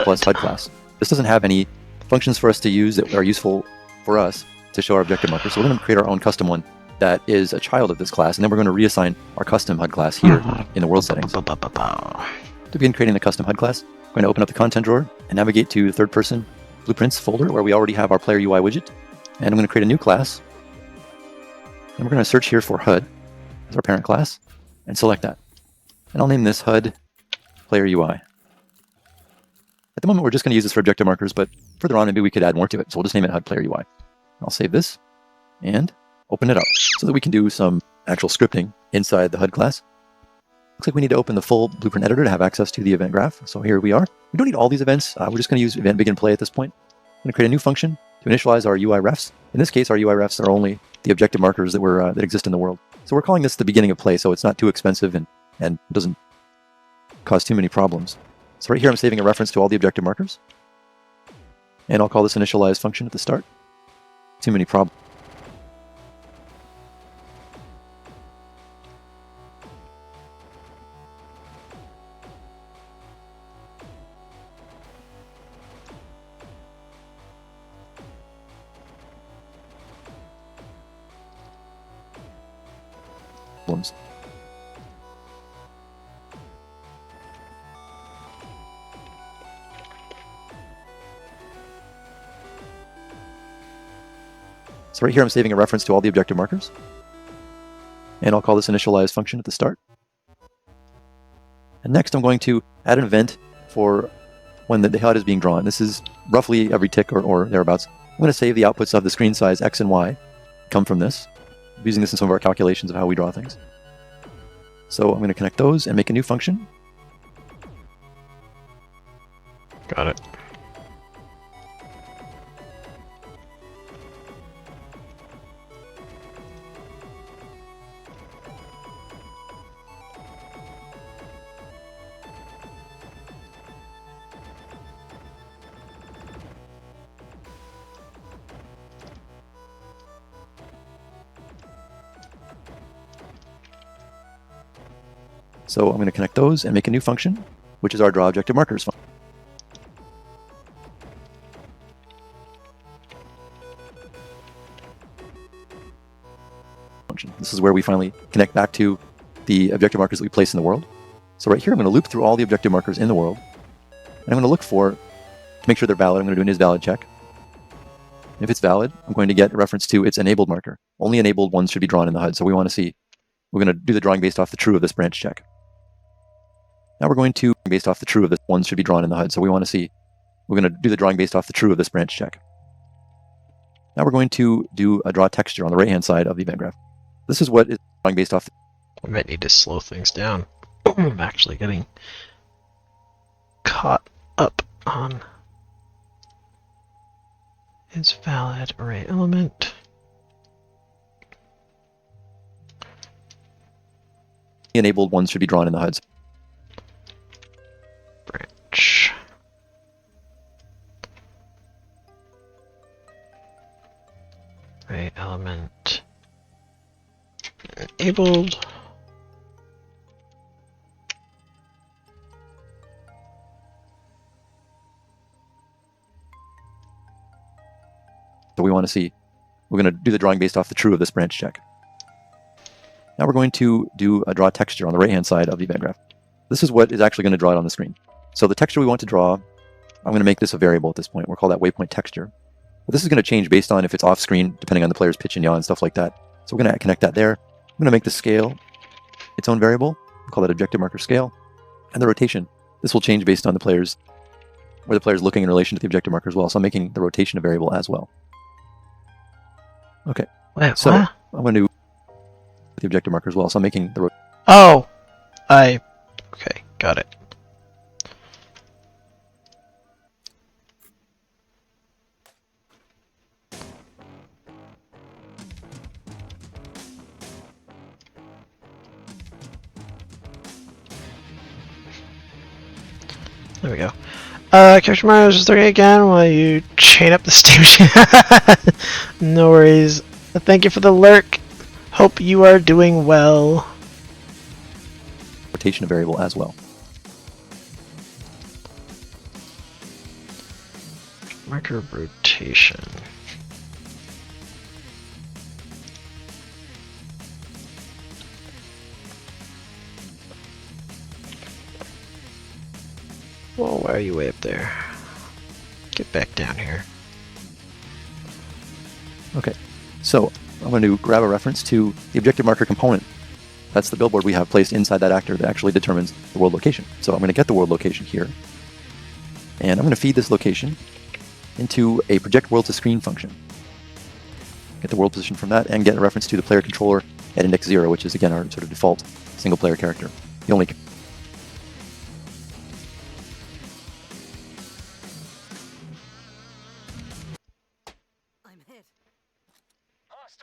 plus HUD class. This doesn't have any functions for us to use that are useful for us to show our objective markers, so we're going to create our own custom one that is a child of this class, and then we're going to reassign our custom HUD class here in the world settings. To begin creating the custom HUD class, we're going to open up the content drawer and navigate to the third-person blueprints folder where we already have our player UI widget, and I'm going to create a new class, and we're going to search here for HUD as our parent class, and select that. And I'll name this HUD player UI. At the moment, we're just going to use this for objective markers, but further on, maybe we could add more to it. So we'll just name it HUD Player UI. I'll save this and open it up so that we can do some actual scripting inside the HUD class. Looks like we need to open the full blueprint editor to have access to the event graph. So here we are. We don't need all these events. We're just going to use event begin play at this point. I'm going to create a new function to initialize our UI refs. In this case, our UI refs are only the objective markers that that exist in the world. So we're calling this the beginning of play, so it's not too expensive and doesn't cause too many problems. So right here, I'm saving a reference to all the objective markers. And I'll call this initialize function at the start. Too many problems. So right here, I'm saving a reference to all the objective markers. And I'll call this initialize function at the start. And next, I'm going to add an event for when the HUD is being drawn. This is roughly every tick or thereabouts. I'm going to save the outputs of the screen size X and Y come from this. I'm using this in some of our calculations of how we draw things. So I'm going to connect those and make a new function. Got it. So I'm going to connect those and make a new function, which is our draw objective markers function. This is where we finally connect back to the objective markers that we place in the world. So right here, I'm going to loop through all the objective markers in the world. And I'm going to look for, to make sure they're valid, I'm going to do an isValid check. If it's valid, I'm going to get a reference to its enabled marker. Only enabled ones should be drawn in the HUD. So we want to see, we're going to do the drawing based off the true of this branch check. Now we're going to, based off the true of this, ones should be drawn in the HUD. So we want to see, we're going to do the drawing based off the true of this branch check. Now we're going to do a draw texture on the right-hand side of the event graph. This is what is drawing based off. I might need to slow things down. I'm actually getting caught up on is valid array element. Enabled ones should be drawn in the HUDs. Branch. Array element enabled. So we want to see, we're going to do the drawing based off the true of this branch check. Now we're going to do a draw texture on the right-hand side of the event graph. This is what is actually going to draw it on the screen. So the texture we want to draw, I'm going to make this a variable at this point. We'll call that waypoint texture. But this is going to change based on if it's off screen, depending on the player's pitch and yaw and stuff like that. So we're going to connect that there. I'm going to make the scale its own variable. We'll call that objective marker scale. And the rotation, this will change based on the player's, where the player's looking in relation to the objective marker as well. So I'm making the rotation a variable as well. Okay. Wait, So what? I'm going to do the objective marker as well. So I'm making the Oh, okay, got it. There we go. Capture Mario is starting again while you chain up the steam machine. No worries. Thank you for the lurk. Hope you are doing well. rotation a variable as well. Marker rotation. Whoa, why are you way up there? Get back down here. Okay, so I'm going to grab a reference to the objective marker component. That's the billboard we have placed inside that actor that actually determines the world location. So I'm going to get the world location here. And I'm going to feed this location into a project world to screen function. Get the world position from that and get a reference to the player controller at index 0, which is again our sort of default single player character. The only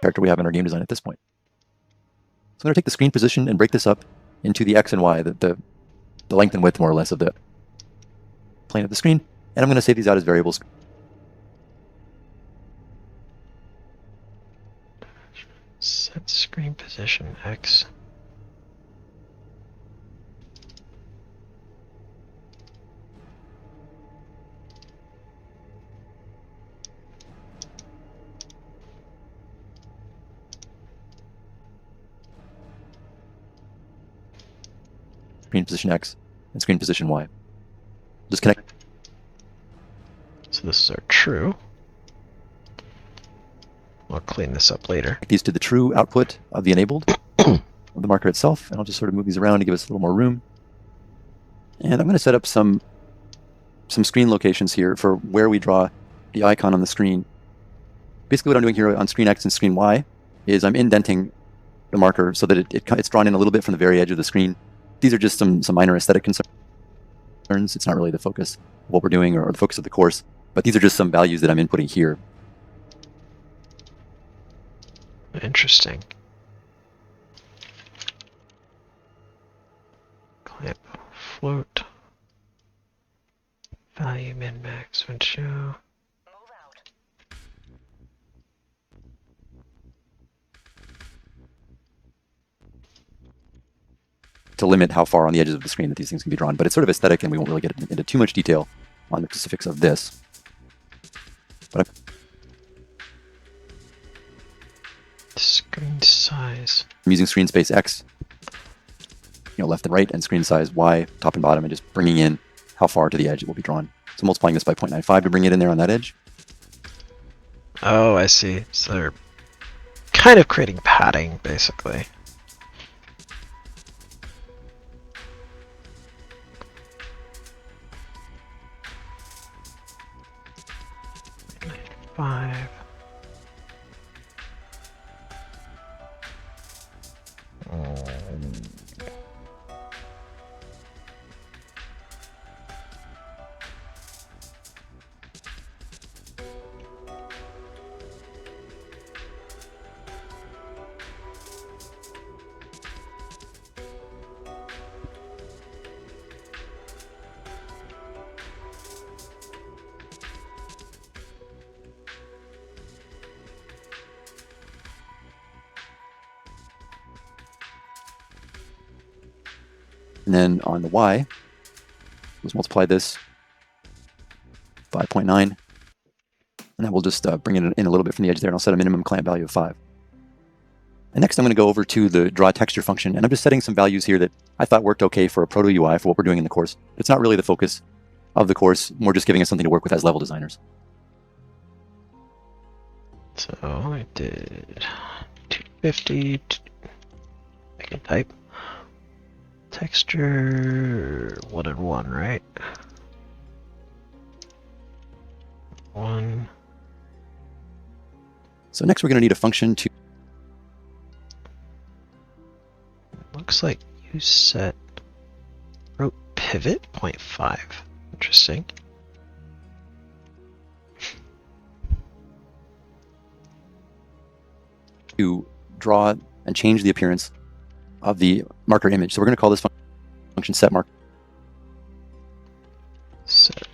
character we have in our game design at this point. So I'm going to take the screen position and break this up into the X and Y, the length and width more or less of the plane of the screen, and I'm going to save these out as variables. Set screen position X. Screen position X and screen position Y. Just connect. So this is our true. I'll clean this up later. These to the true output of the enabled of the marker itself, and I'll just sort of move these around to give us a little more room. And I'm going to set up some screen locations here for where we draw the icon on the screen. Basically what I'm doing here on screen X and screen Y is I'm indenting the marker so that it's drawn in a little bit from the very edge of the screen. These are just some minor aesthetic concerns. It's not really the focus of what we're doing or the focus of the course, but these are just some values that I'm inputting here. Interesting. Clamp float. Value min max when show. To limit how far on the edges of the screen that these things can be drawn, but it's sort of aesthetic and we won't really get into too much detail on the specifics of this. But Screen size. I'm using screen space X, left and right, and screen size Y, top and bottom, and just bringing in how far to the edge it will be drawn. So multiplying this by 0.95 to bring it in there on that edge. Oh, I see. So they're kind of creating padding, basically. Five. And then on the Y, let's multiply this 5.9. And then we'll just bring it in a little bit from the edge there, and I'll set a minimum client value of 5. And next I'm going to go over to the draw texture function, and I'm just setting some values here that I thought worked okay for a proto UI for what we're doing in the course. It's not really the focus of the course, more just giving us something to work with as level designers. So I did 250. I can type. Texture 1 and 1, right? 1. So next we're going to need a function to... Looks like you set wrote pivot 0.5. Interesting. to draw and change the appearance of the marker image. So we're going to call this function set marker. Set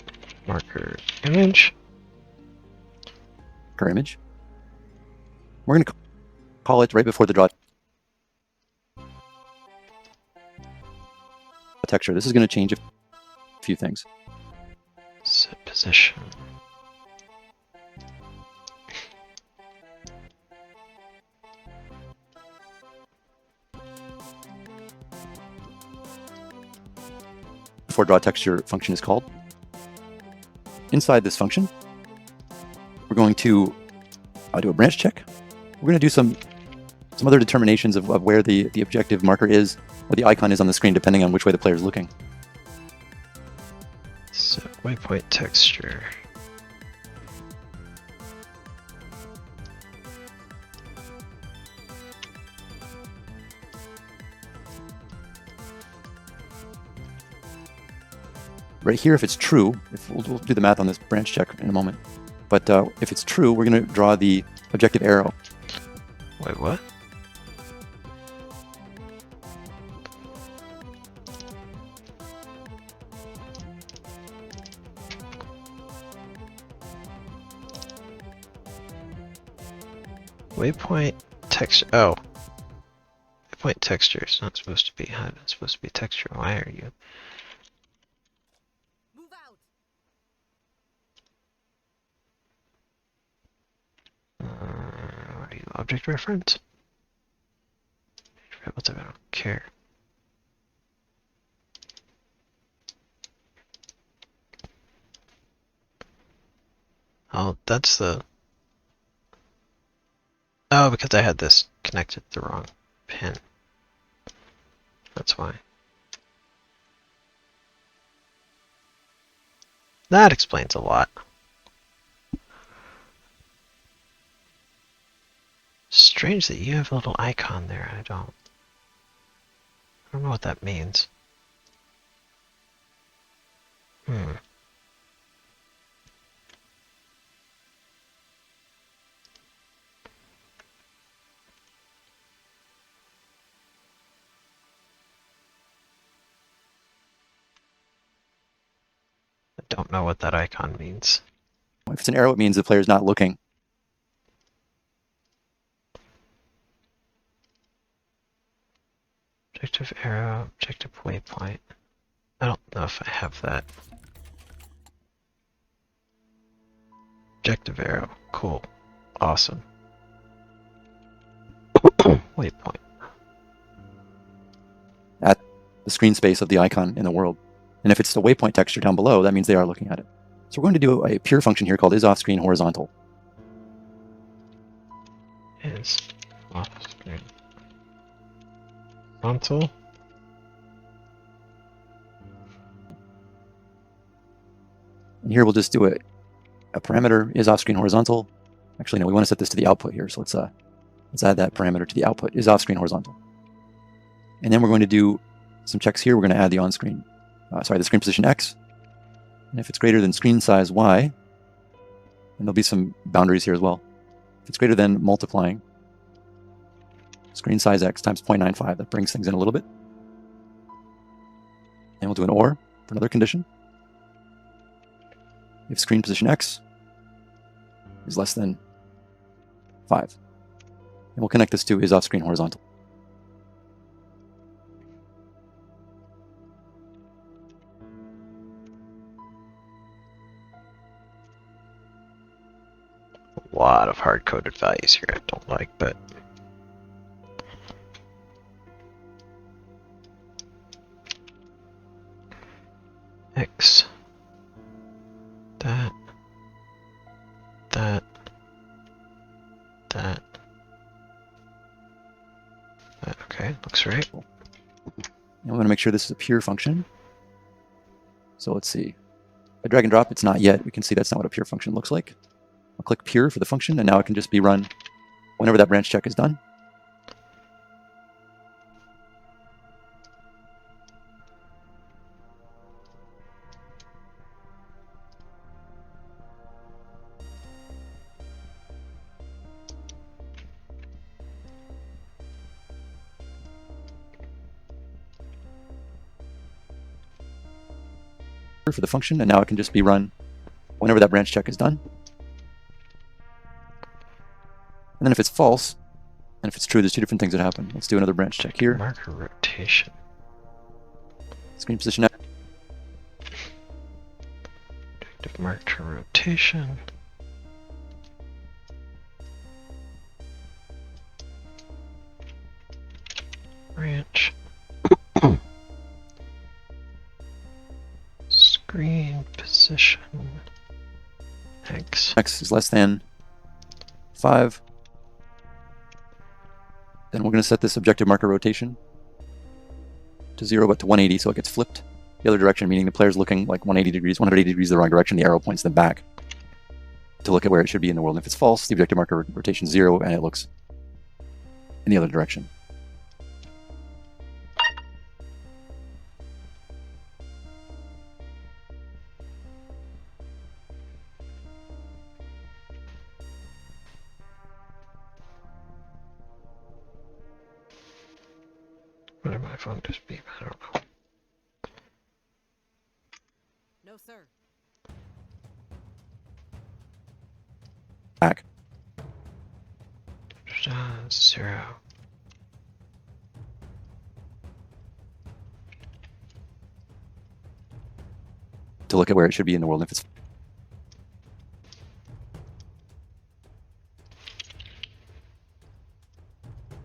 marker image. Image. We're going to call it right before the draw texture. This is going to change a few things. Set position. Before draw texture function is called. Inside this function, we're going to do a branch check. We're going to do some other determinations of where the objective marker is, or the icon is on the screen, depending on which way the player is looking. Set waypoint texture. Right here, if it's true, we'll do the math on this branch check in a moment, but if it's true, we're going to draw the objective arrow. Wait, what? Waypoint texture. Oh. Waypoint texture is not supposed to be. It's supposed to be texture. Why are you? Move out. What are you? Object reference? What's up? I don't care. Oh, that's the. Oh, because I had this connected to the wrong pin. That's why. That explains a lot. Strange that you have a little icon there. I don't know what that means. I don't know what that icon means. If it's an arrow, it means the player's not looking. Objective arrow, objective waypoint. I don't know if I have that. Objective arrow. Cool. Awesome. Waypoint. At the screen space of the icon in the world. And if it's the waypoint texture down below, that means they are looking at it. So we're going to do a pure function here called isOffScreen horizontal. is off screen horizontal. And here we'll just do a parameter is off screen horizontal. Actually, no, we want to set this to the output here. So let's add that parameter to the output is off screen horizontal. And then we're going to do some checks here. We're going to add the on screen, the screen position X. And if it's greater than screen size Y, and there'll be some boundaries here as well. If it's greater than multiplying screen size X times 0.95, that brings things in a little bit. And we'll do an OR for another condition. If screen position X is less than 5. And we'll connect this to is off screen horizontal. A lot of hard-coded values here I don't like, but X, that, okay, looks right. And we want to make sure this is a pure function. So let's see. If I drag and drop, it's not yet. We can see that's not what a pure function looks like. I'll click pure for the function, and now it can just be run whenever that branch check is done. For the function, and now it can just be run whenever that branch check is done. And then if it's false, and if it's true, there's two different things that happen. Let's do another branch check here. Marker rotation. Screen position X. Active marker rotation. Branch. Screen position X. X is less than 5. Then we're going to set this objective marker rotation to 0, but to 180, so it gets flipped the other direction, meaning the player's looking like 180 degrees, 180 degrees the wrong direction. The arrow points them back to look at where it should be in the world. And if it's false, the objective marker rotation is 0, and it looks in the other direction. What did my phone just beep? I don't know. No, sir. Back. 0. To look at where it should be in the world. If it's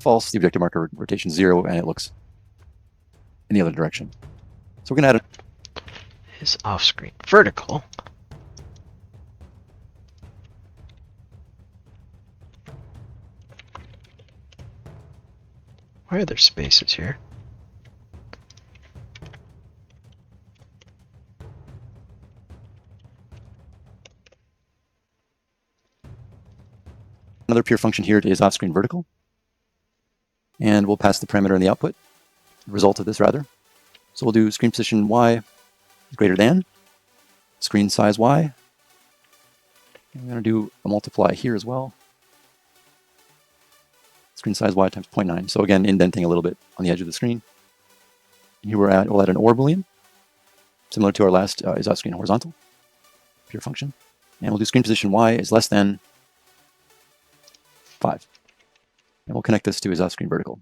false, the objective marker rotation is 0, and it looks in the other direction. So we're going to add Is off screen vertical. Why are there spaces here? another pure function here is off screen vertical. And we'll pass the parameter in the output, the result of this rather. So we'll do screen position Y greater than screen size Y. And we're going to do a multiply here as well. Screen size Y times 0.9. So again, indenting a little bit on the edge of the screen. And here we'll add an OR boolean, similar to our last is off screen horizontal, pure function. And we'll do screen position Y is less than 5. And we'll connect this to his off screen vertical.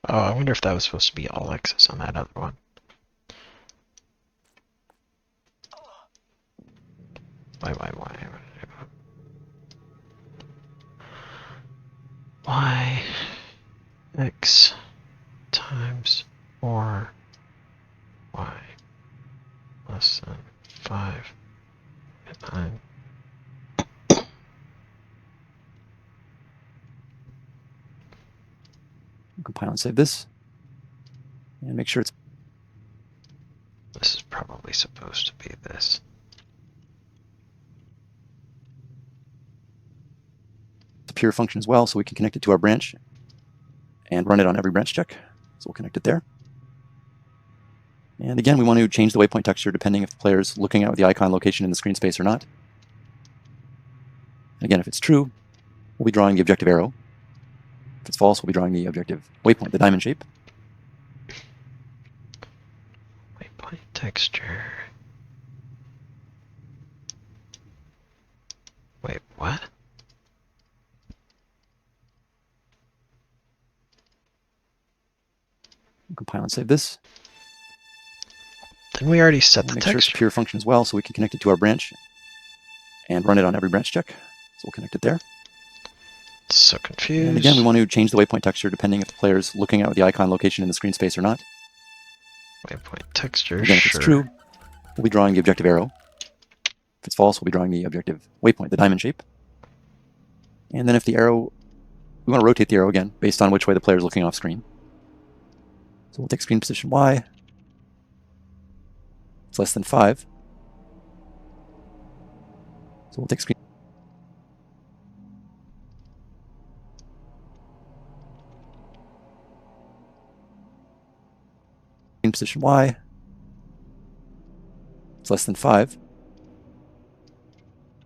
Oh, I wonder if that was supposed to be all X's on that other one. Y X times or Y less than 5 and 9. Compile and save this. And make sure it's... This is probably supposed to be this. a pure function as well, so we can connect it to our branch and run it on every branch check. So we'll connect it there. And again, we want to change the waypoint texture depending if the player is looking at the icon location in the screen space or not. Again, if it's true, we'll be drawing the objective arrow. If it's false, we'll be drawing the objective waypoint, the diamond shape. Waypoint texture. Wait, what? We'll compile and save this. Then we already set the Make sure it's a texture. pure function as well, so we can connect it to our branch and run it on every branch check. So we'll connect it there. So confused. And again, we want to change the waypoint texture depending if the player is looking at the icon location in the screen space or not. Waypoint texture, Again, if sure. it's true, we'll be drawing the objective arrow. If it's false, we'll be drawing the objective waypoint, the diamond shape. And then if the arrow, we want to rotate the arrow again based on which way the player is looking off screen. So we'll take screen position Y. It's less than 5. So we'll take screen position Y. It's less than 5.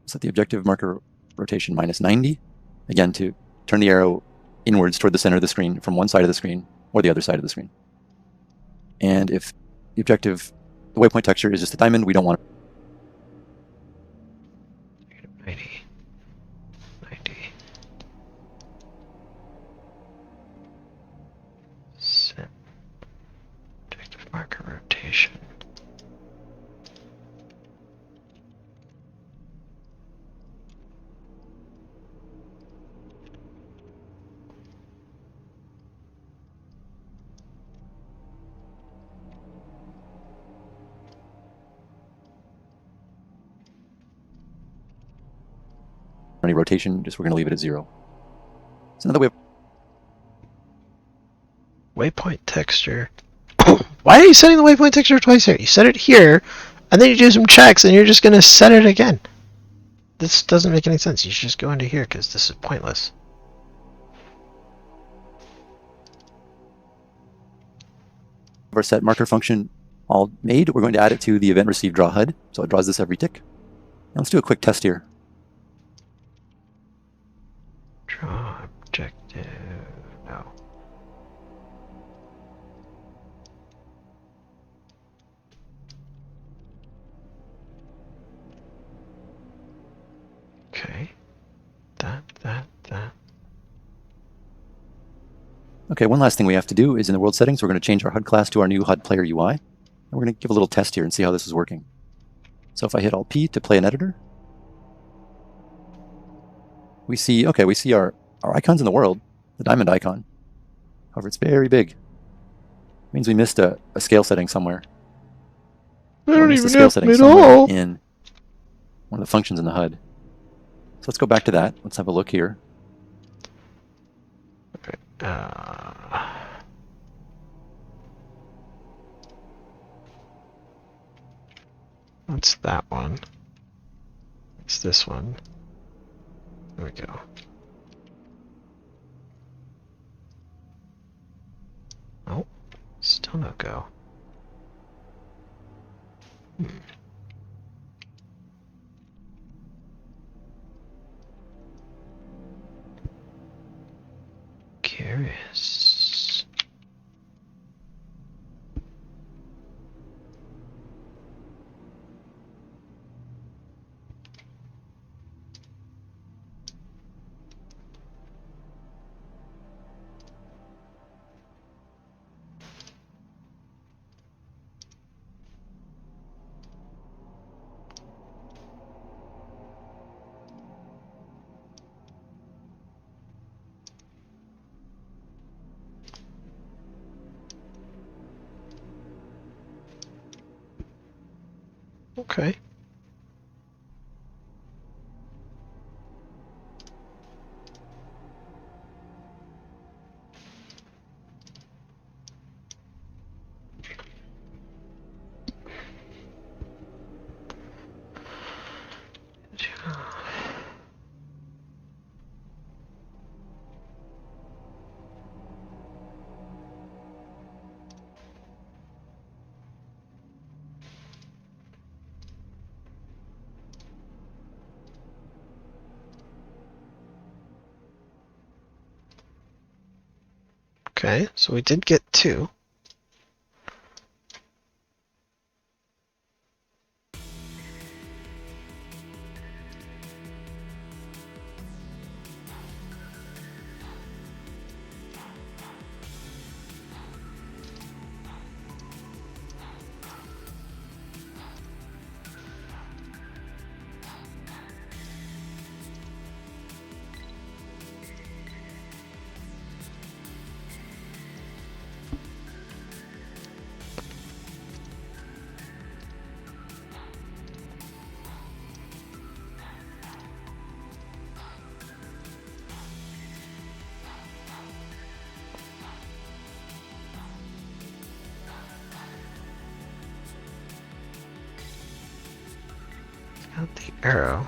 Set the objective marker rotation minus 90. Again, to turn the arrow inwards toward the center of the screen from one side of the screen or the other side of the screen. And if the objective, the waypoint texture is just a diamond, we don't want it. 90. 90. Set objective marker rotation. Any rotation, just we're going to leave it at 0. It's another way of Waypoint texture. Why are you setting the waypoint texture twice here? You set it here, and then you do some checks, and you're just going to set it again. This doesn't make any sense. You should just go into here, because this is pointless. our set marker function all made. We're going to add it to the event receive draw HUD. So it draws this every tick. Now let's do a quick test here. Draw objective. No. Okay. That. Okay, one last thing we have to do is in the world settings, we're going to change our HUD class to our new HUD player UI. And we're going to give a little test here and see how this is working. So if I hit Alt-P to play an editor, we see our icons in the world, the diamond icon. However, it's very big. It means we missed a scale setting somewhere. I don't missed a even scale have setting them at somewhere all. in one of the functions in the HUD. So let's go back to that. Let's have a look here. What's that one? It's this one. There we go. Oh, still no go. Curious. Okay. Okay, so we did get 2. Got the arrow.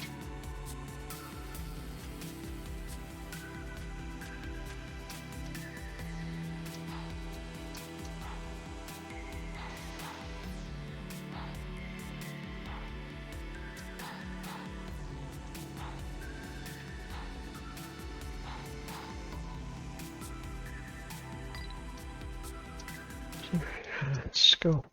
Let's go.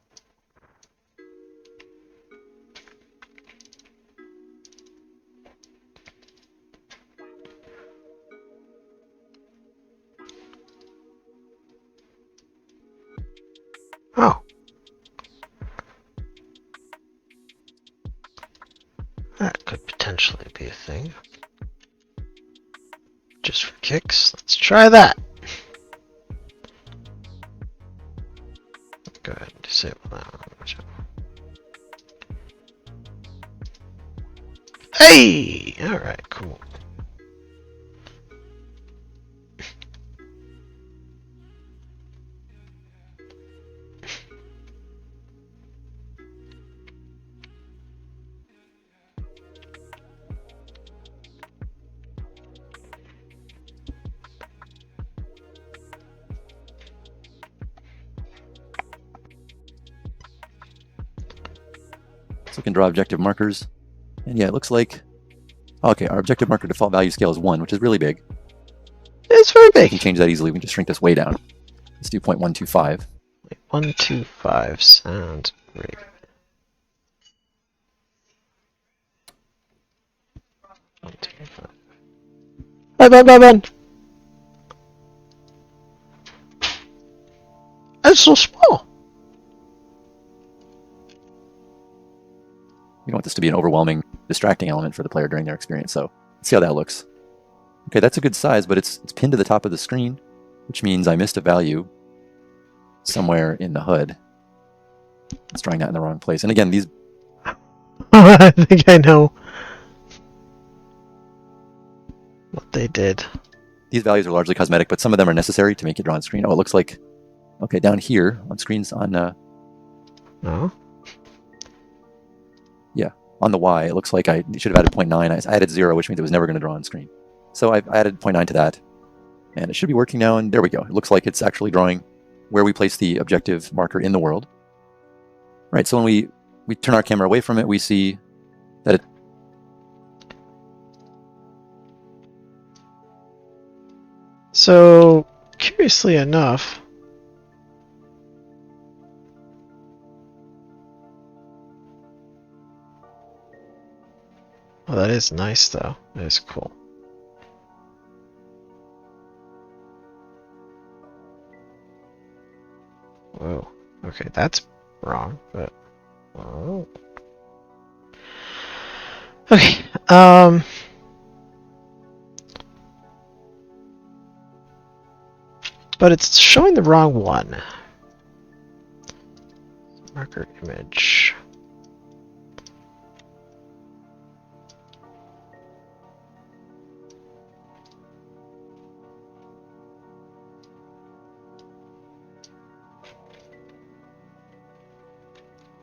Oh. That could potentially be a thing. Just for kicks. Let's try that. Go ahead and disable that one. Hey! Alright, cool. So we can draw objective markers. And yeah, it looks like... Okay, our objective marker default value scale is 1, which is really big. It's very We big. can change that easily. We can just shrink this way down. Let's do 0.125. 125 sounds great. Bye. That's so small. We don't want this to be an overwhelming, distracting element for the player during their experience, so let's see how that looks. Okay, that's a good size, but it's pinned to the top of the screen, which means I missed a value somewhere in the HUD. It's drawing that in the wrong place. And again, these... I think I know what they did. These values are largely cosmetic, but some of them are necessary to make it draw on screen. Oh, it looks like... Okay, down here on screens on... No? Yeah, on the Y, it looks like I should have added 0.9. I added 0, which means it was never going to draw on screen. So I added 0.9 to that, and it should be working now, and there we go. It looks like it's actually drawing where we place the objective marker in the world. Right, so when we turn our camera away from it, we see that it... So, curiously enough, oh, that is nice though. That is cool. Whoa. Okay, that's wrong, but... Whoa. Okay, but it's showing the wrong one. Marker image.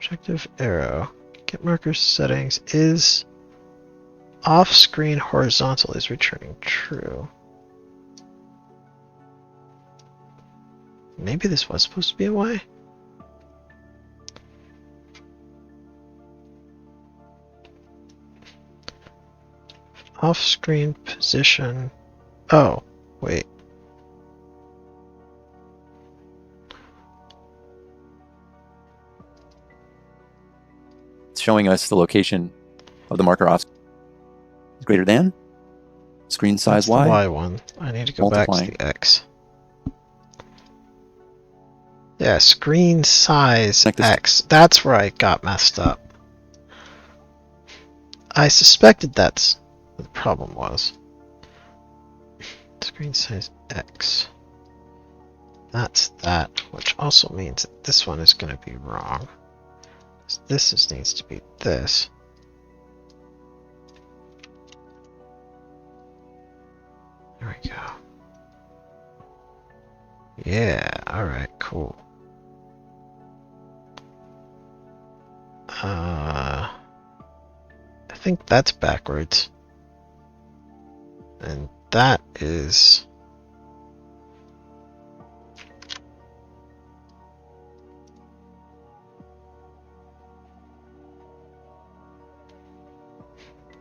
Objective arrow. Get marker settings is off-screen horizontal is returning true. Maybe this was supposed to be a Y? Off-screen position. Oh, wait. It's showing us the location of the marker off greater than screen size That's Y. the Y one. I need to go back to Multiplying. the X. Yeah, screen size Connect this- X. That's where I got messed up. I suspected that's what the problem was. Screen size X. That's that, which also means that this one is going to be wrong. This needs to be this. There we go. Yeah, alright, cool. I think that's backwards. And that is...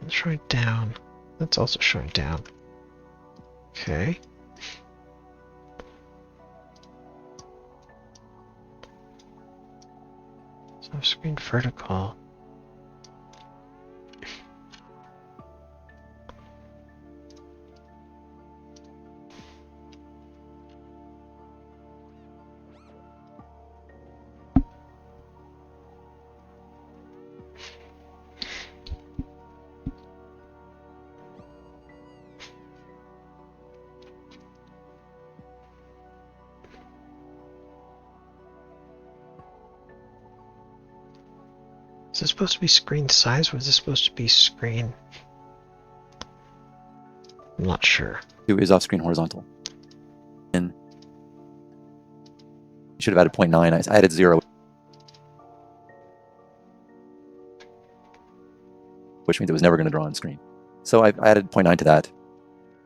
It's showing down. That's also showing down. Okay. So screen vertical. Is this supposed to be screen size or is this supposed to be screen? I'm not sure. Is off-screen horizontal. And you should have added 0.9. I added 0, which means it was never going to draw on screen. So I added 0.9 to that,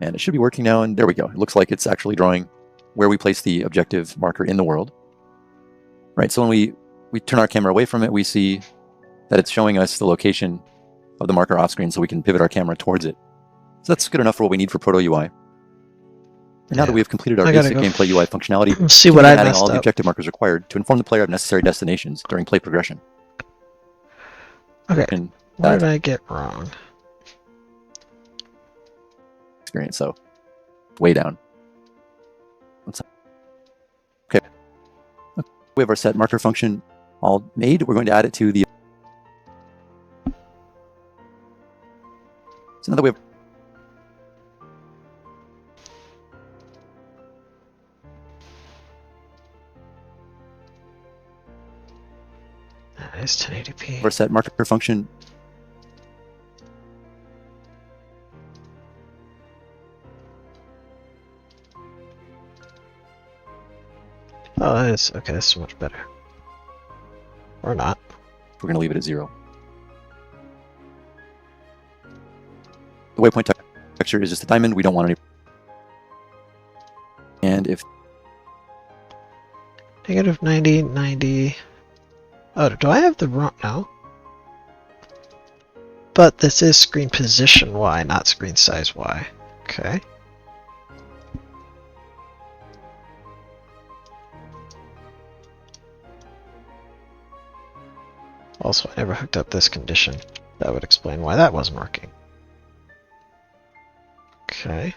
and it should be working now. And there we go. It looks like it's actually drawing where we place the objective marker in the world. Right. So when we turn our camera away from it, we see that it's showing us the location of the marker off screen, so we can pivot our camera towards it. So that's good enough for what we need for Proto UI. And now that we have completed our basic gameplay UI functionality, Let's see what I adding messed all the up. objective markers required to inform the player of necessary destinations during play progression. Okay, And what that did I get wrong? experience, so way down. Okay. We have our set marker function all made. We're going to add it to the. So now that we have. That is 1080p. Our set marker function. Oh, that is okay. That's so much better. Or not. We're going to leave it at 0. The waypoint texture is just a diamond. We don't want any. And if Negative 90, 90. Oh, do I have the wrong? No. But this is screen position Y, not screen size Y. Okay. Also, I never hooked up this condition. That would explain why that wasn't working. Okay.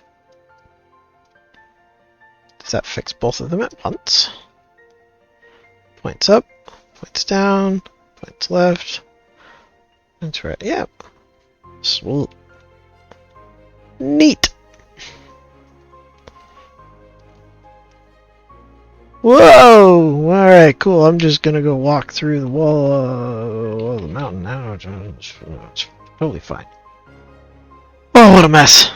Does that fix both of them at once? Points up, points down, points left, points right. Yep. Sweet. Neat. Whoa! Alright, cool. I'm just gonna go walk through the wall of the mountain now. It's totally fine. Oh, what a mess.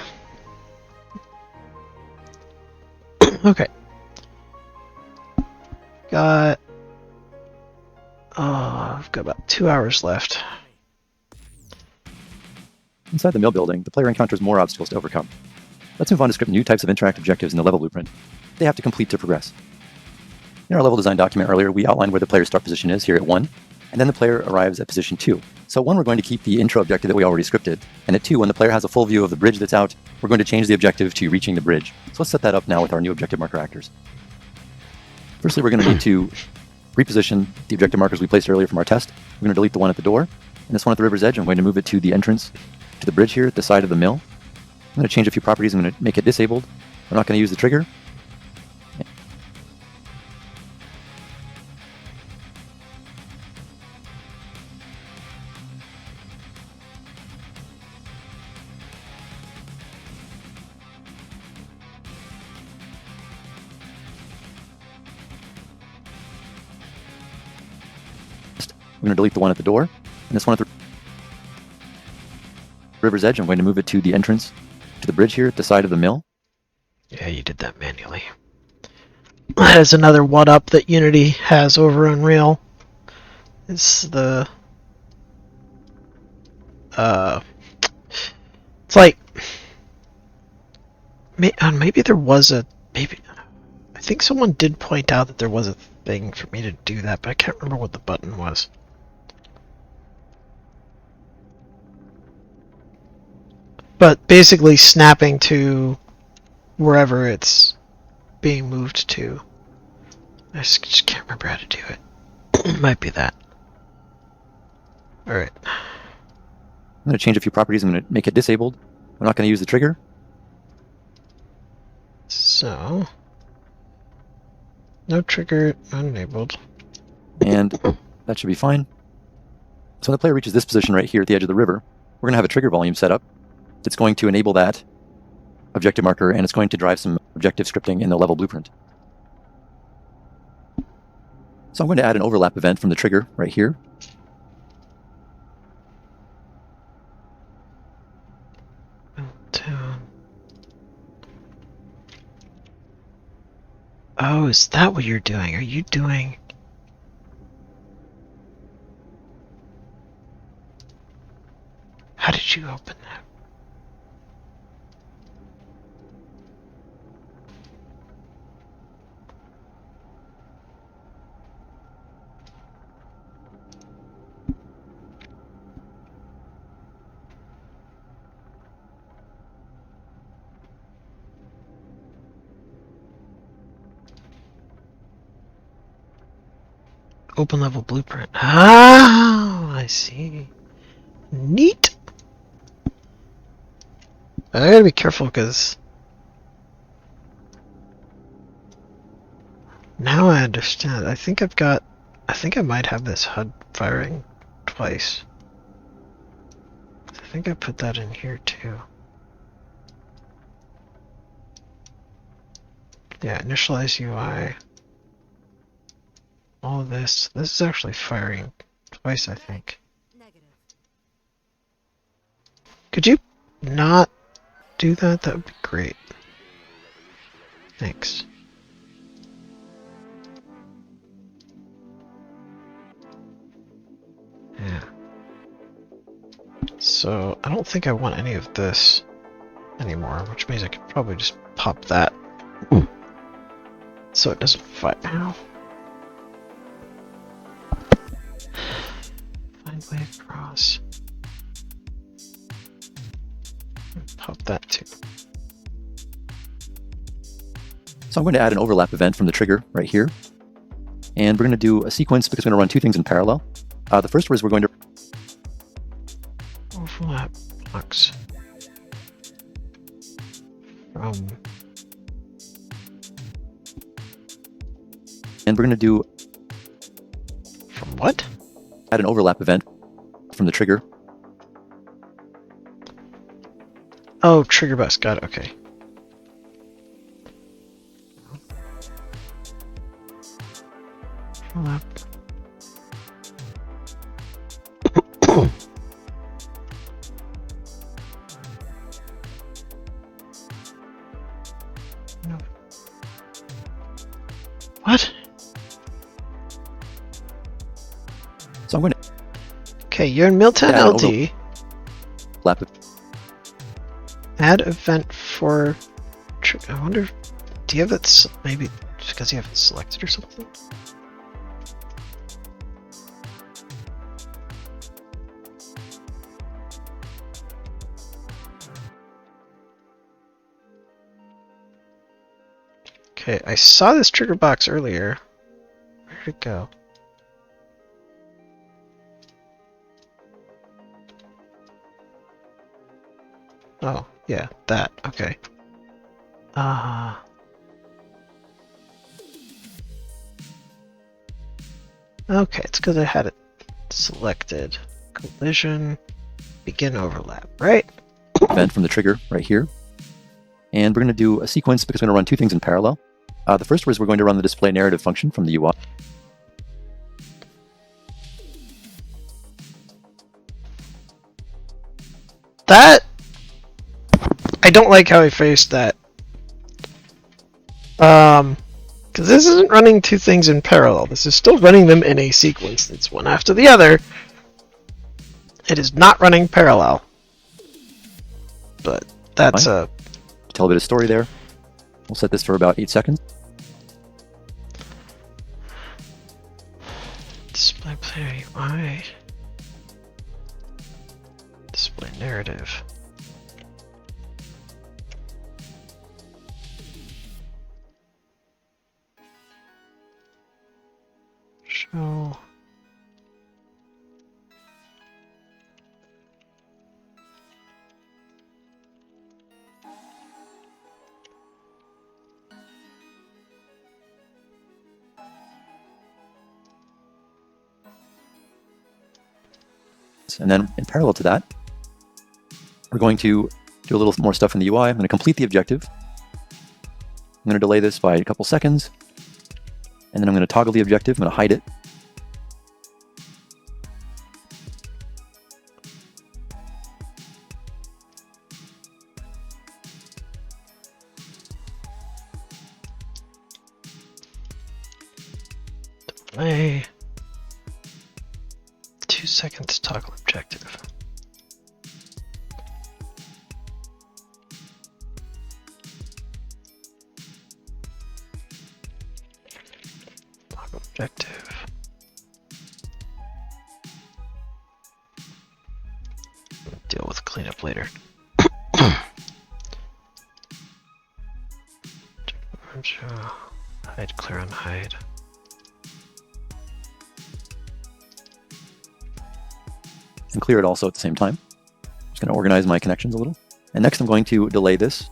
Okay. Got Oh, I've got about 2 hours left. Inside the mill building, the player encounters more obstacles to overcome. Let's move on to script new types of interact objectives in the level blueprint they have to complete to progress. In our level design document earlier, we outlined where the player's start position is here at 1, and then the player arrives at position 2. So at 1, we're going to keep the intro objective that we already scripted, and at 2, when the player has a full view of the bridge that's out, we're going to change the objective to reaching the bridge. So let's set that up now with our new objective marker actors. Firstly, we're going to need to reposition the objective markers we placed earlier from our test. We're going to delete the one at the door, and this one at the river's edge, I'm going to move it to the entrance to the bridge here at the side of the mill. I'm going to change a few properties. I'm going to make it disabled. I'm not going to use the trigger. I'm going to delete the one at the door, and this one at the river's edge, I'm going to move it to the entrance to the bridge here at the side of the mill. Yeah, you did that manually. That is another one-up that Unity has over Unreal. It's the... It's like... Maybe there was a... Maybe... I think someone did point out that there was a thing for me to do that, but I can't remember what the button was. But basically snapping to wherever it's being moved to. I just can't remember how to do it. It might be that. Alright. I'm going to change a few properties. I'm going to make it disabled. I'm not going to use the trigger. So... no trigger enabled. And that should be fine. So when the player reaches this position right here at the edge of the river, we're going to have a trigger volume set up that's going to enable that objective marker, and it's going to drive some objective scripting in the level blueprint. So I'm going to add an overlap event from the trigger right here. Oh, is that what you're doing? Are you doing... How did you open that? Open level blueprint. Ah, I see. Neat. I gotta be careful because now I understand. I think I might have this HUD firing twice. I think I put that in here too. Yeah, initialize UI. All of this. This is actually firing twice, I think. Could you not do that? That would be great. Thanks. Yeah. So, I don't think I want any of this anymore, which means I could probably just pop that. So it doesn't fight now. Find wave cross. Pop that too. So I'm going to add an overlap event from the trigger right here. And we're going to do a sequence because we're going to run two things in parallel. The first is we're going to overlap blocks from... And we're going to do... From what? Add an overlap event from the trigger. Oh, trigger bus. Got it. Okay. Overlap. No. What? So I'm going to Okay, you're in Milton Yeah, LD. lap it. Add event for. I wonder. Do you have that? Maybe just because you have it selected or something? Okay, I saw this trigger box earlier. Where did it go? Oh, yeah, that. Okay. Okay, it's because I had it selected. Collision, begin overlap, right? Event from the trigger right here. And we're going to do a sequence because we're going to run two things in parallel. The first is we're going to run the display narrative function from the UI. That... I don't like how I faced that. Because this isn't running two things in parallel. This is still running them in a sequence. It's one after the other. It is not running parallel. But that's Fine. Tell a bit of story there. We'll set this for about 8 seconds. Display player UI. Display narrative. Show. And then in parallel to that, we're going to do a little more stuff in the UI. I'm going to complete the objective. I'm going to delay this by a couple seconds. And then I'm going to toggle the objective. I'm going to hide it. Delay. 2 seconds toggle objective. Toggle objective. Deal with cleanup later. Hide, clear on hide. And clear it also at the same time. Just going to organize my connections a little. And next I'm going to delay this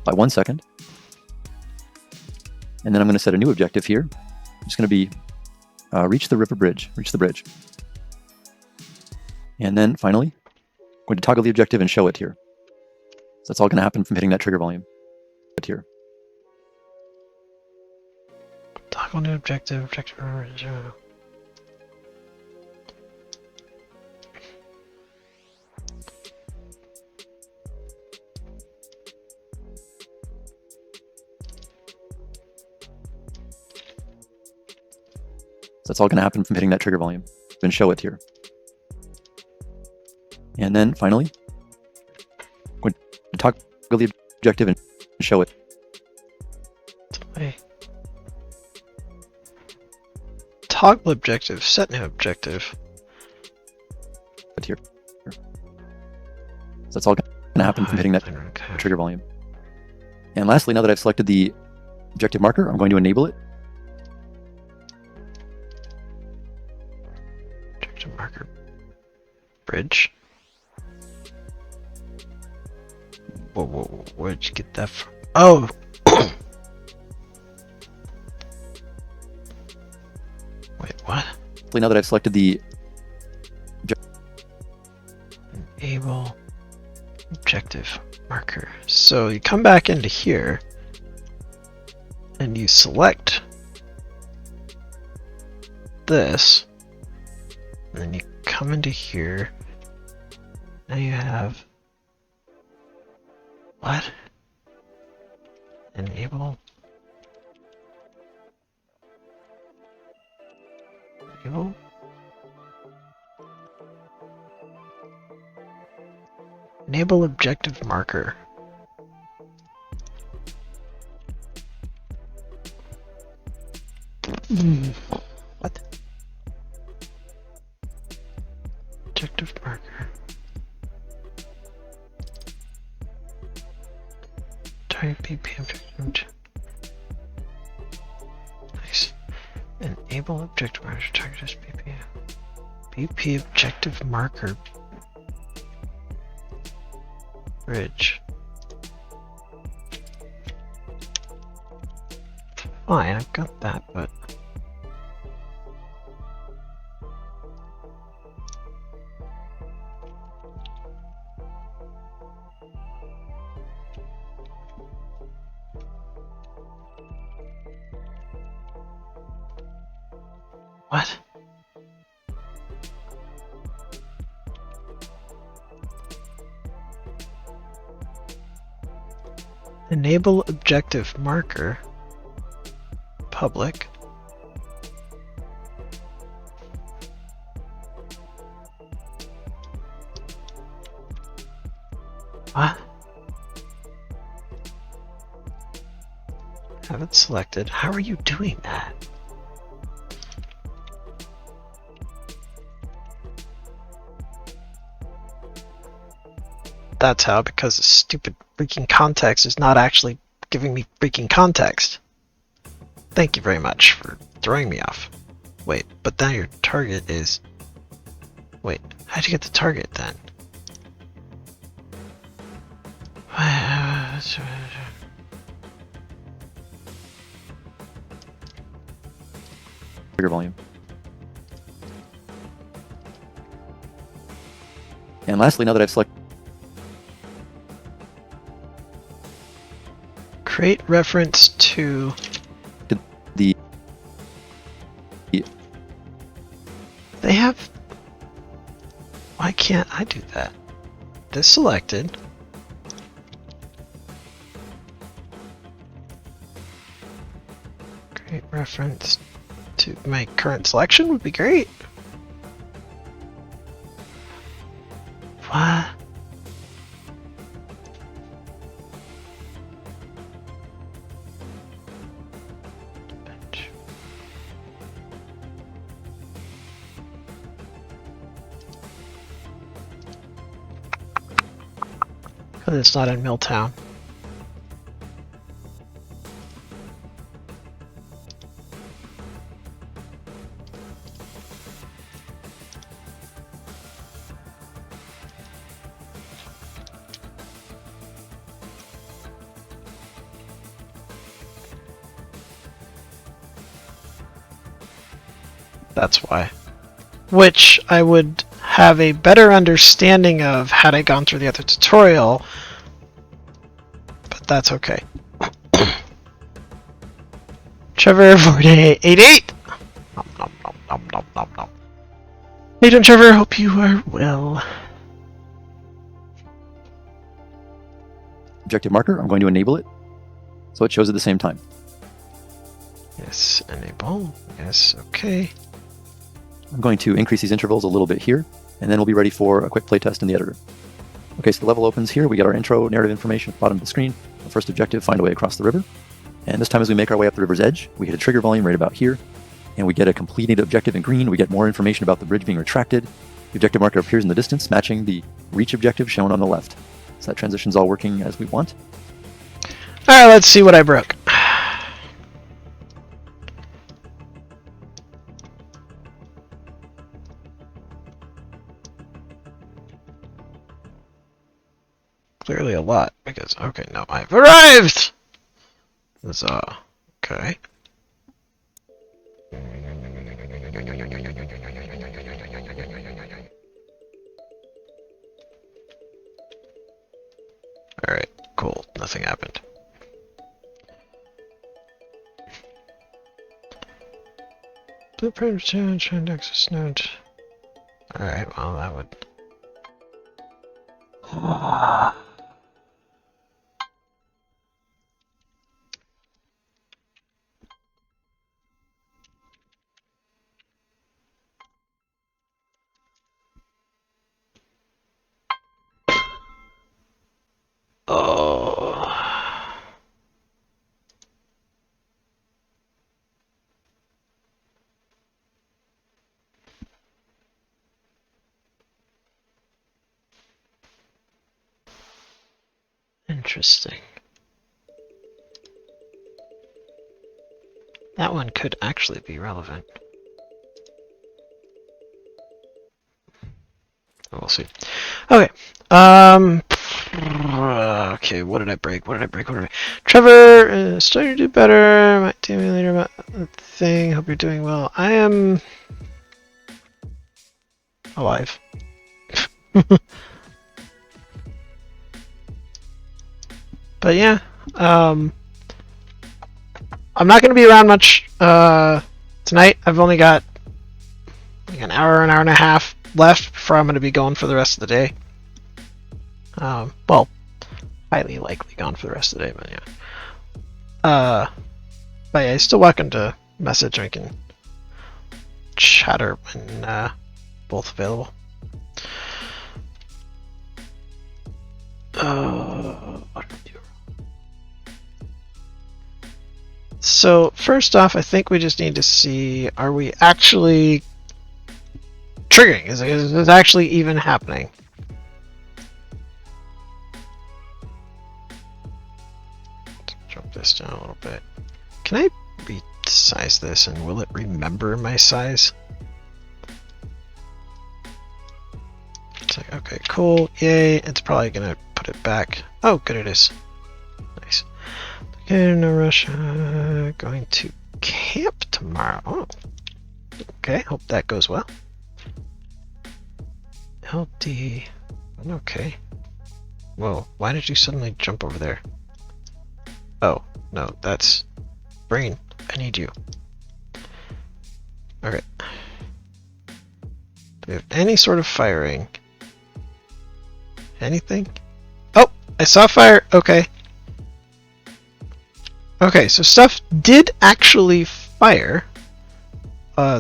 by 1 second. And then I'm going to set a new objective here. It's going to be reach the river bridge, reach the bridge. And then finally, I'm going to toggle the objective and show it here. So that's all going to happen from hitting that trigger volume. Here. Toggle new objective, objective. So that's all going to happen from hitting that trigger volume. Then show it here. And then finally, I'm going to toggle the objective and show it. Delay. Toggle objective, set new objective. Here. So that's all going to happen from hitting that Okay. trigger volume. And lastly, now that I've selected the objective marker, I'm going to enable it. Objective marker. Bridge. Whoa, whoa, whoa, where'd you get that from? Oh! Wait, what? Now that I've selected the Enable objective marker. So you come back into here and you select this, and then you come into here. Now you have what? Enable. Enable. Enable objective marker. What? Objective marker. Target BP objective. Nice. Enable objective marker. Target as BP. BP objective marker. Bridge. Fine, I've got that, but what? Enable objective marker. Public. What? Have it selected. How are you doing that? That's how, because the stupid freaking context is not actually giving me freaking context. Thank you very much for throwing me off. Wait, but now your target is... Wait, how'd you get the target then? Trigger volume. And lastly, now that I've selected Create reference to... the They have... Why can't I do that? This selected. Create reference to my current selection would be great. What? Because it's not in Milltown. That's why. Which I would have a better understanding of had I gone through the other tutorial, but that's okay. Trevor 4888. Nom, nom, nom, nom, nom, nom, nom. Hey, Don Trevor, hope you are well. objective marker, I'm going to enable it so it shows at the same time. Yes, enable. Yes, okay. I'm going to increase these intervals a little bit here, and then we'll be ready for a quick playtest in the editor. Okay, so the level opens here. We get our intro narrative information at the bottom of the screen. The first objective, find a way across the river. And this time as we make our way up the river's edge, we hit a trigger volume right about here, and we get a completed objective in green. We get more information about the bridge being retracted. The objective marker appears in the distance, matching the reach objective shown on the left. So that transition's all working as we want. Alright, let's see what I broke. Clearly a lot, because, okay, no, I've arrived! Huzzah. Okay. Alright, cool. Nothing happened. Blueprint change, access node. Alright, well, that would... Interesting. That one could actually be relevant. We'll see. Okay. Okay, what did I break? Trevor, starting to do better. Might tell me later about the thing. Hope you're doing well. I am alive. But yeah, I'm not going to be around much tonight. I've only got like an hour and a half left before I'm going to be going for the rest of the day. Well, highly likely gone for the rest of the day, but yeah. But yeah, you're still welcome to message. We can chatter when both available. What did I do? So first off, I think we just need to see, are we actually triggering? Is it actually even happening? Let's drop this down a little bit. Can I resize this and will it remember my size? It's like, okay, cool, yay. It's probably gonna put it back. Oh, good, it is. Nice. Okay, no rush. Going to camp tomorrow. Oh. Okay, hope that goes well. LD. Okay. Whoa, why did you suddenly jump over there? Oh, no, that's Brain. I need you. Okay. Do we have any sort of firing? Anything? Oh, I saw fire. Okay. Okay, so stuff did actually fire.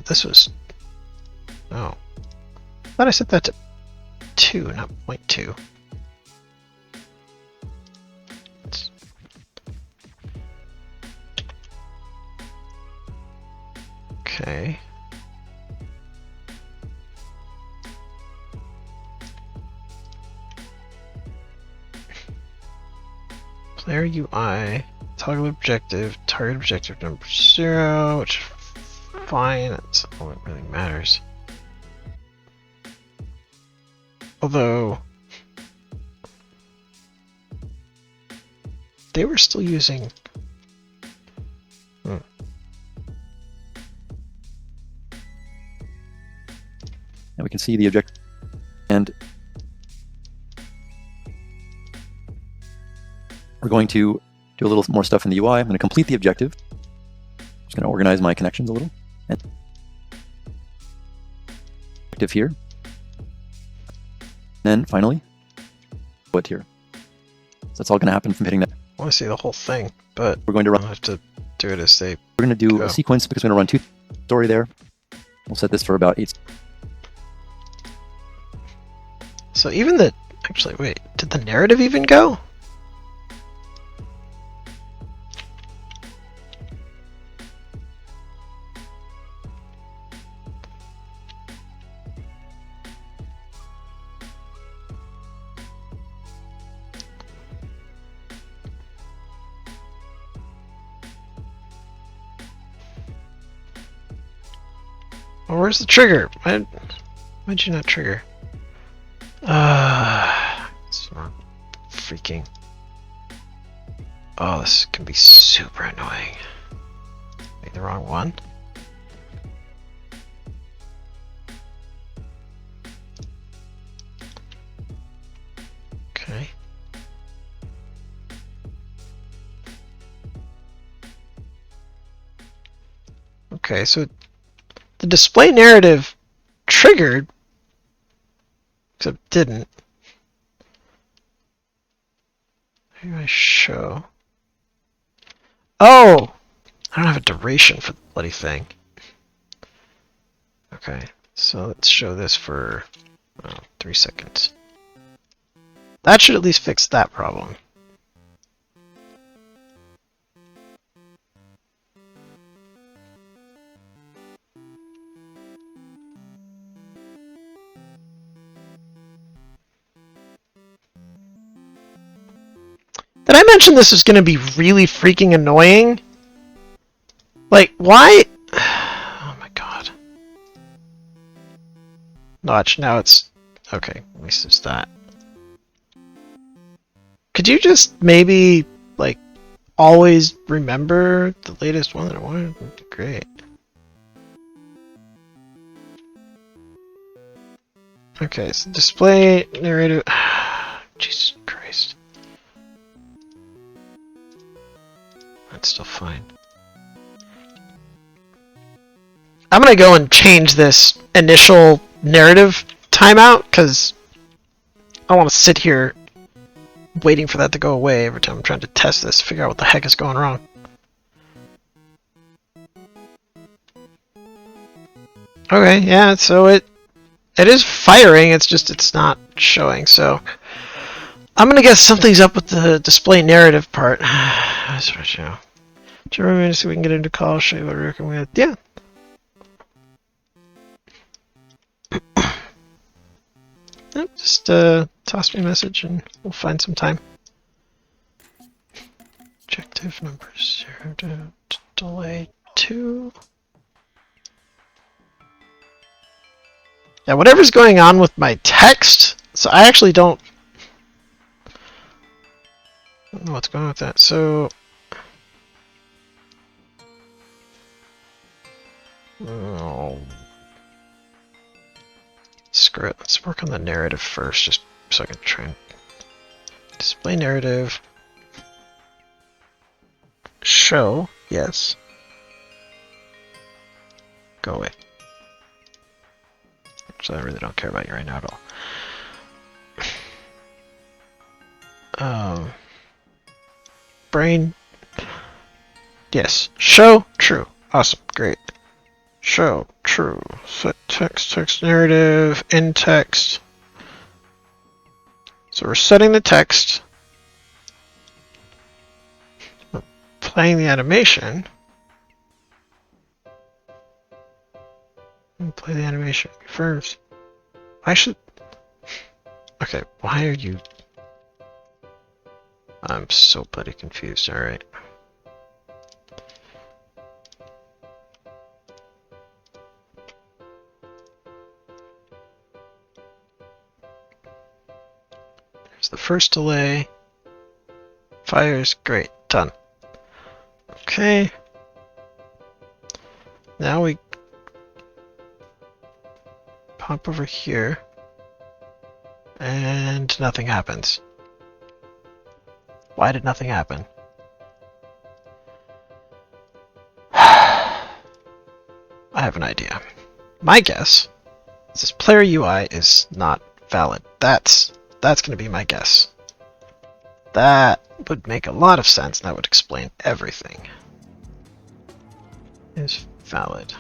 This was... Oh. I thought I set that to 2, not 0.2. Okay. Player UI, toggle objective, target objective number 0, which is fine, that's all that really matters. Although, they were still using... And we can see the objective. And we're going to do a little more stuff in the UI. I'm going to complete the objective. Just going to organize my connections a little. And objective here. Then finally, what here? So that's all going to happen from hitting that. I want to see the whole thing, but We're going to run. I'll have to do it as they We're going to do go. a sequence because we're going to run 2 story there. We'll set this for about 8. So even the... Actually, wait. Did the narrative even go? Well, where's the trigger? Why'd you not trigger? It's not freaking... Oh, this can be super annoying. Made the wrong one? Okay. Okay, so the display narrative triggered, except didn't. How do I show? Oh! I don't have a duration for the bloody thing. Okay, so let's show this for 3 seconds. That should at least fix that problem. Did I mention this is going to be really freaking annoying? Like, why? Oh my god. Watch, now it's... Okay, at least it's that. Could you just maybe, like, always remember the latest one that I wanted? That'd be great. Okay, so display narrative... Jesus Christ. That's still fine. I'm gonna go and change this initial narrative timeout, because I don't want to sit here waiting for that to go away every time I'm trying to test this, figure out what the heck is going wrong. Okay, yeah, so it is firing, it's just it's not showing, so I'm gonna guess something's up with the display narrative part. That's what I show. Do you remember to see if we can get into call, show you what we're working with? Yeah. Yep, just toss me a message and we'll find some time. Objective number 0 to delay 2. Yeah, whatever's going on with my text, so I actually don't know what's going on with that. So, oh, screw it. Let's work on the narrative first, just so I can try and display narrative. Show, yes. Go away. So I really don't care about you right now at all. Brain. Yes. Show true. Awesome. Great. Show true. Set text narrative in text. So we're setting the text. We're playing the animation. Play the animation first. I should... Okay, why are you... I'm so bloody confused, alright. There's the first delay. Fires, great, done. Okay. Now we pop over here, and nothing happens. Why did nothing happen? I have an idea. My guess is this player UI is not valid. That's going to be my guess. That would make a lot of sense, and that would explain everything. Is valid.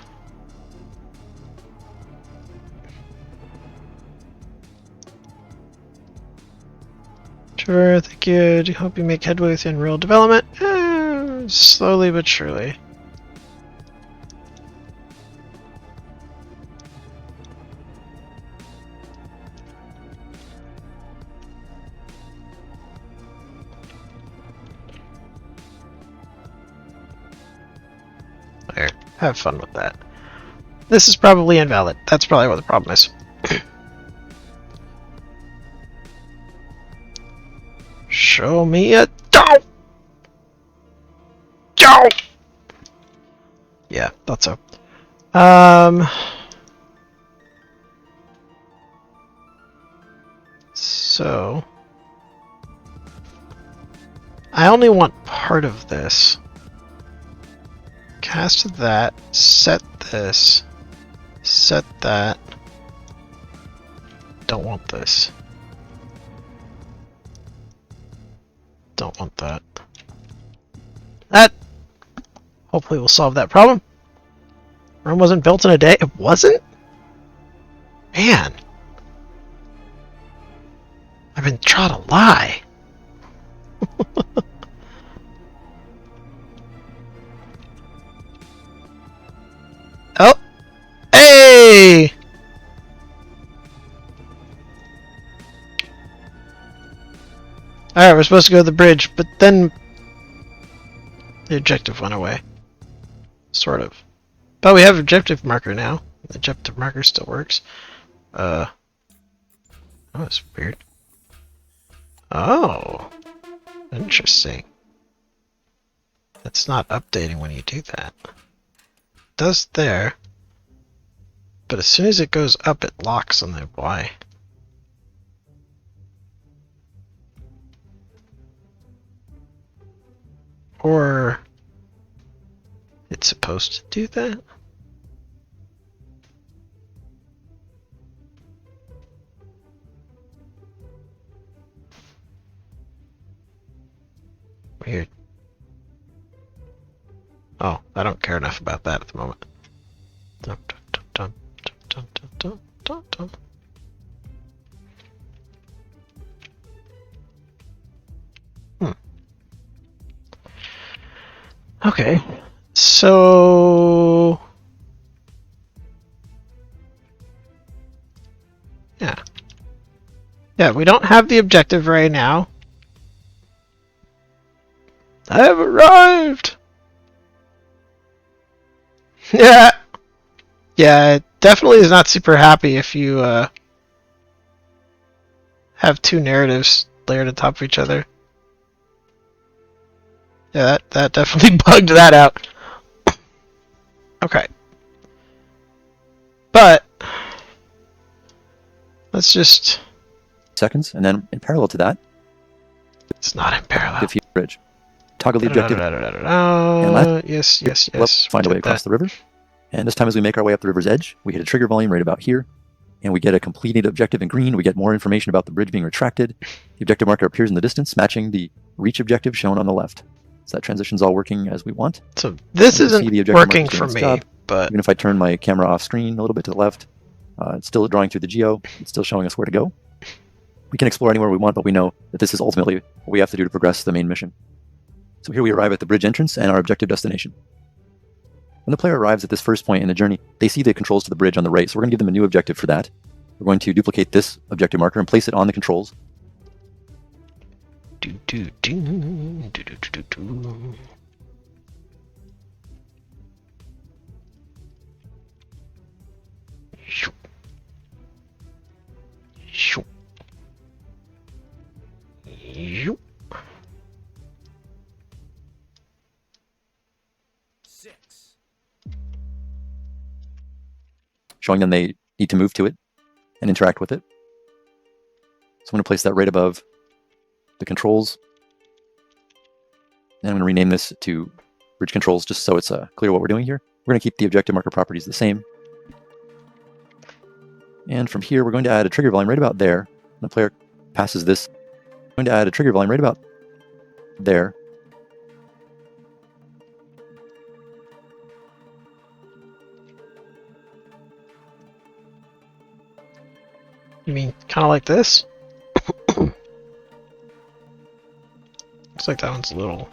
Sure, thank you. I hope you make headway with your Unreal development. Slowly but surely. There, have fun with that. This is probably invalid. That's probably what the problem is. Show me a dough! Dough! Yeah, thought so. So I only want part of this. Cast that, set this, set that. Don't want this. Don't want that. That hopefully will solve that problem. Rome wasn't built in a day. It wasn't? Man. I've been trying to lie. Oh. Hey! Alright, we're supposed to go to the bridge, but then the objective went away. Sort of. But we have objective marker now. The objective marker still works. Oh, that's weird. Oh, interesting. It's not updating when you do that. It does there. But as soon as it goes up, it locks on the Y. Or it's supposed to do that? Weird. Oh, I don't care enough about that at the moment. Dun, dun, dun, dun, dun, dun, dun, dun. Okay, so yeah, we don't have the objective right now. I have arrived. Yeah, it definitely is not super happy if you have two narratives layered on top of each other. Yeah, that definitely bugged that out. Okay. But let's just... Seconds, and then in parallel to that, It's not in parallel. defeat the bridge. Toggle the objective. And Yes. Find a way across the river. And this time as we make our way up the river's edge, we hit a trigger volume right about here. And we get a completed objective in green. We get more information about the bridge being retracted. The objective marker appears in the distance, matching the reach objective shown on the left. So that transition's all working as we want. So this You can see isn't the objective working marker's for doing its me, job. but Even if I turn my camera off screen a little bit to the left, it's still drawing through the geo. It's still showing us where to go. We can explore anywhere we want, but we know that this is ultimately what we have to do to progress the main mission. So here we arrive at the bridge entrance and our objective destination. When the player arrives at this first point in the journey, they see the controls to the bridge on the right, so we're going to give them a new objective for that. We're going to duplicate this objective marker and place it on the controls. do do do do do do do. Shoo. Shoo. Shoo. 6, Showing them they need to move to it and interact with it. So I'm going to place that right above the controls. And I'm going to rename this to bridge controls just so it's clear what we're doing here. We're going to keep the objective marker properties the same. And from here, we're going to add a trigger volume right about there. The player passes this. I'm going to add a trigger volume right about there. You mean kind of like this? Looks like that one's a little...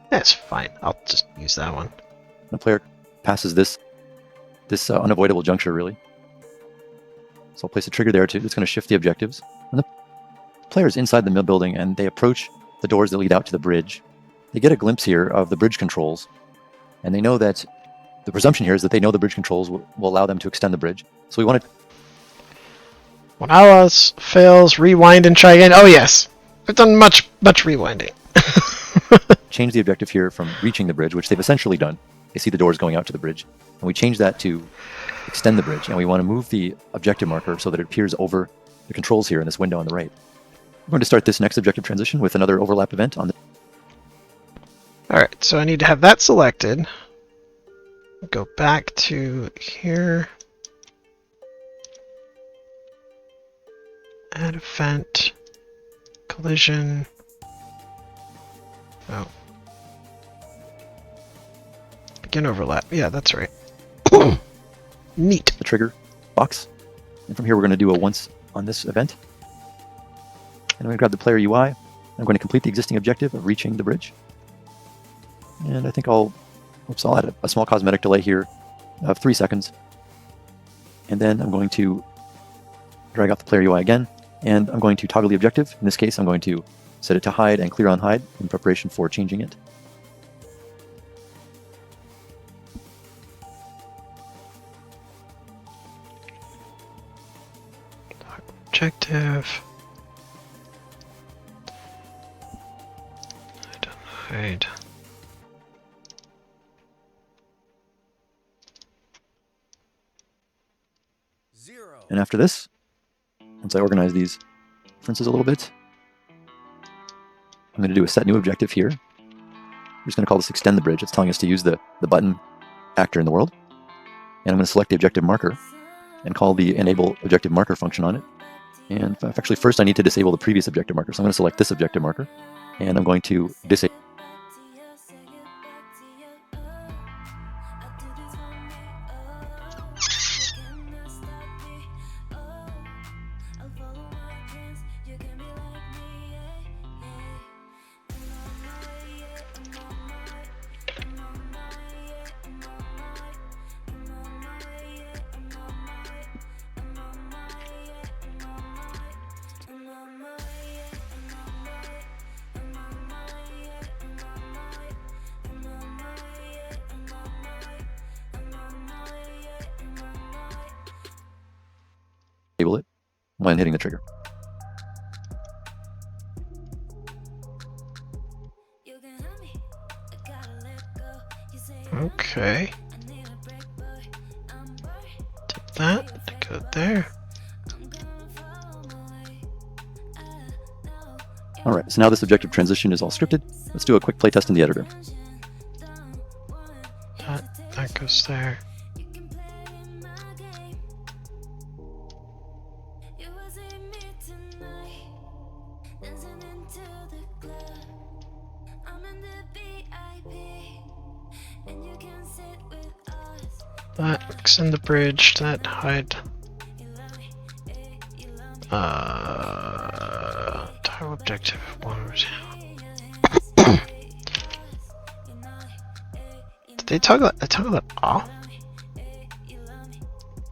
That's fine. I'll just use that one. The player passes this unavoidable juncture, really. So I'll place a trigger there too. It's going to shift the objectives. When the player's inside the mill building and they approach the doors that lead out to the bridge, they get a glimpse here of the bridge controls. And they know that the presumption here is that they know the bridge controls will allow them to extend the bridge. So we want to When Alice fails, rewind and try again. Oh yes, I've done much rewinding. change the objective here from reaching the bridge, which they've essentially done. They see the doors going out to the bridge. And we change that to extend the bridge. And we want to move the objective marker so that it appears over the controls here in this window on the right. We're going to start this next objective transition with another overlap event on the... Alright, so I need to have that selected. Go back to here. Add event. Collision. Oh. Begin overlap. Yeah, that's right. Neat. the trigger box. And from here, we're going to do a once on this event. And I'm going to grab the player UI. I'm going to complete the existing objective of reaching the bridge. And I think I'll add a small cosmetic delay here of 3 seconds. And then I'm going to drag out the player UI again And I'm going to toggle the objective. In this case, I'm going to set it to hide and clear on hide in preparation for changing it. Objective. Hide. And after this, once I organize these references a little bit, I'm going to do a set new objective here. I'm just going to call this extend the bridge. It's telling us to use the button actor in the world. And I'm going to select the objective marker and call the enable objective marker function on it. And actually first I need to disable the previous objective marker. So I'm going to select this objective marker and I'm going to disable. it when hitting the trigger. Okay. Take that, go there. Alright, so now this objective transition is all scripted. Let's do a quick playtest in the editor. That goes there. That extend the bridge, that hide. Tile objective one more time. Did they toggle that off?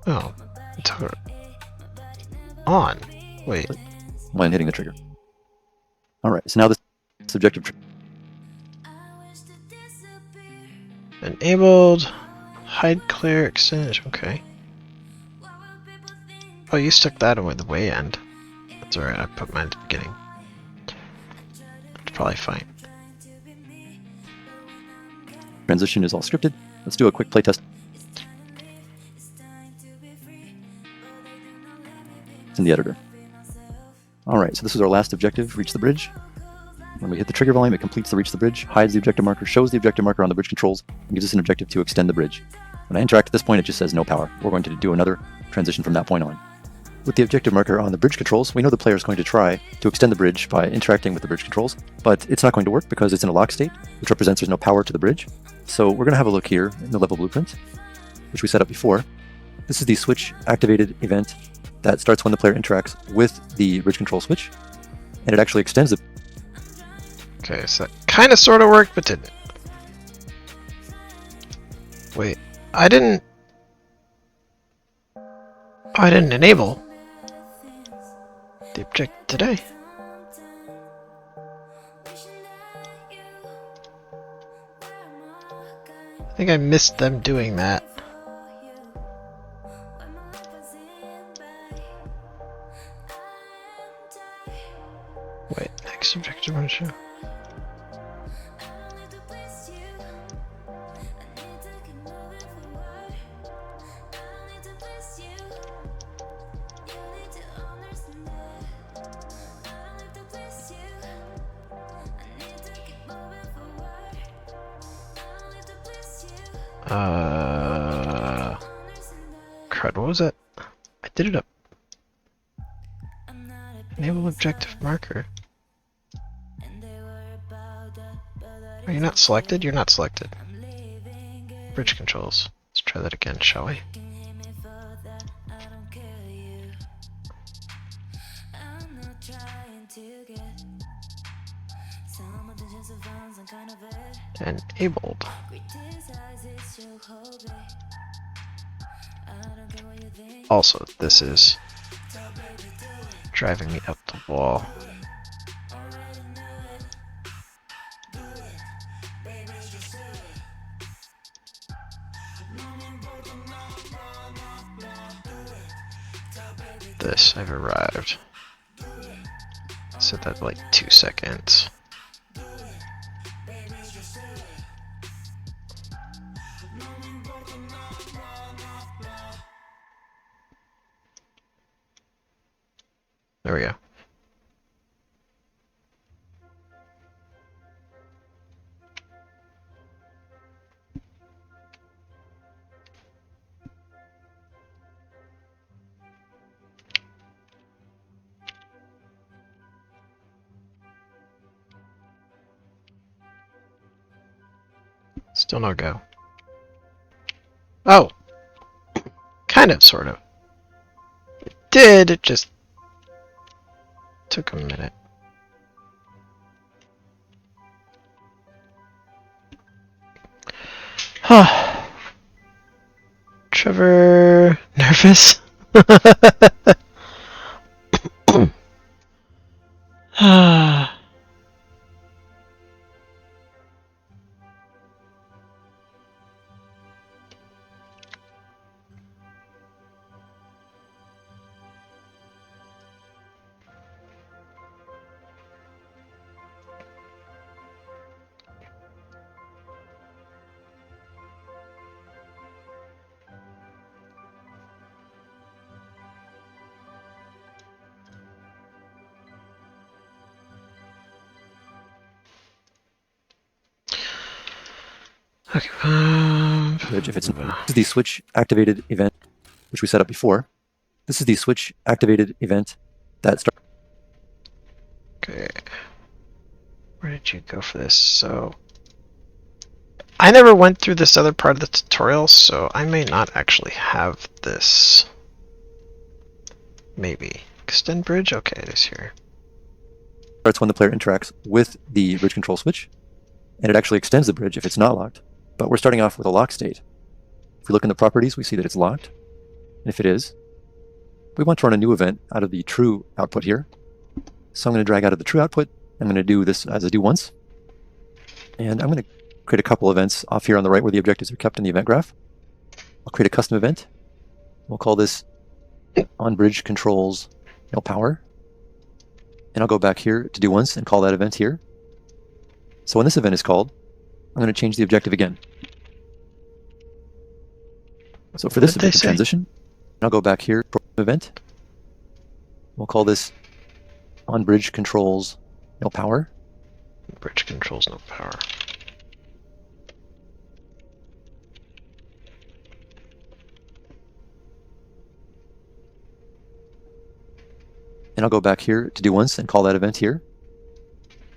Oh, they toggle it on. Wait. When hitting the trigger. Alright, so now this objective enabled. Hide, clear, extend. Okay. Oh, you stuck that away the way end. That's alright, I put mine at the beginning. It's probably fine. transition is all scripted. Let's do a quick playtest. It's in the editor. Alright, so this is our last objective, reach the bridge. When we hit the trigger volume, it completes the reach the bridge, hides the objective marker, shows the objective marker on the bridge controls, and gives us an objective to extend the bridge. When I interact at this point, it just says no power. We're going to do another transition from that point on. With the objective marker on the bridge controls, we know the player is going to try to extend the bridge by interacting with the bridge controls, but it's not going to work because it's in a lock state, which represents there's no power to the bridge. So we're going to have a look here in the level blueprint, which we set up before. This is the switch activated event that starts when the player interacts with the bridge control switch, and it actually extends the... Okay, so that kind of sort of worked, but didn't. Wait, I didn't enable the object today. I think I missed them doing that. Wait, next objective one show. Crud, what was that? I did it up. Enable objective marker. Are you not selected? You're not selected. Bridge controls. Let's try that again, shall we? Enabled. Also, this is driving me up the wall. This, I've arrived. Set that like 2 seconds. There we go. Still no go. Oh! Kind of, sort of. It did, it just took a minute. Trevor... nervous? Okay, If it's, this is the switch activated event, which we set up before. This is the switch activated event that starts. okay. Where did you go for this? So, I never went through this other part of the tutorial, so I may not actually have this. Maybe. Extend bridge? Okay, it is here. Starts when the player interacts with the bridge control switch, and it actually extends the bridge if it's not locked. But we're starting off with a lock state. If we look in the properties, we see that it's locked. And if it is, we want to run a new event out of the true output here. So I'm going to drag out of the true output. I'm going to do this as a do once. And I'm going to create a couple events off here on the right where the objectives are kept in the event graph. I'll create a custom event. We'll call this on bridge controls no power. And I'll go back here to do once and call that event here. So when this event is called, I'm going to change the objective again. So for this objective transition, I'll go back here, event. We'll call this on bridge controls no power. Bridge controls no power. And I'll go back here to do once and call that event here.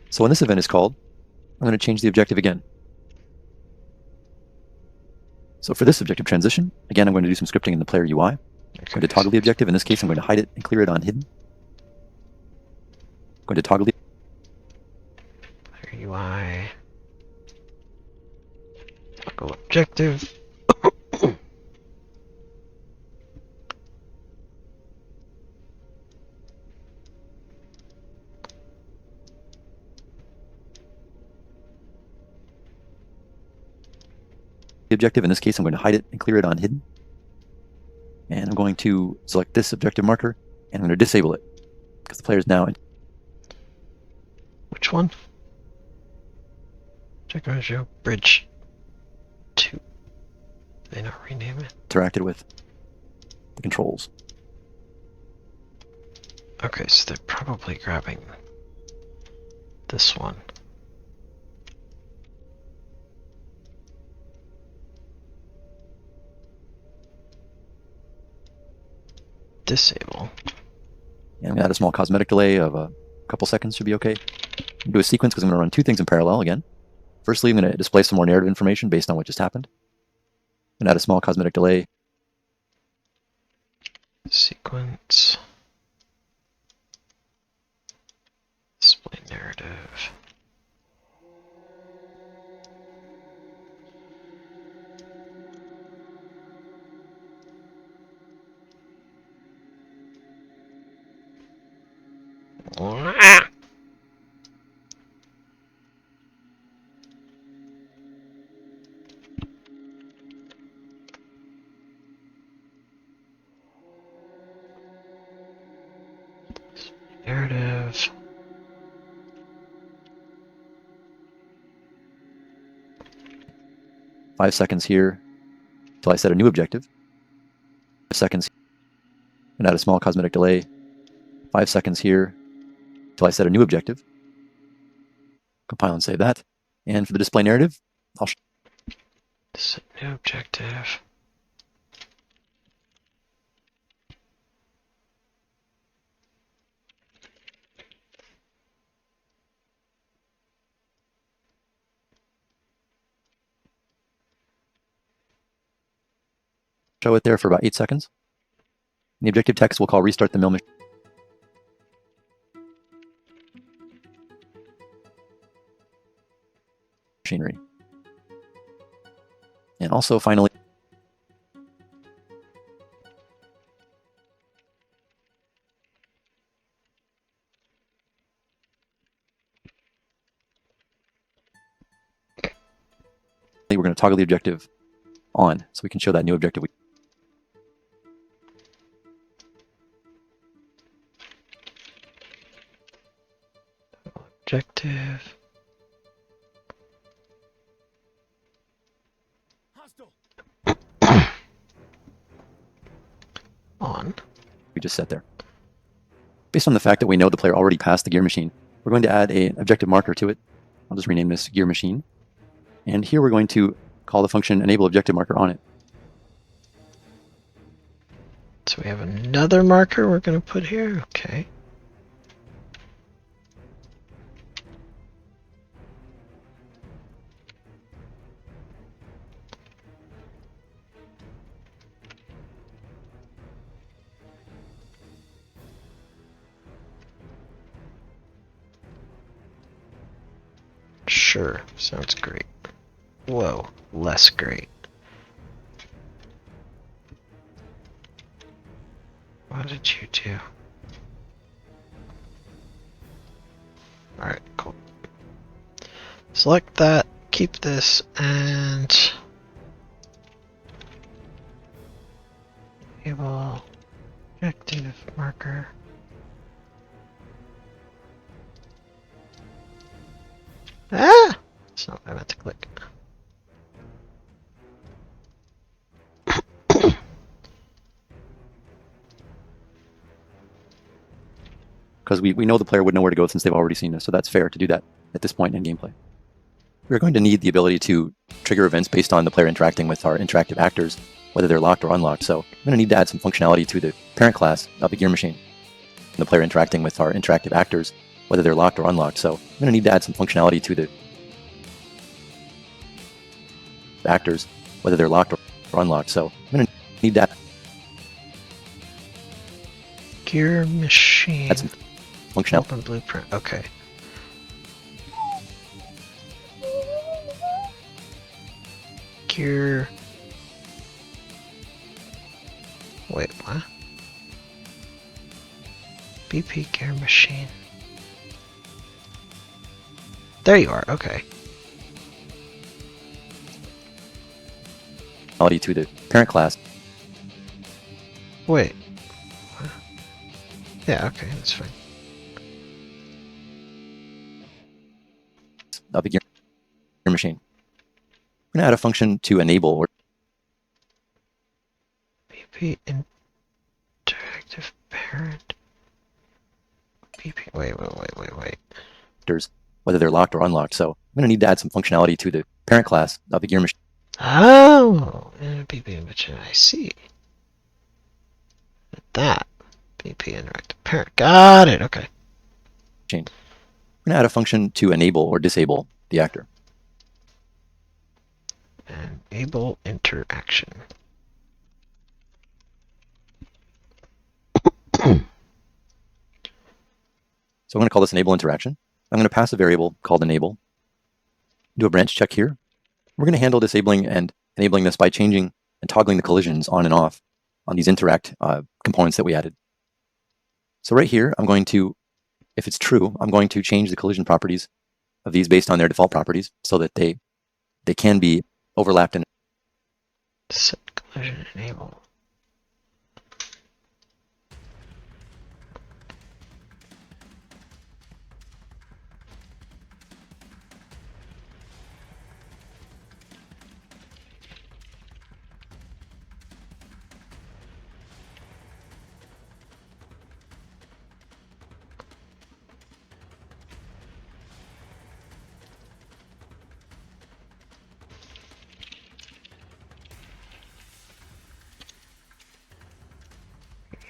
So when this event is called, I'm going to change the objective again. So for this objective transition, again, I'm going to do some scripting in the player UI. I'm going to toggle the objective. In this case, I'm going to hide it and clear it on hidden. I'm going to toggle the player UI. Toggle objective. objective. In this case, I'm going to hide it and clear it on hidden. And I'm going to select this objective marker, and I'm going to disable it because the player is now in. Which one? Check out your bridge 2. Did they not rename it? Interacted with the controls. Okay, so they're probably grabbing this one. Disable. And I'm going to add a small cosmetic delay of a couple seconds, should be okay. Do a sequence because I'm going to run two things in parallel again. Firstly, I'm going to display some more narrative information based on what just happened. And add a small cosmetic delay. Sequence. Display narrative. Narrative. Five seconds here till I set a new objective. 5 seconds and add a small cosmetic delay. 5 seconds here till I set a new objective. Compile and save that. And for the display narrative, I'll Set new objective. show it there for about 8 seconds. And the objective text we'll call restart the mill machinery. And also finally, we're going to toggle the objective on so we can show that new objective. Objective. Hostile. On. We just set there. Based on the fact that we know the player already passed the gear machine, we're going to add an objective marker to it. I'll just rename this gear machine. And here we're going to call the function enable objective marker on it. So we have another marker we're going to put here. Okay. Sure, sounds great. Whoa, less great. What did you do? Alright, cool. Select that, keep this, and enable objective marker. Ah! That's not what I meant to click. Because we know the player would know where to go since they've already seen this, so that's fair to do that at this point in gameplay. We're going to need the ability to trigger events based on the player interacting with our interactive actors, whether they're locked or unlocked. So I'm going to need to add some functionality to the parent class of the gear machine. The player interacting with our interactive actors, whether they're locked or unlocked. So I'm going to need to add some functionality to the actors, whether they're locked or unlocked. So I'm going to need that. Gear machine. Add some functionality. Open blueprint. Okay. Gear. Wait, what? BP gear machine. There you are. Okay. To the parent class. Wait. What? Yeah. Okay, that's fine. Of the gear machine. We're going to add a function to enable or BP interactive parent. BP. Wait. actors, whether they're locked or unlocked. So I'm going to need to add some functionality to the parent class of the gear machine. Oh, and BP machine. I see. That BP interactive parent. Got it. Okay. We're going to add a function to enable or disable the actor. Enable interaction. So I'm going to call this enable interaction. I'm going to pass a variable called enable. Do a branch check here. We're going to handle disabling and enabling this by changing and toggling the collisions on and off on these interact components that we added. So right here, I'm going to, if it's true, I'm going to change the collision properties of these based on their default properties so that they can be overlapped and Set collision enable.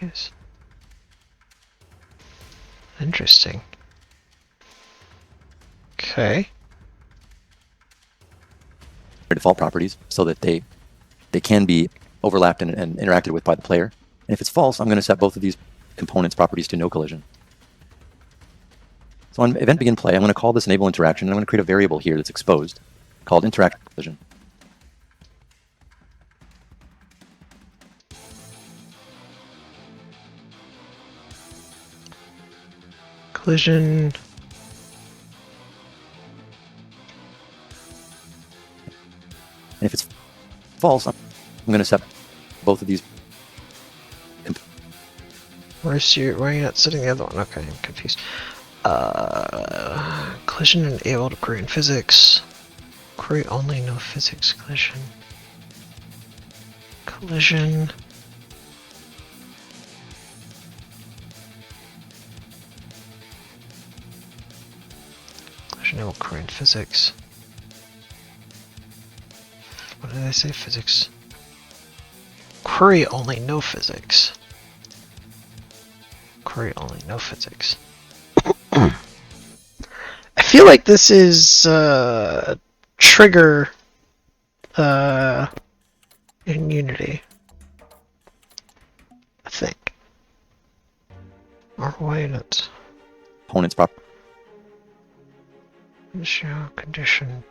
Jeez. Interesting. Okay. Their default properties so that they can be overlapped and interacted with by the player. And if it's false, I'm going to set both of these components properties to no collision. So on event begin play, I'm going to call this enable interaction, and I'm going to create a variable here that's exposed called interact collision. Collision. And if it's false, I'm going to set both of these. Why are you not setting the other one? Okay, I'm confused. Collision enabled query in physics. Query only, no physics. Collision. Collision. Collision enabled query in physics. What did I say? Physics. Query only, no physics. Query only, no physics. I feel like this is trigger in Unity. I think. Or wait, it's Components show condition.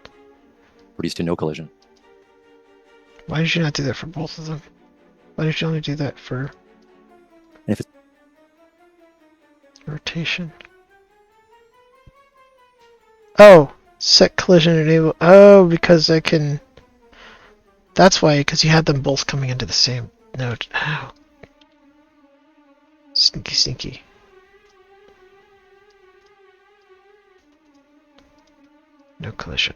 properties to no collision. Why did you not do that for both of them? Why did you only do that for And if it's rotation? Oh, set collision enable. Oh, because I can. That's why, because you had them both coming into the same node. Ow. Sneaky, sneaky. No collision.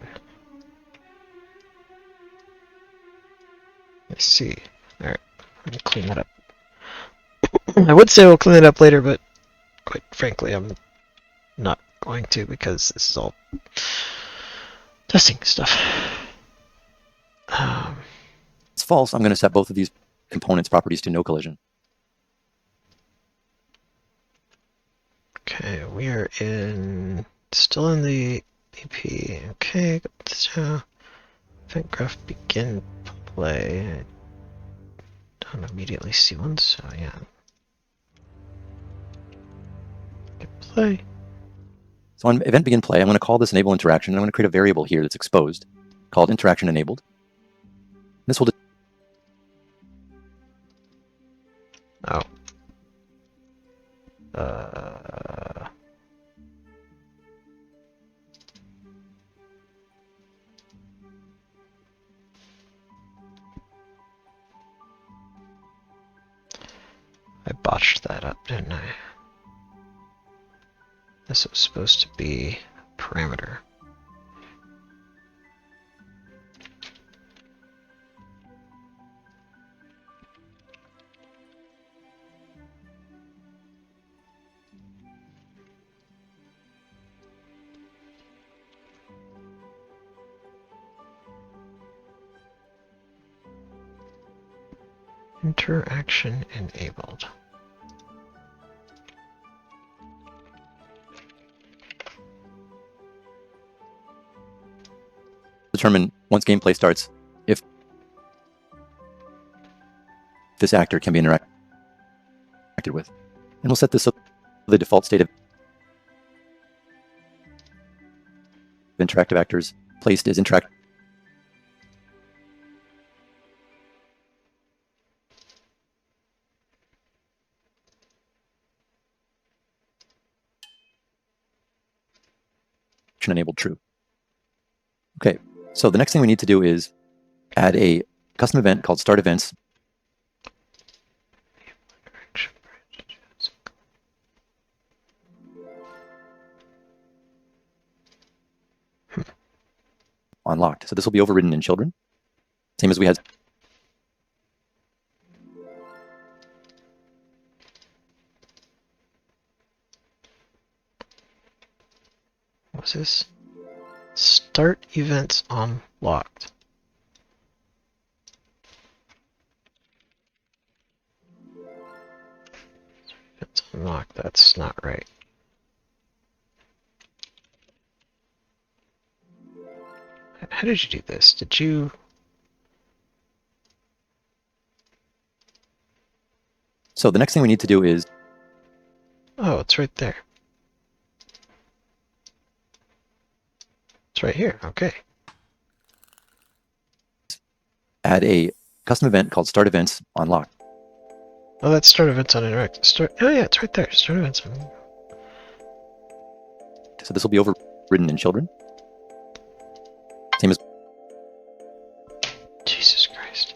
I see. Alright, I'm gonna clean that up. I would say we'll clean it up later, but quite frankly, I'm not going to because this is all testing stuff. it's false, I'm going to set both of these components properties to no collision. Okay, we are still in the EP. Okay, so event graph begin play. I don't immediately see one, so yeah. Hit play. So on event begin play, I'm going to call this enable interaction, and I'm going to create a variable here that's exposed called interaction enabled. This will Oh. I botched that up, didn't I? This was supposed to be a parameter. Interaction enabled. determine, once gameplay starts, if this actor can be interacted with. And we'll set this up to the default state of interactive actors placed as interactive. Enabled true. Okay, so the next thing we need to do is add a custom event called start events. Unlocked. So this will be overridden in children, same as we had. What's this? Start events unlocked. unlocked. That's not right. How did you do this? Did you... So the next thing we need to do is Oh, it's right there. It's right here. Okay. add a custom event called Start Events on Lock. Oh, that's start events on interact. Start. Oh yeah, it's right there. Start events on. So this will be overridden in children. Same as Jesus Christ.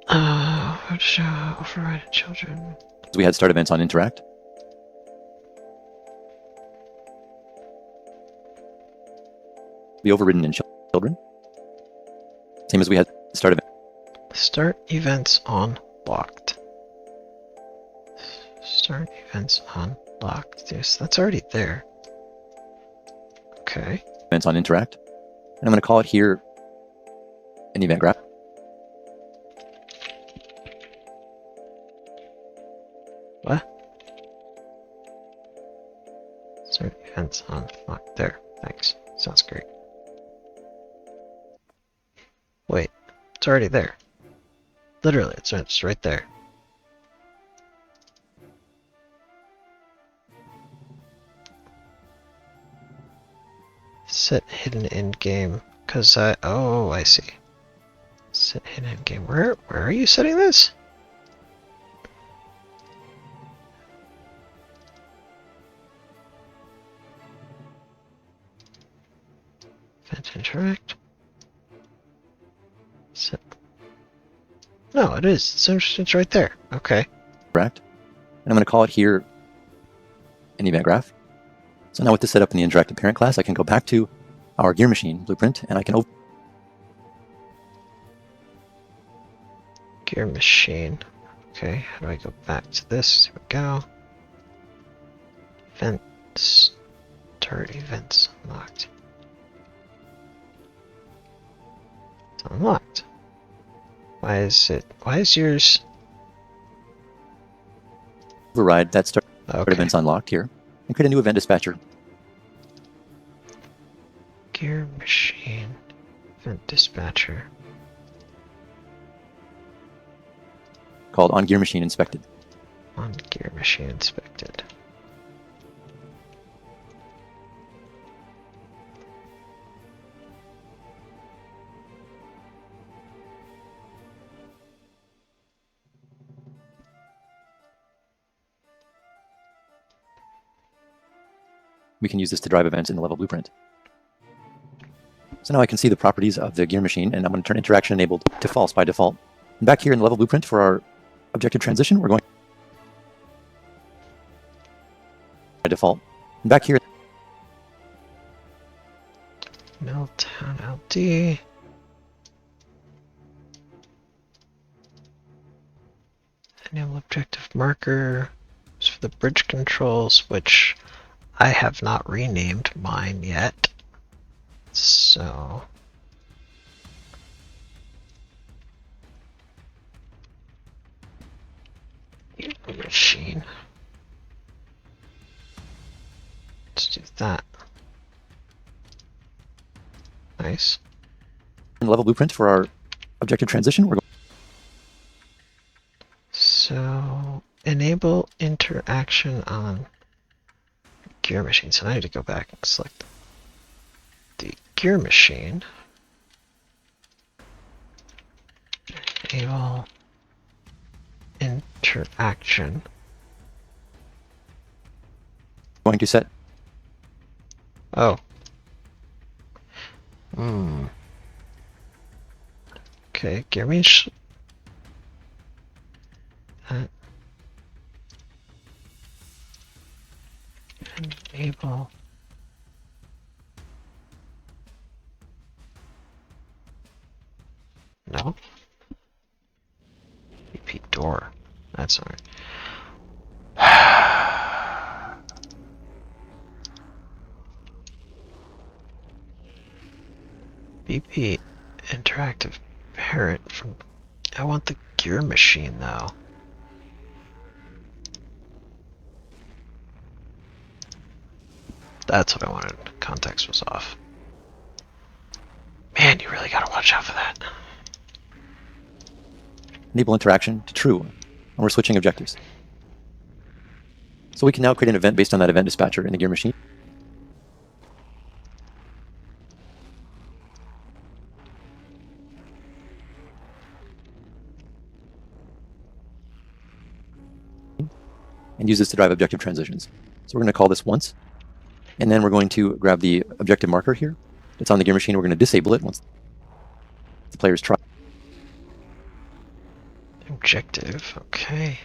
How to show override children. we had Start Events on Interact. Be overridden in children. Same as we had Start Event. Start events on locked. Start events on locked. Yes, that's already there. Okay. Events on Interact. And I'm going to call it here an event graph. What? Start events on locked. There. Thanks. Sounds great. Wait. It's already there. Literally, it's right there. Set hidden end game, cause I see. Set hidden end game. Where are you setting this? Event interact. Set. No, it is. It's right there. Okay. Interact. And I'm going to call it here an event graph. So now with this set up in the interactive parent class, I can go back to our gear machine blueprint and I can open Gear machine. Okay, how do I go back to this? Here we go. Events. Start events unlocked. It's unlocked. Why is yours? override that Start Okay. Events unlocked here and create a new event dispatcher. Gear machine. Event dispatcher. Called on gear machine inspected. On gear machine inspected. We can use this to drive events in the level blueprint. So now I can see the properties of the gear machine, and I'm going to turn interaction enabled to false by default. And back here in the level blueprint for our objective transition, we're going by default. And back here, Milltown LD. Enable objective marker for the bridge controls, which I have not renamed mine yet. So machine. Let's do that. Nice. in the level blueprint for our objective transition, we're going So enable interaction on gear machine. So now I need to go back and select the gear machine. Enable interaction. to set Oh. Okay, gear machine. Enable. No. Repeat door. That's alright. BP interactive parent from. I want the gear machine though. That's what I wanted. Context was off. Man, you really gotta watch out for that. Enable interaction to true, and we're switching objectives. So we can now create an event based on that event dispatcher in the gear machine. And use this to drive objective transitions. So we're going to call this once, and then we're going to grab the objective marker here. It's on the gear machine. We're going to disable it once the players try. Objective, okay.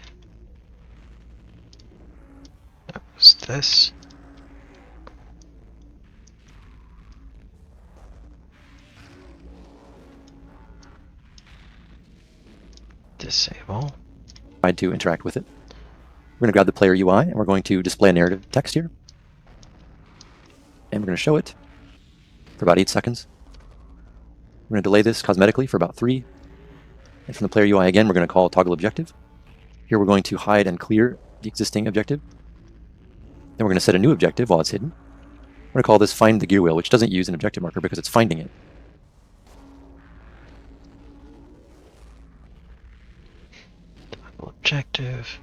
That was this. Disable. Tried to interact with it. We're going to grab the player UI, and we're going to display a narrative text here. And we're going to show it for about 8 seconds. We're going to delay this cosmetically for about 3. And from the player UI again, we're going to call toggle objective. Here we're going to hide and clear the existing objective. Then we're going to set a new objective while it's hidden. We're going to call this find the gear wheel, which doesn't use an objective marker because it's finding it. Toggle objective.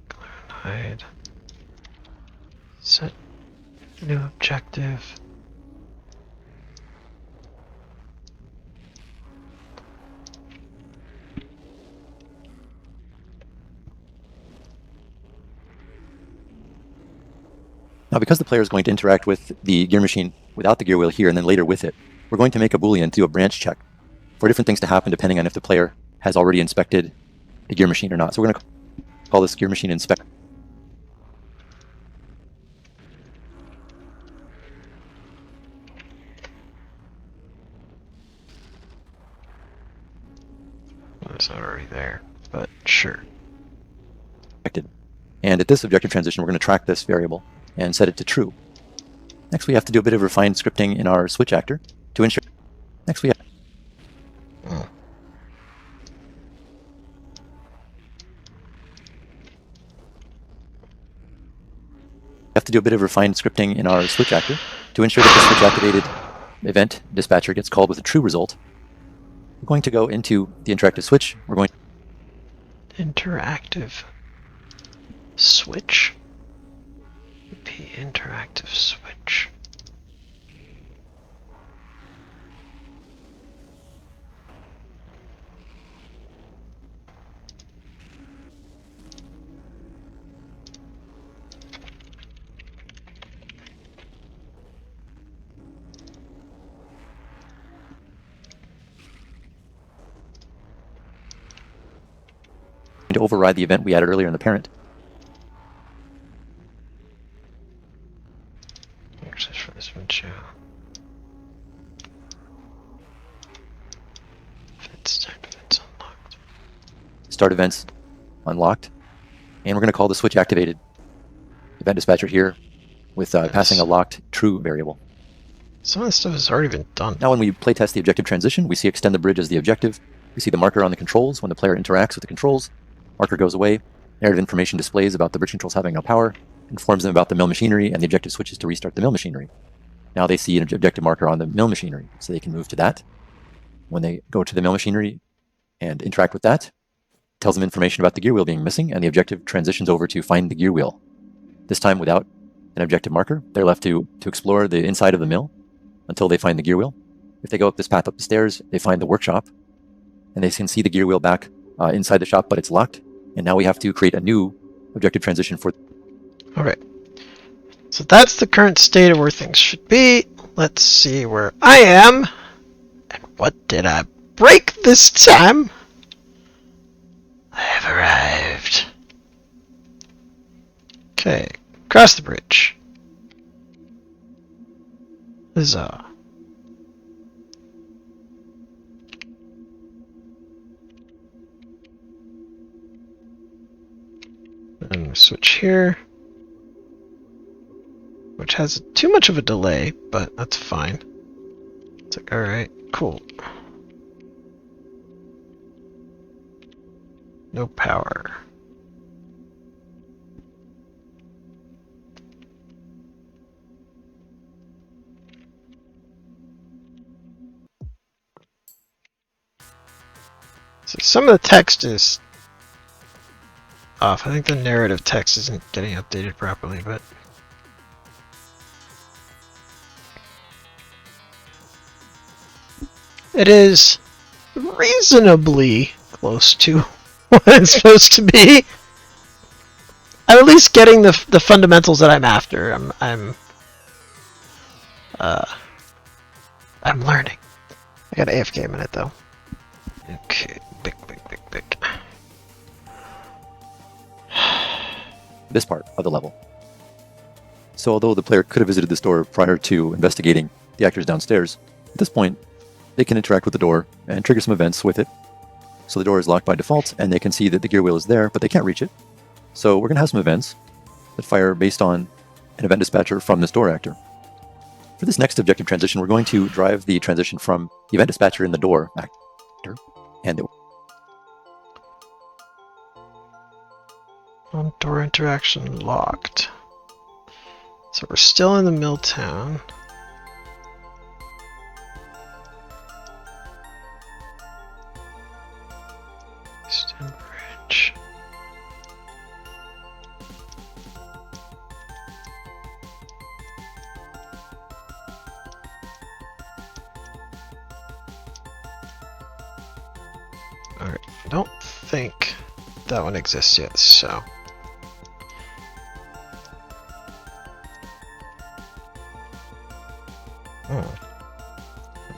Clear and hide. Set new objective. Now, because the player is going to interact with the gear machine without the gear wheel here and then later with it, we're going to make a Boolean to do a branch check for different things to happen depending on if the player has already inspected the gear machine or not. So we're going to call this gear machine inspect. It's not already there, but sure. And at this objective transition, we're going to track this variable and set it to true. Next, we have to do a bit of refined scripting in our switch actor to ensure. Next, we have to do a bit of refined scripting in our switch actor to ensure that the switch activated event dispatcher gets called with a true result. We're going to go into the interactive switch. We're going Interactive switch. P interactive switch. to override the event we added earlier in the parent. Access for this one too. Events unlocked. Start events unlocked. And we're going to call the switch activated event dispatcher here with passing a locked true variable. Some of this stuff has already been done. Now when we playtest the objective transition, we see extend the bridge as the objective. We see the marker on the controls. When the player interacts with the controls, marker goes away. Narrative information displays about the bridge controls having no power, informs them about the mill machinery, and the objective switches to restart the mill machinery. Now they see an objective marker on the mill machinery, so they can move to that. When they go to the mill machinery and interact with that, it tells them information about the gear wheel being missing, and the objective transitions over to find the gear wheel. This time without an objective marker, they're left to explore the inside of the mill until they find the gear wheel. If they go up this path up the stairs, they find the workshop, and they can see the gear wheel back inside the shop, but it's locked. And now we have to create a new objective transition for. All right. So that's the current state of where things should be. Let's see where I am. And what did I break this time? I have arrived. Okay, cross the bridge. Huzzah. And we switch here. Which which has too much of a delay, but that's fine. It's like, alright, cool. No power. So some of the text is off. I think the narrative text isn't getting updated properly, but it is reasonably close to what it's supposed to be. I'm at least getting the fundamentals that I'm after. I'm learning. I got AFK a minute though. Okay, big. This part of the level. So although the player could have visited this door prior to investigating the actors downstairs, at this point they can interact with the door and trigger some events with it. So the door is locked by default and they can see that the gear wheel is there, but they can't reach it. So we're going to have some events that fire based on an event dispatcher from this door actor. For this next objective transition, we're going to drive the transition from the event dispatcher in the door actor and the On door interaction locked. So we're still in the mill town. Eastern Bridge. Alright, I don't think that one exists yet, so.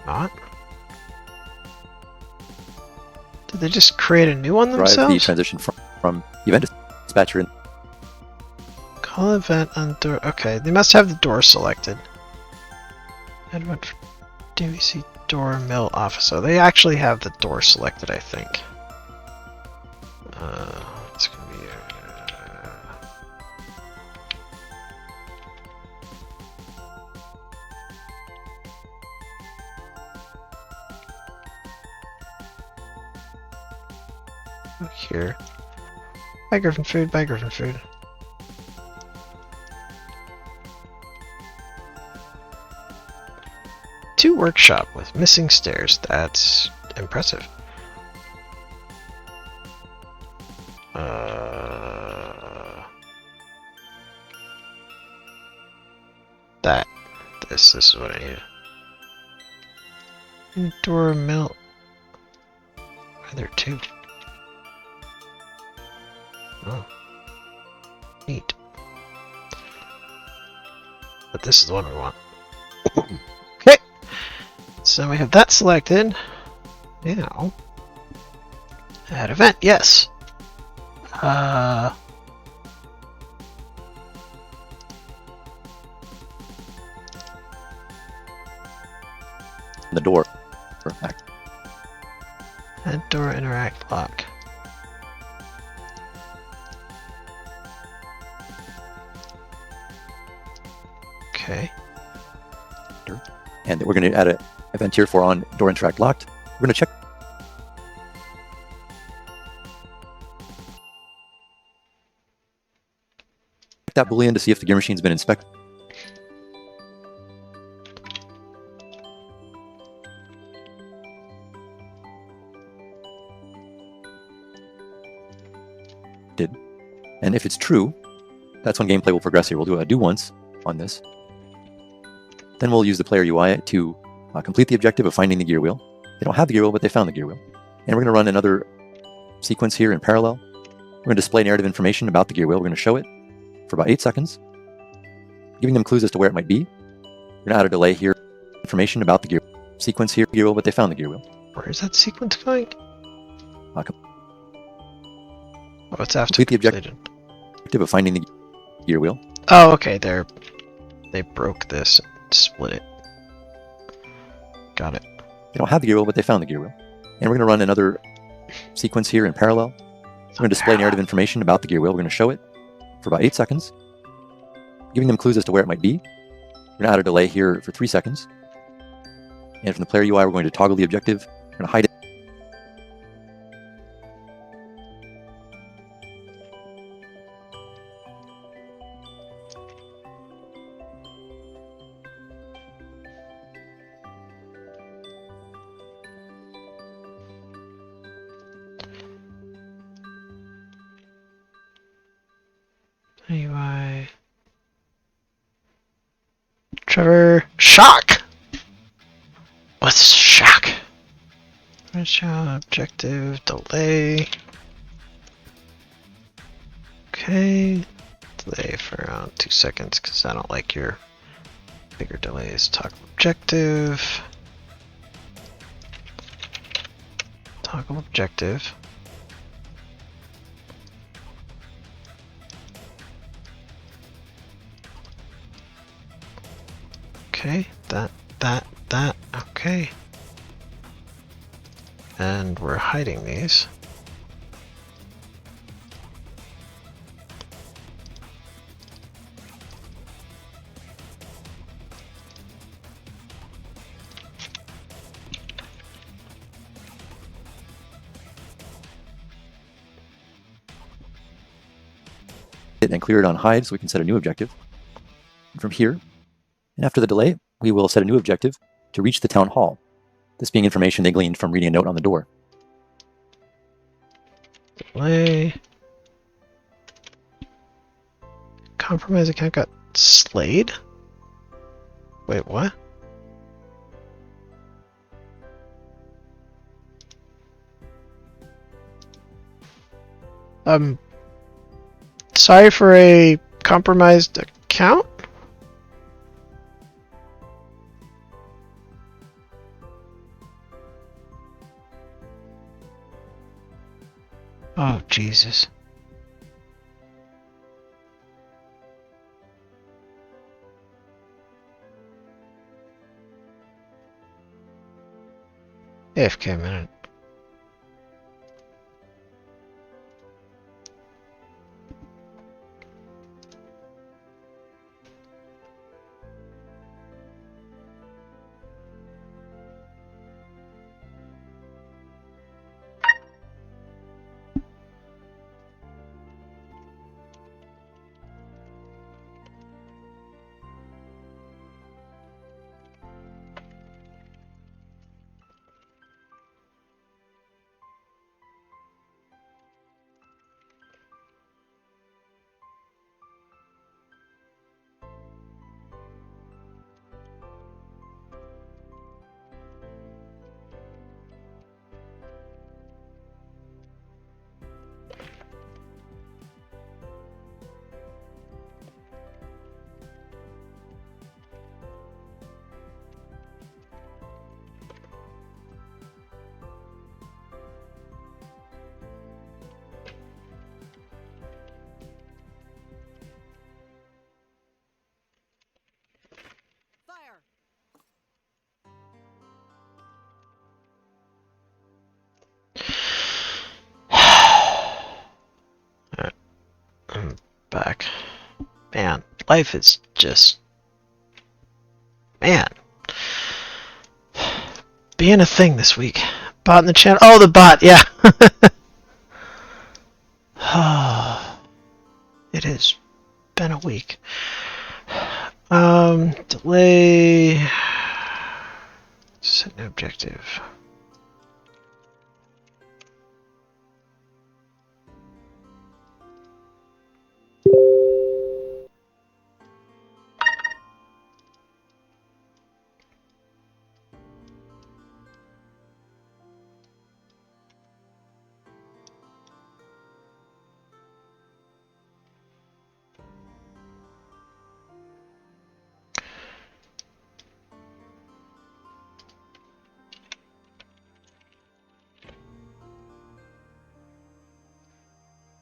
Not? Did they just create a new one drive the themselves? transition from event dispatcher in Call event on door. Okay, they must have the door selected. Edward DVC door mill office. So they actually have the door selected, I think. It's gonna be. Here. Buy Griffin food, buy Griffin food. Two workshop with missing stairs. That's impressive. This is what I need. Indoor mill. Are there two? Oh. Neat. But this is the one we want. Okay. So we have that selected. Now. Add event, yes. the door. Add door interact lock. Okay. And we're going to add an event here for on door interact locked. We're going to check that boolean to see if the gear machine's been inspected. And if it's true, that's when gameplay will progress here. We'll do a do once on this. Then we'll use the player UI to complete the objective of finding the gear wheel. They don't have the gear wheel, but they found the gear wheel. And we're going to run another sequence here in parallel. We're going to display narrative information about the gear wheel. We're going to show it for about 8 seconds, giving them clues as to where it might be. We're going to add a delay here, information about the gear sequence here, gear wheel, but they found the gear wheel. Where is that sequence going? Oh, it's after complete the objective of finding the gear wheel. Oh, okay. They broke this and split it. Got it. They don't have the gear wheel, but they found the gear wheel. And we're going to run another sequence here in parallel. We're going to display narrative information about the gear wheel. We're going to show it for about 8 seconds, giving them clues as to where it might be. We're We're going to add a delay here for 3 seconds. And from the player UI, we're going to toggle the objective. We're going to hide it. UI. Trevor. Shock! What's shock? Objective delay. Okay. Delay for around 2 seconds because I don't like your bigger delays. Toggle objective. Toggle objective. Okay, that, okay. And we're hiding these. And clear it on hide so we can set a new objective. And from here, and after the delay, we will set a new objective to reach the town hall. This being information they gleaned from reading a note on the door. Delay. Compromise account got slayed? Wait, what? Sorry for a compromised account? Oh, Jesus. AFK a minute. Alright, I'm back. Man, life is just... Man. Being a thing this week. Bot in the channel. Oh, the bot, yeah. It has been a week. Delay. Set an objective.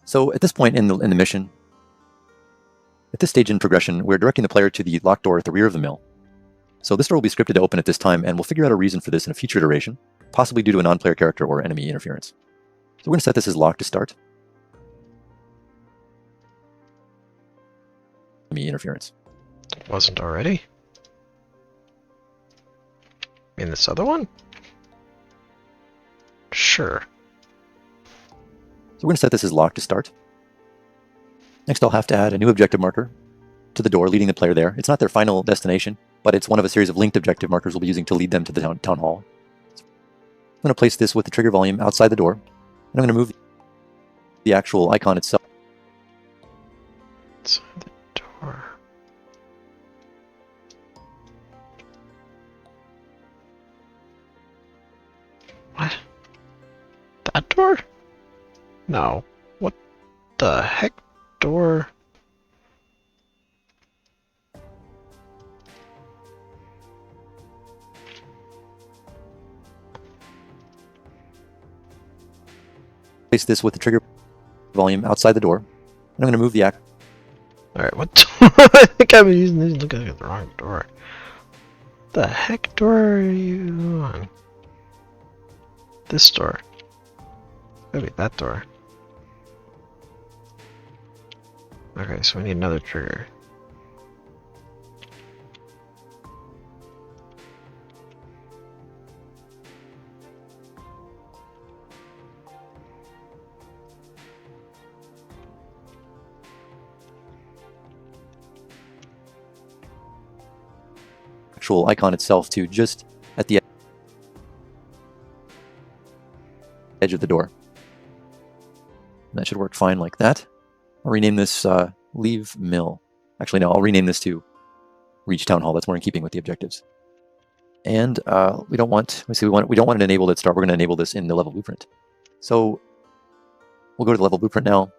So at this point in the mission, at this stage in progression, we're directing the player to the locked door at the rear of the mill. So this door will be scripted to open at this time, and we'll figure out a reason for this in a future iteration, possibly due to a non-player character or enemy interference. So we're going to set this as locked to start. Enemy interference. Wasn't already? In this other one? Sure. So we're going to set this as locked to start. Next, I'll have to add a new objective marker to the door, leading the player there. It's not their final destination, but it's one of a series of linked objective markers we'll be using to lead them to the town hall. So I'm going to place this with the trigger volume outside the door, and I'm going to move the actual icon itself. Outside the door. What? That door? No. What the heck door? Place this with the trigger volume outside the door, and I'm going to move the Alright, what door? I think I'm using this looking at the wrong door. The heck door are you on? This door. Gotta be that door. Okay, so we need another trigger. actual icon itself to just at the edge of the door. That should work fine like that. I'll rename this Leave Mill. Actually, no, I'll rename this to Reach Town Hall. That's more in keeping with the objectives. And we don't want an enabled at start. We're going to enable this in the level blueprint. So we'll go to the level blueprint now.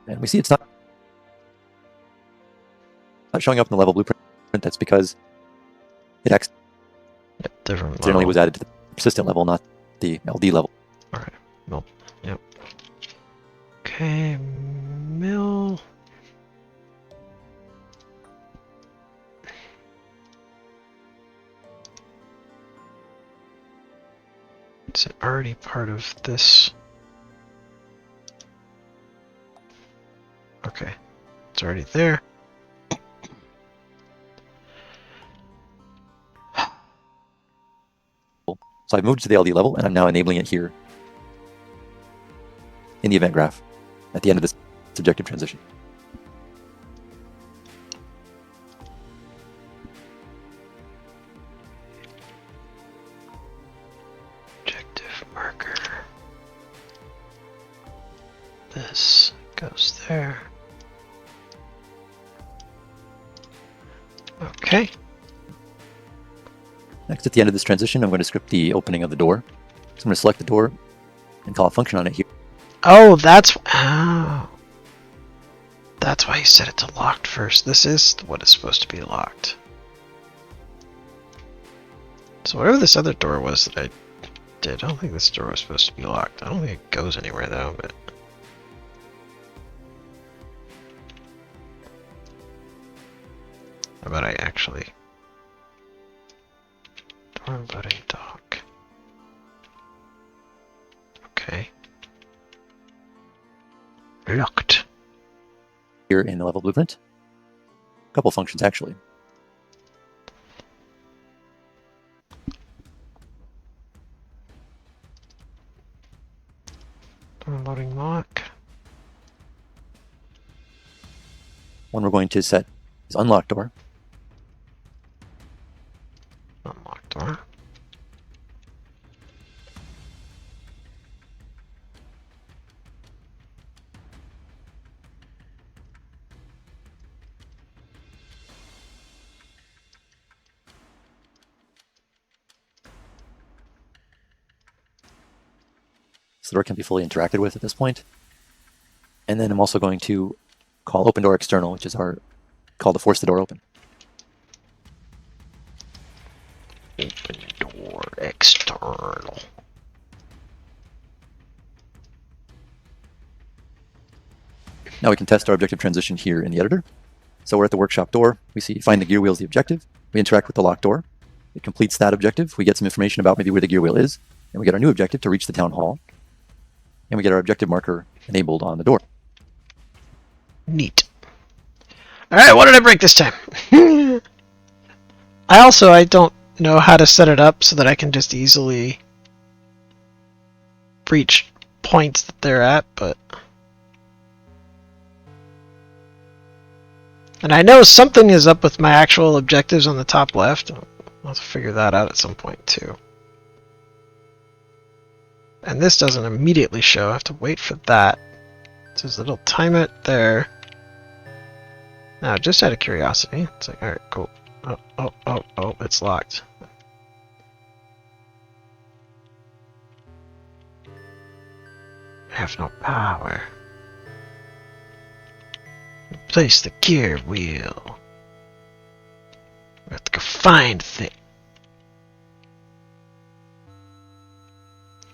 And we see it's not showing up in the level blueprint. That's because it accidentally was added to the persistent level, not the LD level. Alright, mill. Yep. Okay, mill. Is it already part of this? Okay, it's already there. So I've moved to the LD level, and I'm now enabling it here in the event graph at the end of this subjective transition. Objective marker. This goes there. Okay. Next, at the end of this transition, I'm going to script the opening of the door. So I'm going to select the door and call a function on it here. Oh, that's why you set it to locked first. This is what is supposed to be locked. So whatever this other door was that I did, I don't think this door was supposed to be locked. I don't think it goes anywhere though, but how about I actually door loading dock. Okay. Locked. Here in the level blueprint. A couple functions actually. Door loading lock. One we're going to set is unlock door. Unlock door. So the door can be fully interacted with at this point. And then I'm also going to call open door external, which is our call to force the door open. Open door external. Now we can test our objective transition here in the editor. So we're at the workshop door. We see find the gear wheel is the objective. We interact with the locked door. It completes that objective. We get some information about maybe where the gear wheel is. And we get our new objective to reach the town hall. And we get our objective marker enabled on the door. Neat. Alright, what did I break this time? I don't know how to set it up so that I can just easily reach points that they're at, but... And I know something is up with my actual objectives on the top left. I'll have to figure that out at some point too. And this doesn't immediately show. I have to wait for that. It says it'll time it there. Now, just out of curiosity, it's like, alright, cool. Oh, it's locked. I have no power. Replace the gear wheel. We have to go find the thing.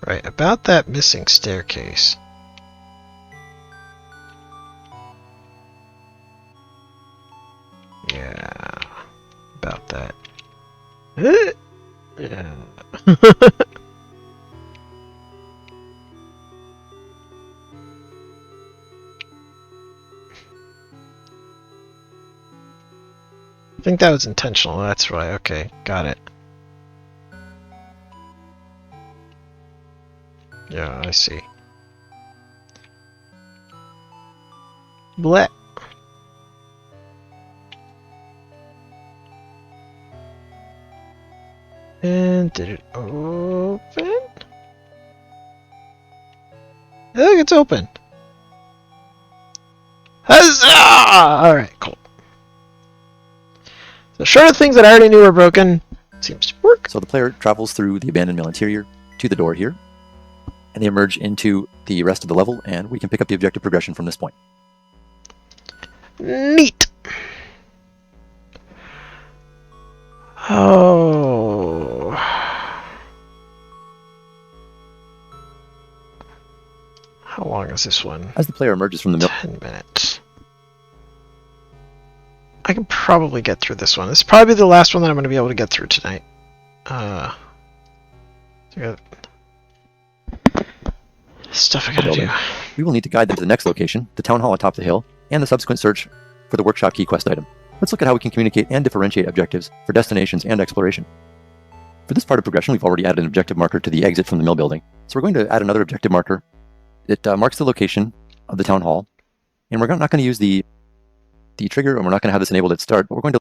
Right, about that missing staircase. Yeah, about that. Yeah. I think that was intentional, that's right, okay, got it. Yeah, I see. Bleh. And did it open? Look, it's open. Huzzah! Alright, cool. So short of things that I already knew were broken, seems to work. So the player travels through the abandoned mill interior to the door here, and they emerge into the rest of the level, and we can pick up the objective progression from this point. Neat. Oh. How long is this one? As the player emerges from the mill, 10 minutes. I can probably get through this one. This is probably the last one that I'm going to be able to get through tonight. Stuff I gotta do. we will need to guide them to the next location, the town hall atop the hill, and the subsequent search for the workshop key quest item. Let's look at how we can communicate and differentiate objectives for destinations and exploration. For this part of progression, we've already added an objective marker to the exit from the mill building. So we're going to add another objective marker. It marks the location of the town hall, and we're not going to use the trigger, and we're not going to have this enabled at start, but we're going to...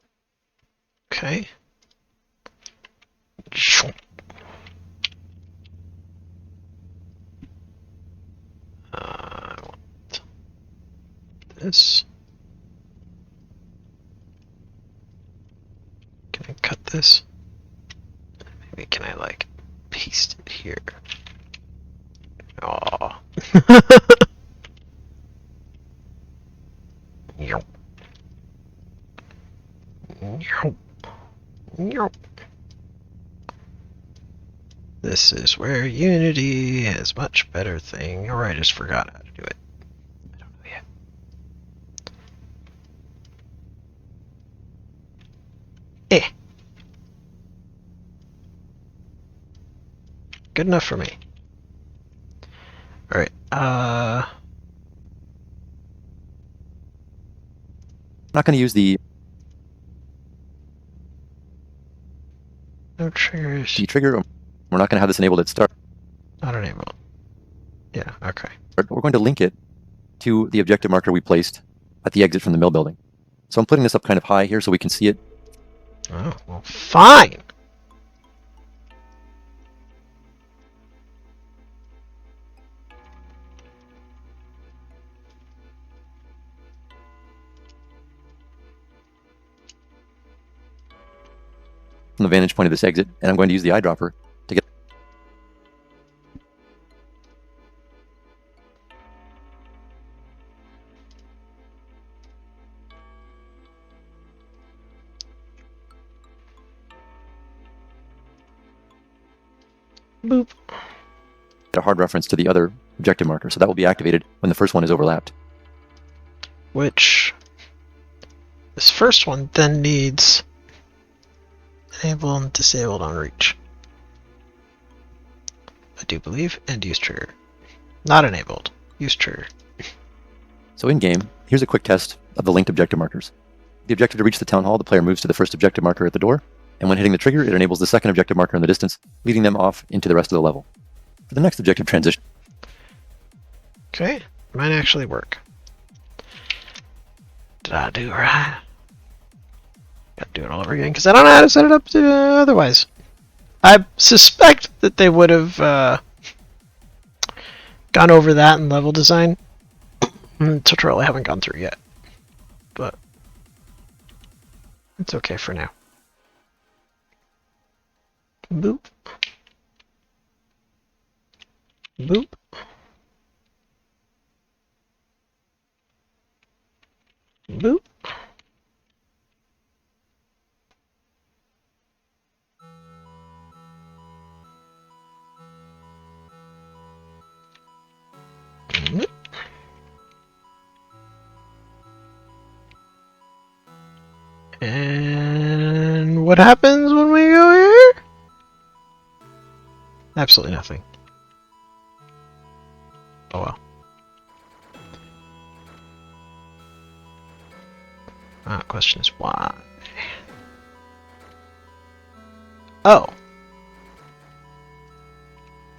Okay. I want this. Can I cut this? Maybe can I like paste it here? Oh. Yep. Yep. Yep. This is where Unity has much better thing. Or I just forgot how to do it. I don't know yet. Good enough for me. Alright, I'm not going to use the no triggers. trigger. We're not going to have this enabled at start. Not enabled. Yeah, okay. We're going to link it to the objective marker we placed at the exit from the mill building. So I'm putting this up kind of high here so we can see it. Oh, well, fine. From the vantage point of this exit, and I'm going to use the eyedropper to get... Boop. a hard reference to the other objective marker, so that will be activated when the first one is overlapped. Which this first one then needs enable and disabled on reach. I do believe, and use trigger. Not enabled. Use trigger. So in game, here's a quick test of the linked objective markers. The objective to reach the town hall, the player moves to the first objective marker at the door, And when hitting the trigger, it enables the second objective marker in the distance, leading them off into the rest of the level. For the next objective transition. Okay, might actually work. Did I do it right? Gotta do it all over again because I don't know how to set it up to, otherwise. I suspect that they would have gone over that in level design. Tutorial I haven't gone through yet, but it's okay for now. Boop. Boop. Boop. Boop. And what happens when we go here? Absolutely nothing. Oh well. Question is why? Oh.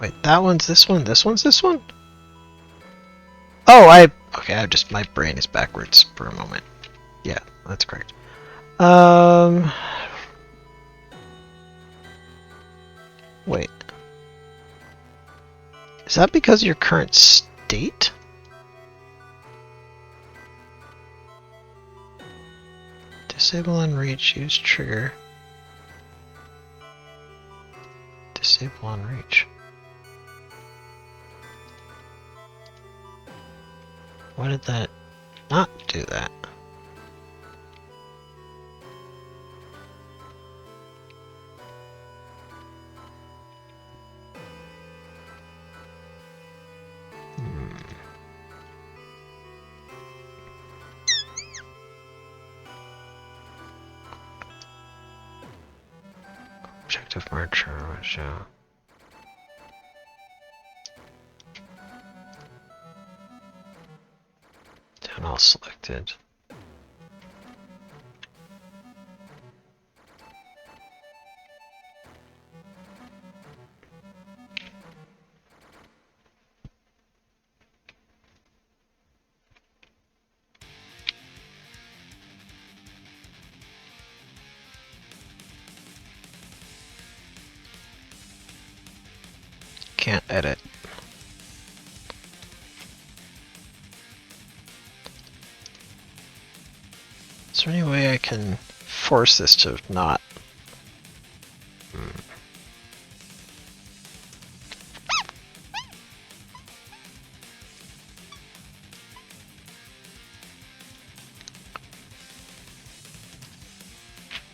Wait, that one's this one, this one's this one? Oh, okay, my brain is backwards for a moment. Yeah, that's correct. Wait. Is that because of your current state? Disable unreach, use trigger. Disable unreach. Why did that not do that? Objective marcher, which, town all selected. Can't edit. Is there any way I can force this to not?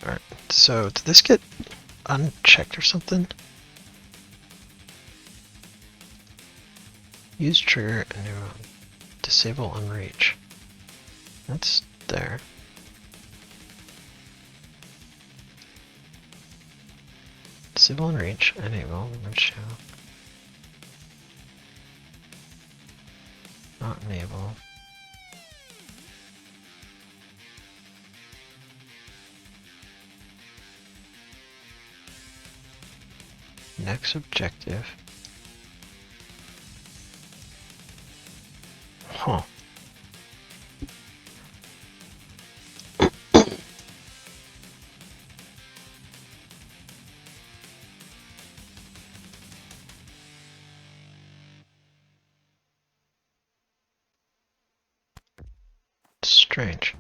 Alright, so did this get unchecked or something? Use trigger and disable unreach. That's there. Disable unreach, enable, show. Not enable. Next objective. Huh. Strange.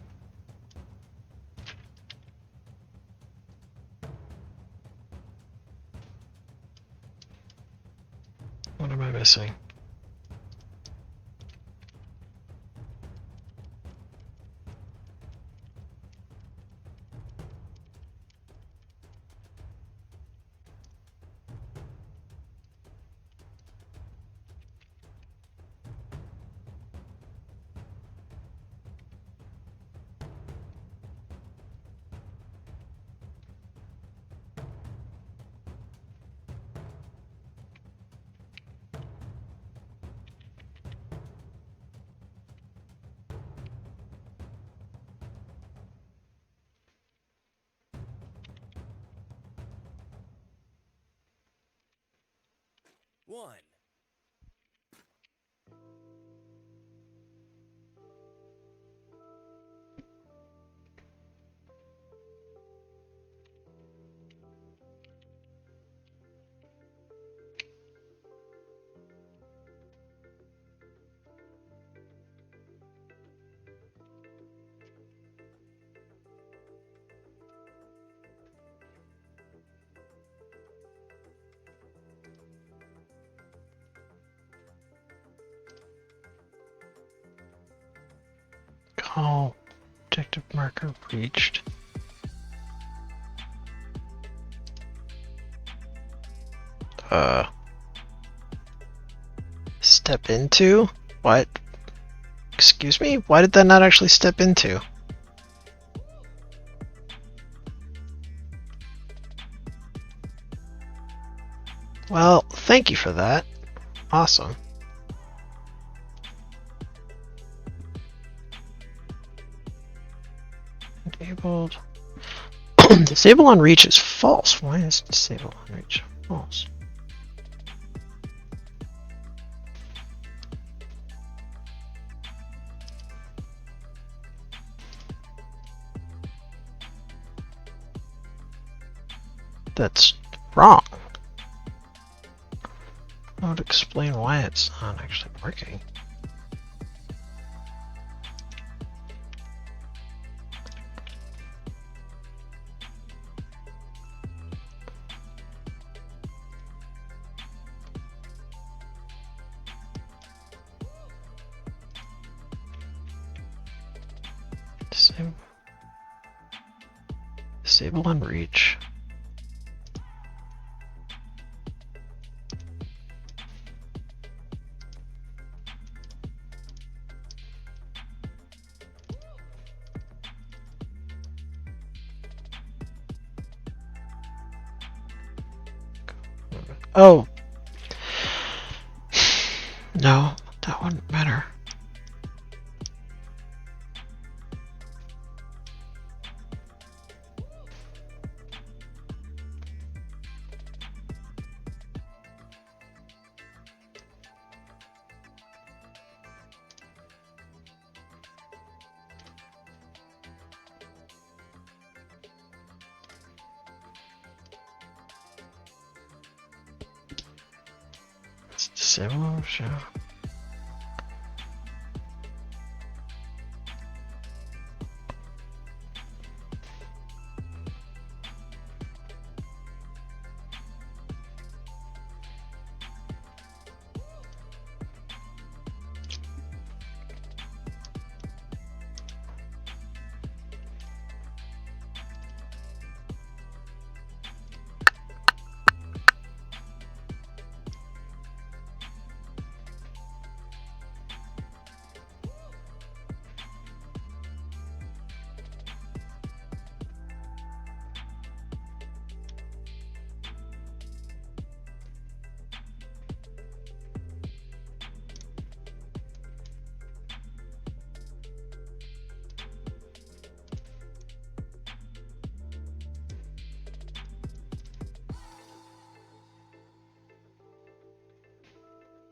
What am I missing? 1. Call objective marker reached. Step into? What? Excuse me? Why did that not actually step into? Well, thank you for that. Awesome. Enabled. Disable on reach is false. Why is disable on reach false? That's wrong. I would explain why it's not actually working. Disable on reach. Oh. No, that wouldn't matter. Disable, sure.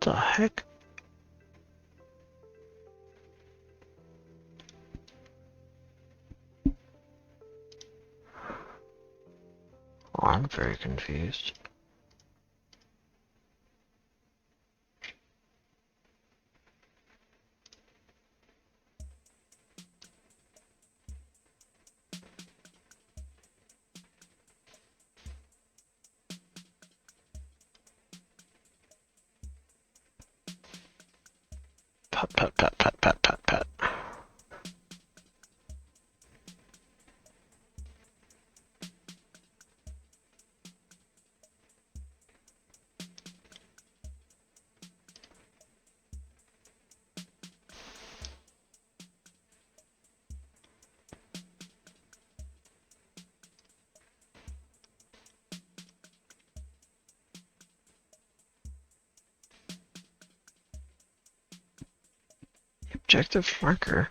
The heck? Oh, I'm very confused. Pat, pat, pat, pat, pat, pat, pat. Objective marker.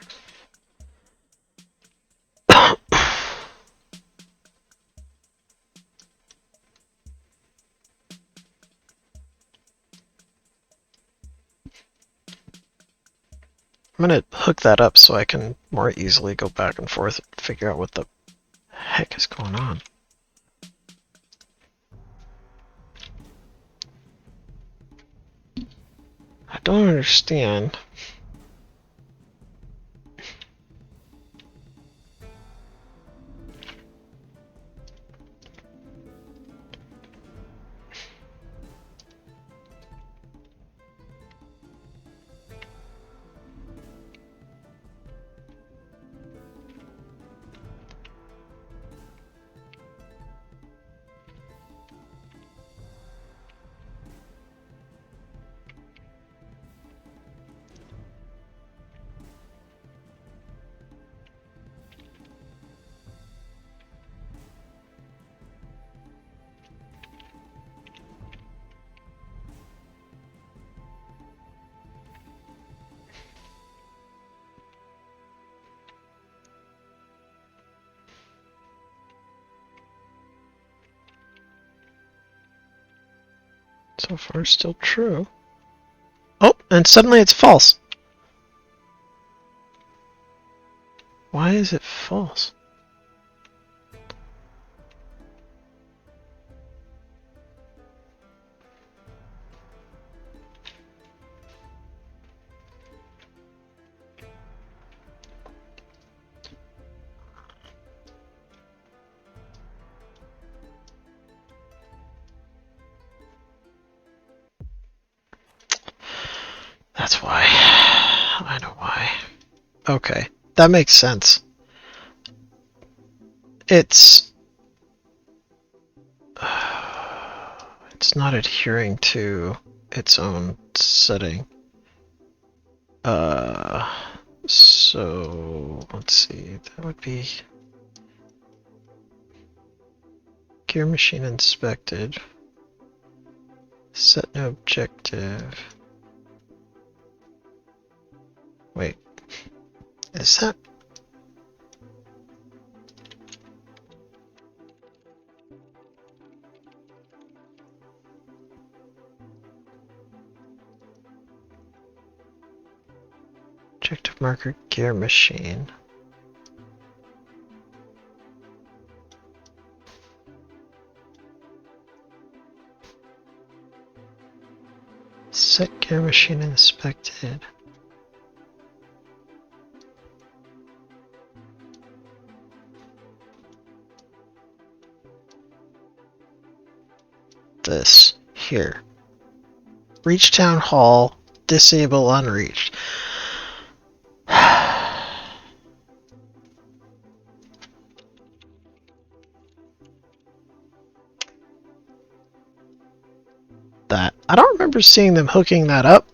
I'm gonna hook that up so I can more easily go back and forth and figure out what the heck is going on. I don't understand. So far, still true. Oh, and suddenly it's false. Why is it false? That's why. I know why. Okay, that makes sense. It's not adhering to its own setting. So let's see. That would be gear machine inspected. Set no objective. Wait, is that? Objective marker gear machine. Set gear machine inspected. This here. Reach town hall, disable unreached. That. I don't remember seeing them hooking that up,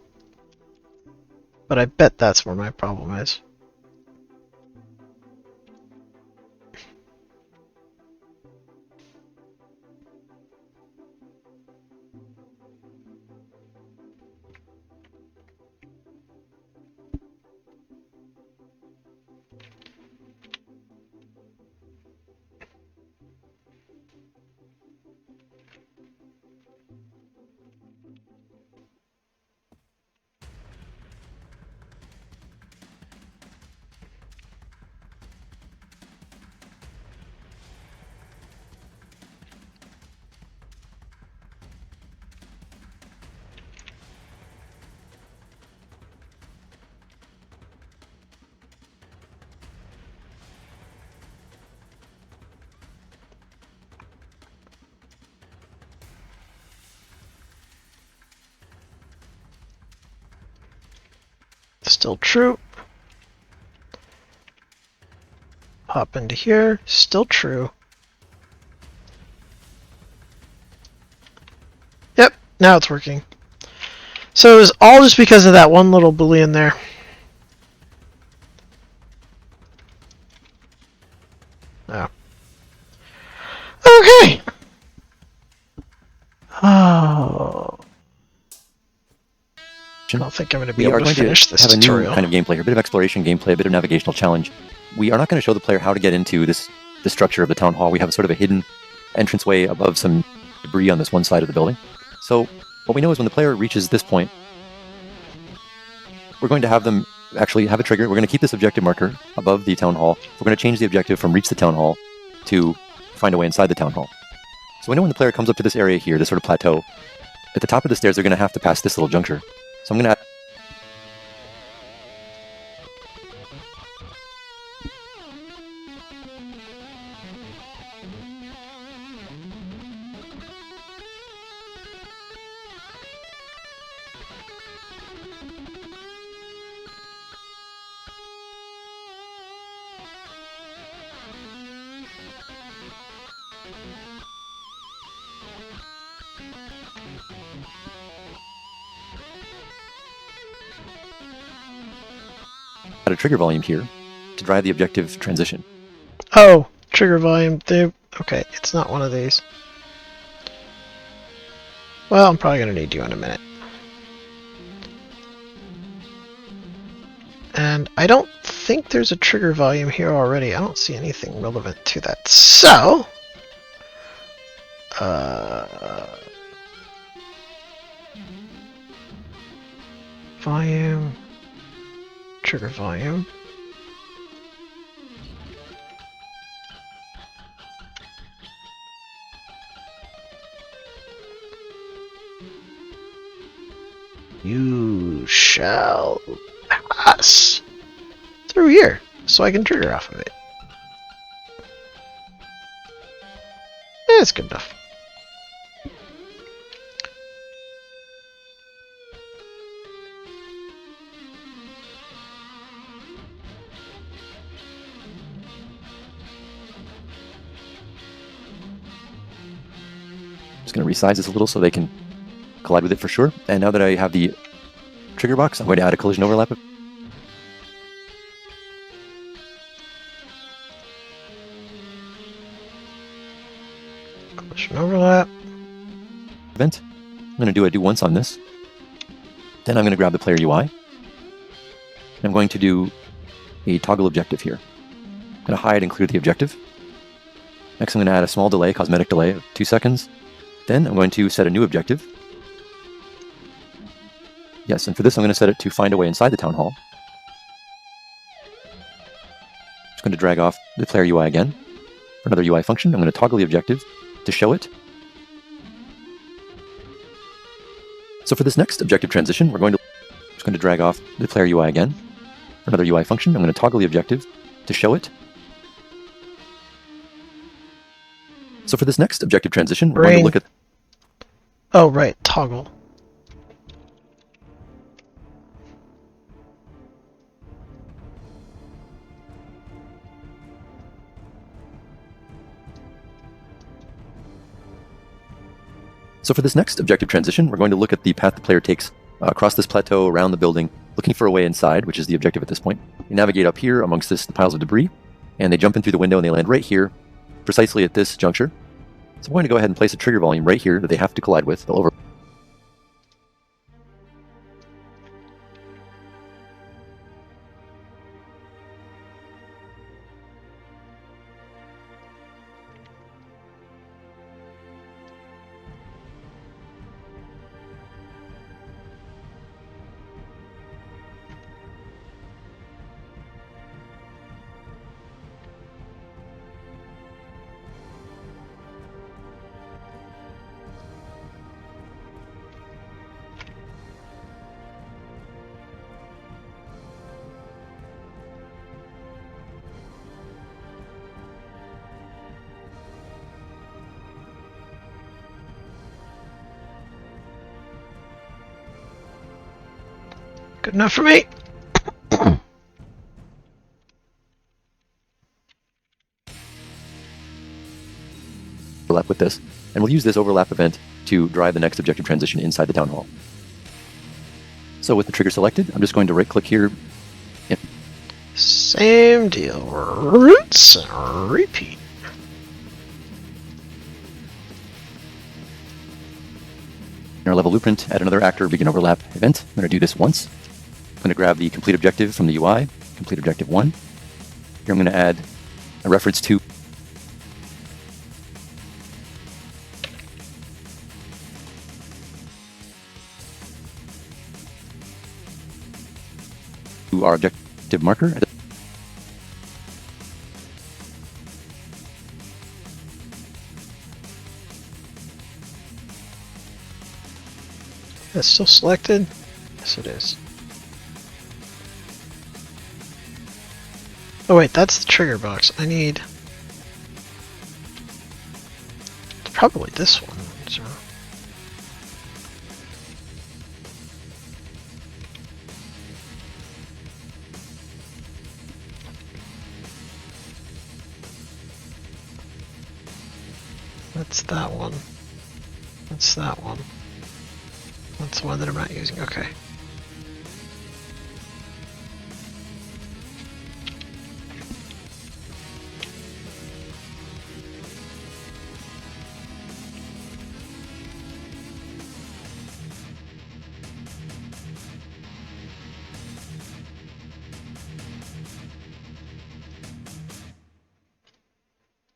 but I bet that's where my problem is. Still true. Hop into here. Still true. Yep, now it's working. So it was all just because of that one little boolean there. Oh. Okay. Oh. I don't think I'm going to be able to finish this tutorial. New kind of gameplay here, a bit of exploration gameplay, a bit of navigational challenge. We are not going to show the player how to get into the structure of the town hall. We have a sort of a hidden entranceway above some debris on this one side of the building. So what we know is when the player reaches this point, we're going to have them actually have a trigger. We're going to keep this objective marker above the town hall. We're going to change the objective from reach the town hall to find a way inside the town hall. So we know when the player comes up to this area here, this sort of plateau, at the top of the stairs, they're going to have to pass this little juncture. So I'm going to add a trigger volume here to drive the objective transition. Oh, trigger volume. Okay, it's not one of these. Well, I'm probably going to need you in a minute. And I don't think there's a trigger volume here already. I don't see anything relevant to that. So, volume, trigger volume. You shall pass through here, so I can trigger off of it. That's good enough. Just going to resize this a little so they can collide with it for sure. And now that I have the trigger box, I'm going to add a collision overlap. Collision overlap. Event. I'm going to do a do once on this. Then I'm going to grab the player UI. And I'm going to do a toggle objective here. I'm going to hide and clear the objective. Next, I'm going to add a small delay, cosmetic delay of 2 seconds. Then I'm going to set a new objective. Yes, and for this I'm going to set it to find a way inside the town hall. Just going to drag off the player UI again. For another UI function, I'm going to toggle the objective to show it. So for this next objective transition, just going to drag off the player UI again. For another UI function, I'm going to toggle the objective to show it. So for this next objective transition, we're going to look at... Oh, right, toggle. So for this next objective transition, we're going to look at the path the player takes across this plateau, around the building, looking for a way inside, which is the objective at this point. They navigate up here amongst the piles of debris, and they jump in through the window and they land right here, precisely at this juncture. So I'm going to go ahead and place a trigger volume right here that they have to collide with. They'll over... Good enough for me. overlap with this, and we'll use this overlap event to drive the next objective transition inside the town hall. So with the trigger selected, I'm just going to right click here. Same deal. Roots, repeat. In our level blueprint, add another actor begin overlap event. I'm going to do this once. I'm going to grab the complete objective from the UI, complete objective 1. Here I'm going to add a reference to to our objective marker. That's still selected? Yes, it is. Oh wait, that's the trigger box. I need... probably this one. So. That's that one. That's that one. That's the one that I'm not using. Okay.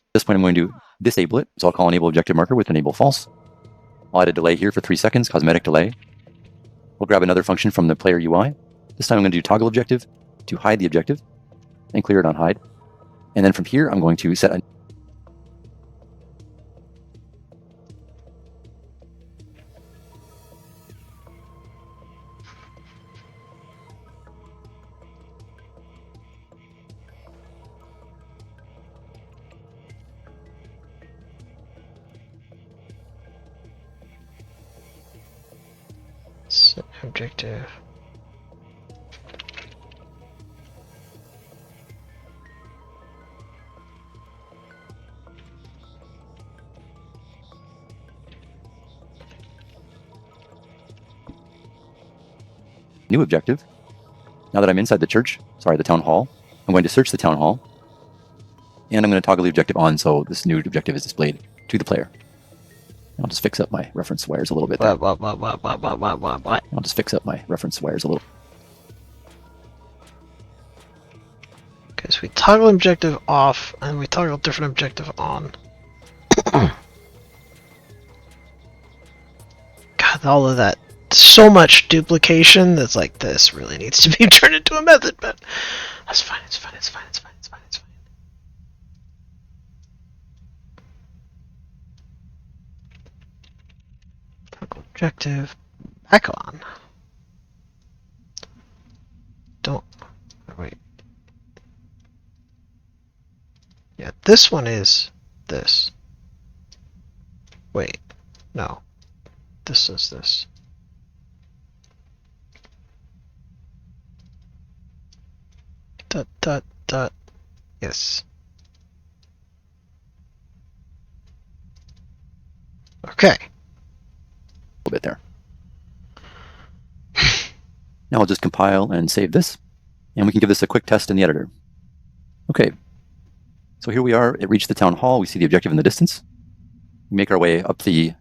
At this point, I'm going to disable it. So I'll call enable objective marker with enable false. I'll add a delay here for 3 seconds, cosmetic delay. We'll grab another function from the player UI. This time I'm going to do toggle objective to hide the objective and clear it on hide. And then from here, I'm going to set a Set objective. new objective. Now that I'm inside the the town hall, I'm going to search the town hall. And I'm going to toggle the objective on so this new objective is displayed to the player. I'll just fix up my reference wires a little bit there. I'll just fix up my reference wires a little. Okay, so we toggle objective off, and we toggle different objective on. God, all of that. So much duplication that's like, this really needs to be turned into a method, but that's fine, it's fine, it's fine, it's fine, it's fine, it's fine. Toggle objective back on. Don't wait. Yeah, this one is this. Wait, no. This is this. Dot dot dot. Yes. Okay. A little bit there. Now I'll just compile and save this, and we can give this a quick test in the editor. Okay. So here we are. It reached the town hall. We see the objective in the distance. We make our way up the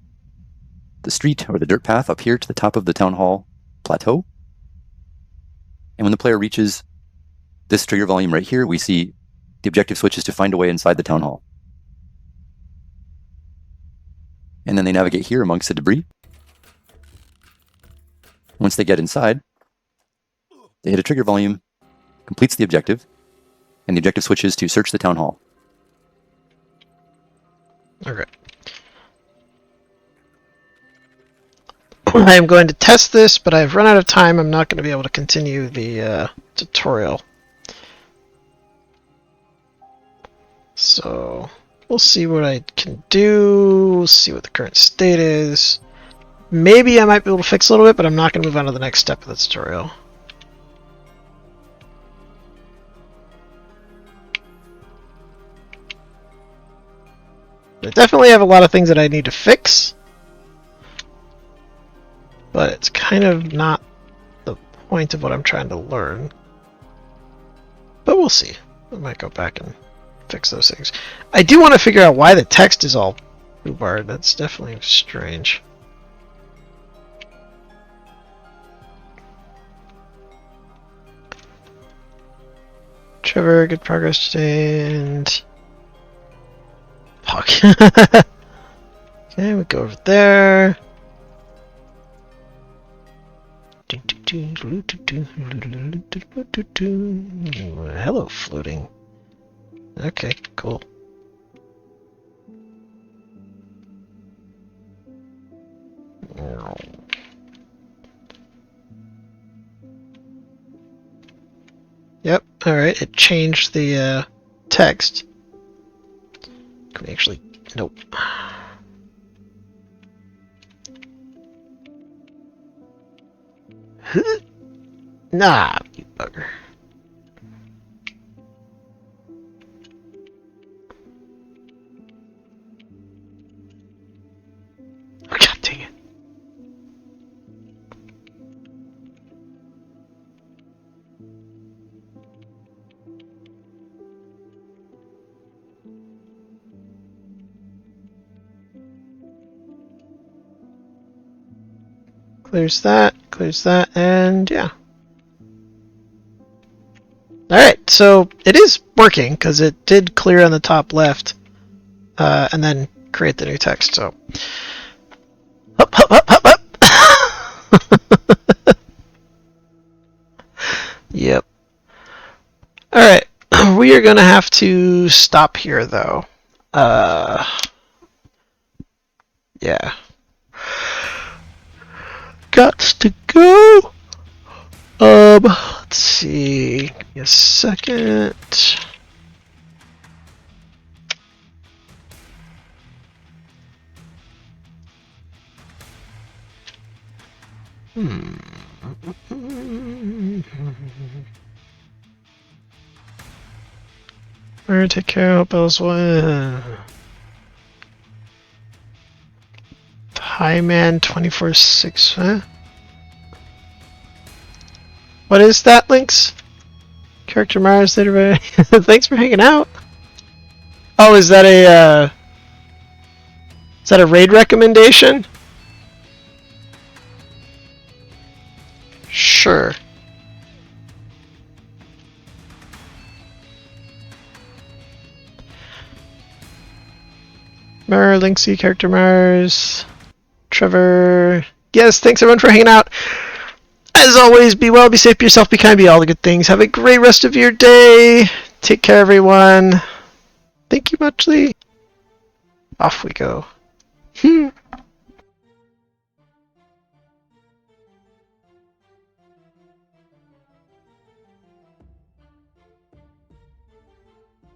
street or the dirt path up here to the top of the town hall plateau. And when the player reaches this trigger volume right here, we see the objective switches to find a way inside the town hall. And then they navigate here amongst the debris. Once they get inside, they hit a trigger volume, completes the objective, and the objective switches to search the town hall. Okay. I am going to test this, but I've run out of time. I'm not going to be able to continue the tutorial. So we'll see what I can do. We'll see what the current state is. Maybe I might be able to fix a little bit, but I'm not going to move on to the next step of the tutorial. I definitely have a lot of things that I need to fix, but it's kind of not the point of what I'm trying to learn. But we'll see. I might go back and fix those things. I do want to figure out why the text is all rhubarb. That's definitely strange. Trevor, good progress today, and fuck. Okay, we go over there. Hello, floating. Okay, cool. Yep, alright, it changed the text. Can we actually... Nope. Nah, you bugger. Oh, God dang it. Clears that, and yeah. Alright, so it is working, because it did clear on the top left, and then create the new text, so. Up, up, up, up, up! Yep. Alright, we are going to have to stop here, though. Yeah. Gots to go! Let's see. Give me a second. We're gonna take care of Bell's one. High man 24/6, huh? What is that, Lynx? Character Mars, thanks for hanging out. Oh, is that a raid recommendation? Sure. Mer, Lynxy, Character Mars, Trevor. Yes, thanks everyone for hanging out. As always, be well, be safe, be yourself, be kind, be all the good things. Have a great rest of your day. Take care, everyone. Thank you muchly. Off we go.